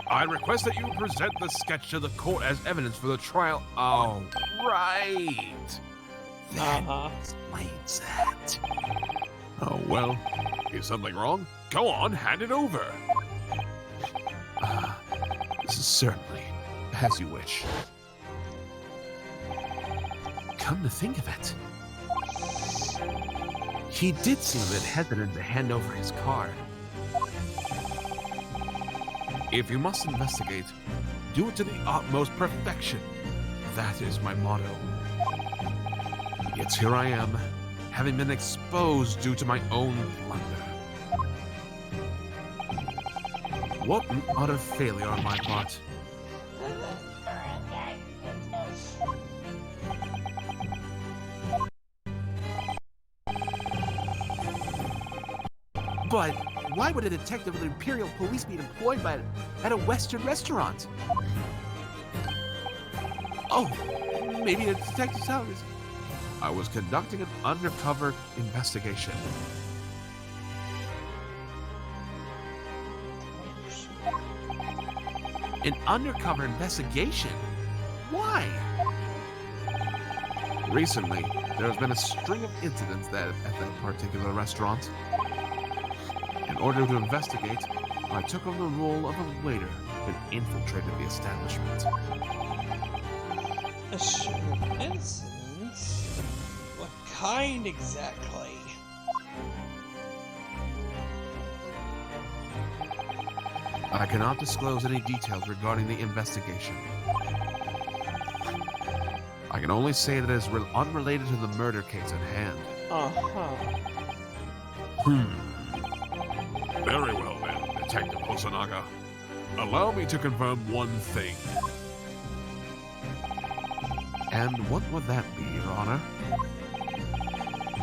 I request that you present the sketch to the court as evidence for the trial. Oh, right. Uh-huh. Explains that. Oh, well, is something wrong? Go on, hand it over. This is certainly as you wish. Come to think of it, he did seem a bit hesitant to hand over his card. If you must investigate, do it to the utmost perfection. That is my motto. Yet here I am, having been exposed due to my own blunder. What an utter failure on my part. But why would a detective of the Imperial Police be employed at a Western restaurant? Oh, maybe a detective's salaries. I was conducting an undercover investigation. An undercover investigation? Why? Recently, there has been a string of incidents at that particular restaurant. In order to investigate, I took on the role of a waiter and infiltrated the establishment. A string of incidents? What kind exactly? I cannot disclose any details regarding the investigation. I can only say that it is unrelated to the murder case at hand. Uh-huh. Very well then, Detective Hosonaga. Allow me to confirm one thing. And what would that be, Your Honor?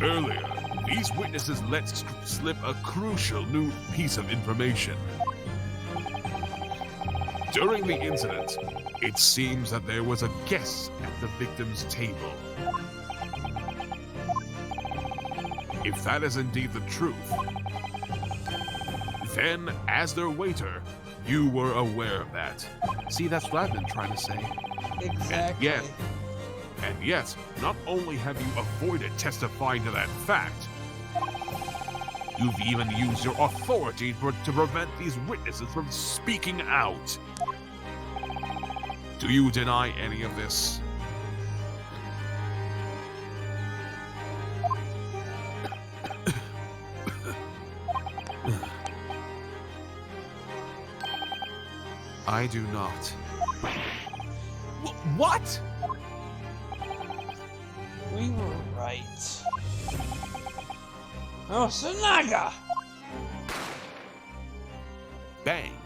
Earlier, these witnesses let slip a crucial new piece of information. During the incident, it seems that there was a guest at the victim's table. If that is indeed the truth, then, as their waiter, you were aware of that. See, that's what I've been trying to say. Exactly. And yet, not only have you avoided testifying to that fact, you've even used your authority to prevent these witnesses from speaking out. Do you deny any of this? I do not. What? We were right. Oh, Sanaga! Bang!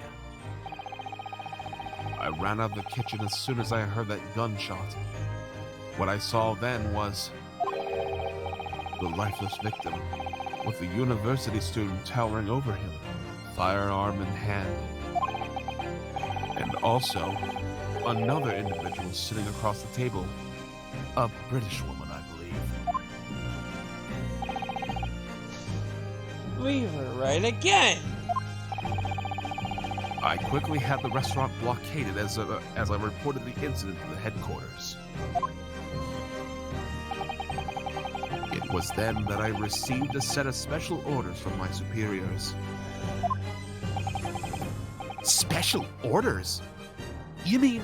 I ran out of the kitchen as soon as I heard that gunshot. What I saw then was the lifeless victim, with the university student towering over him, firearm in hand. And also, another individual sitting across the table, a British woman, I believe. We were right again! I quickly had the restaurant blockaded as I reported the incident to the headquarters. It was then that I received a set of special orders from my superiors. Special orders? You mean...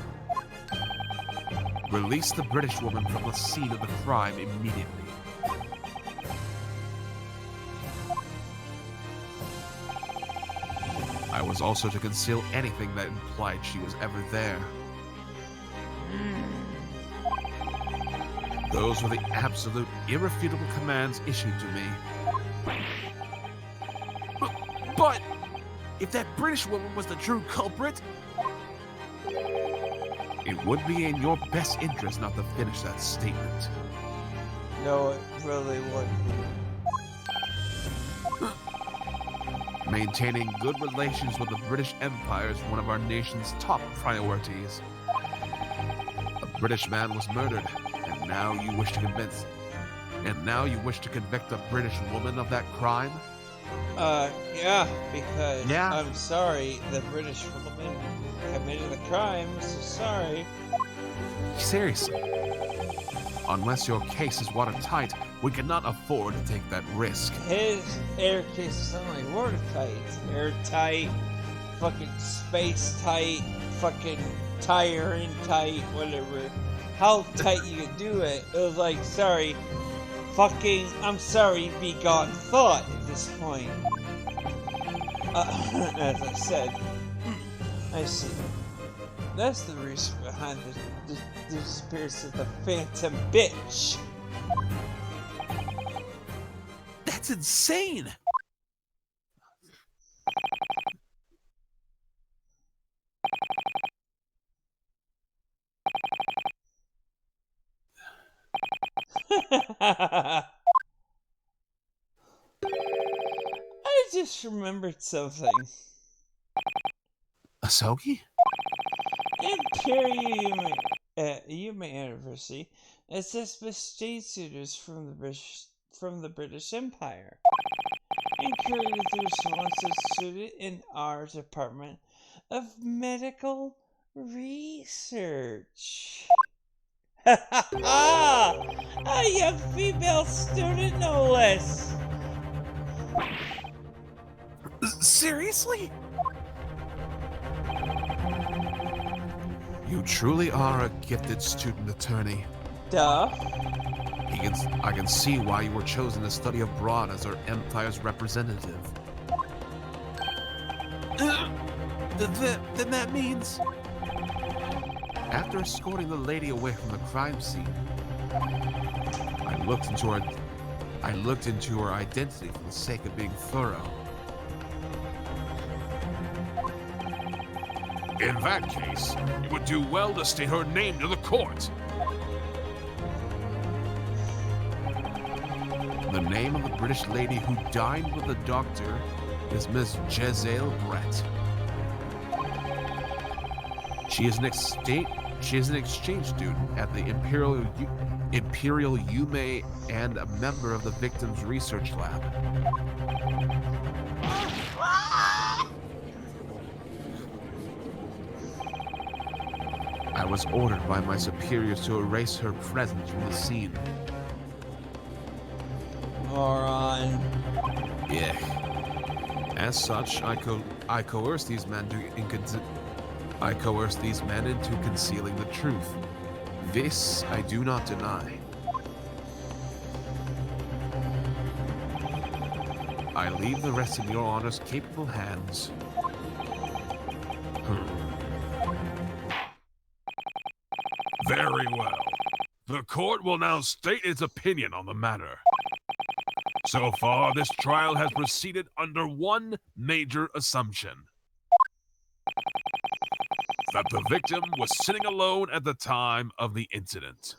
Release the British woman from the scene of the crime immediately. I was also to conceal anything that implied she was ever there. Those were the absolute, irrefutable commands issued to me. But if that British woman was the true culprit, it would be in your best interest not to finish that statement. No, it really wouldn't. Maintaining good relations with the British Empire is one of our nation's top priorities. A British man was murdered, and now you wish to convict a British woman of that crime? Yeah, because Yeah. I'm sorry, the British woman committed the crime, so sorry. Seriously. Unless your case is watertight, we cannot afford to take that risk. His air case is only watertight. Airtight, fucking space tight, fucking tire in tight, whatever. How tight you can do it. It was like, sorry, I'm sorry, be gone thought at this point. As I said, I see. That's the reason behind the disappearance of the Phantom Bitch. That's insane! I just remembered something. Asogi? Imperial Yuma University assists state students from the British Empire. And created the responsive student in our Department of Medical Research. A young female student, no less. Seriously? You truly are a gifted student attorney. Duh. I can see why you were chosen to study abroad as our empire's representative. Then that means... After escorting the lady away from the crime scene, I looked into her identity for the sake of being thorough. In that case, you would do well to state her name to the court. The name of the British lady who dined with the doctor is Miss Jezeel Brett. She is an exchange student at the Imperial Yume and a member of the victim's research lab. I was ordered by my superiors to erase her presence from the scene. Moron. Yeah. As such, I coerced these men into concealing the truth. This I do not deny. I leave the rest in your honor's capable hands. Very well. The court will now state its opinion on the matter. So far, this trial has proceeded under one major assumption. That the victim was sitting alone at the time of the incident.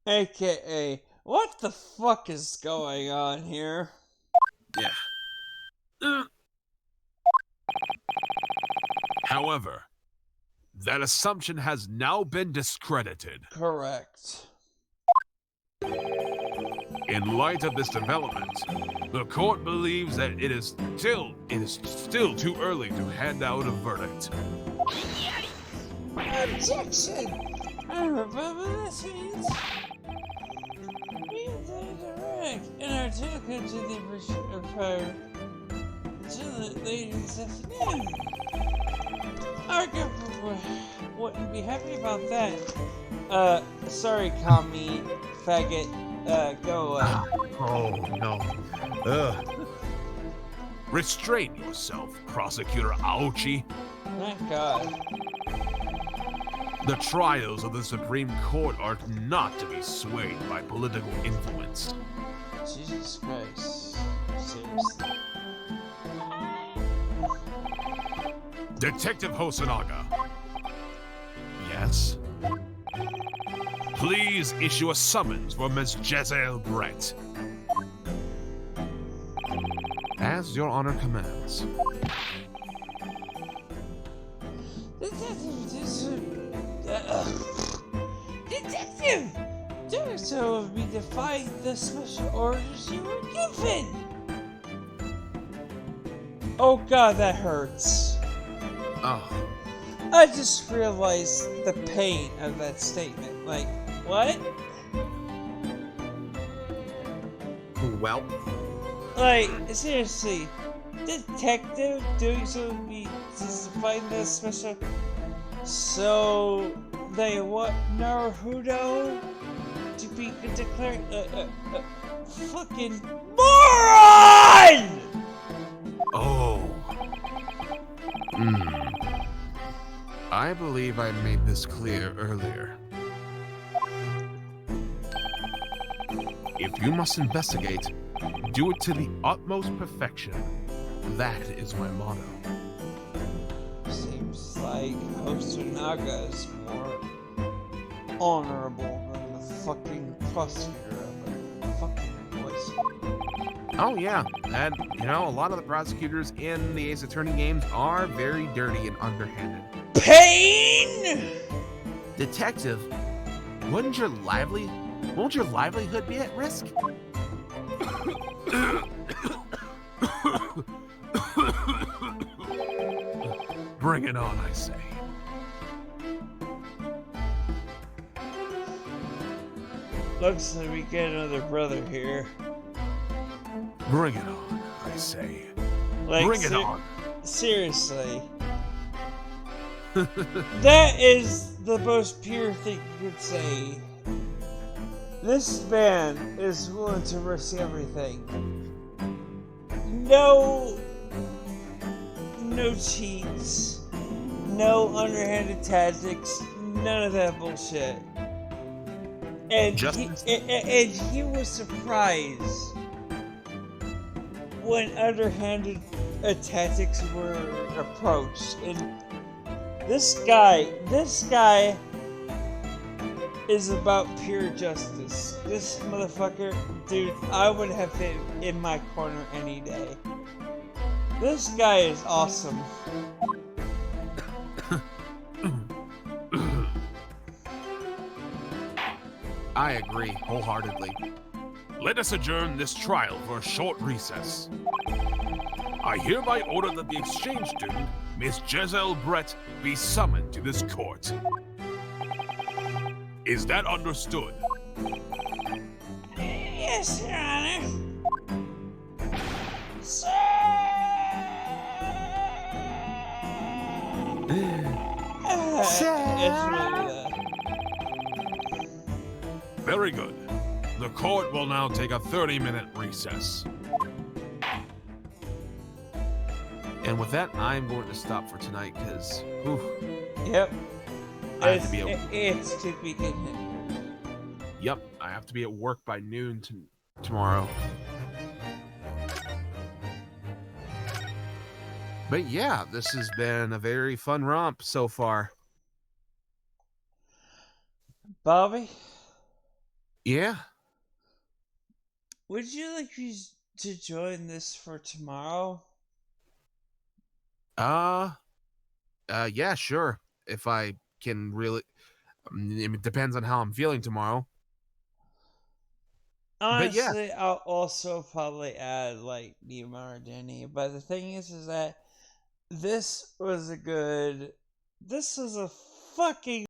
AKA, what the fuck is going on here? Yeah. However, that assumption has now been discredited. Correct. In light of this development, the court believes that it is still too early to hand out a verdict. Objection! I remember this means direct and articulate to the Empire until the late this afternoon. Our government wouldn't be happy about that. Sorry, commie, faggot. Go away. Oh, no. Restrain yourself, Prosecutor Aochi. Thank God. The trials of the Supreme Court are not to be swayed by political influence. Jesus Christ. Seriously. Detective Hosonaga. Yes? Please issue a summons for Miss Jezeel Brett. As your honor commands. Detective! Doing so would be defying the special orders you were given! Oh god, that hurts. Oh, I just realized the pain of that statement. Like, what? well, Like, seriously, detective doing so would be defying the special. So they want Naruto to be declared a fucking moron! Oh. I believe I made this clear earlier. If you must investigate, do it to the utmost perfection. That is my motto. Seems like Hosonaga is more honorable than the fucking prosecutor of the fucking voice. Oh yeah, and you know, a lot of the prosecutors in the Ace Attorney games are very dirty and underhanded. Pain! Detective, won't your livelihood be at risk? Bring it on, I say. Looks like we get another brother here. Bring it on, I say. Like, Bring it on. Seriously. That is the most pure thing you could say. This man is willing to risk everything. No cheats. No underhanded tactics. None of that bullshit. And he was surprised when underhanded tactics were approached. And this guy is about pure justice. This motherfucker, dude, I would have him in my corner any day. This guy is awesome. I agree wholeheartedly. Let us adjourn this trial for a short recess. I hereby order that the exchange student, Miss Jezeel Brett, be summoned to this court. Is that understood? Yes, Your Honor. Sir! It's really that. Very good. The court will now take a 30-minute recess. And with that, I'm going to stop for tonight because, Yep. I have to be It's to be continued. Yep, I have to be at work by noon tomorrow. But yeah, this has been a very fun romp so far. Bobby, Yeah. would you like me to join this for tomorrow? Yeah, sure. If I can really, it depends on how I'm feeling tomorrow. Honestly, I'll also probably add like Nima or Denny. But the thing is that this was a fucking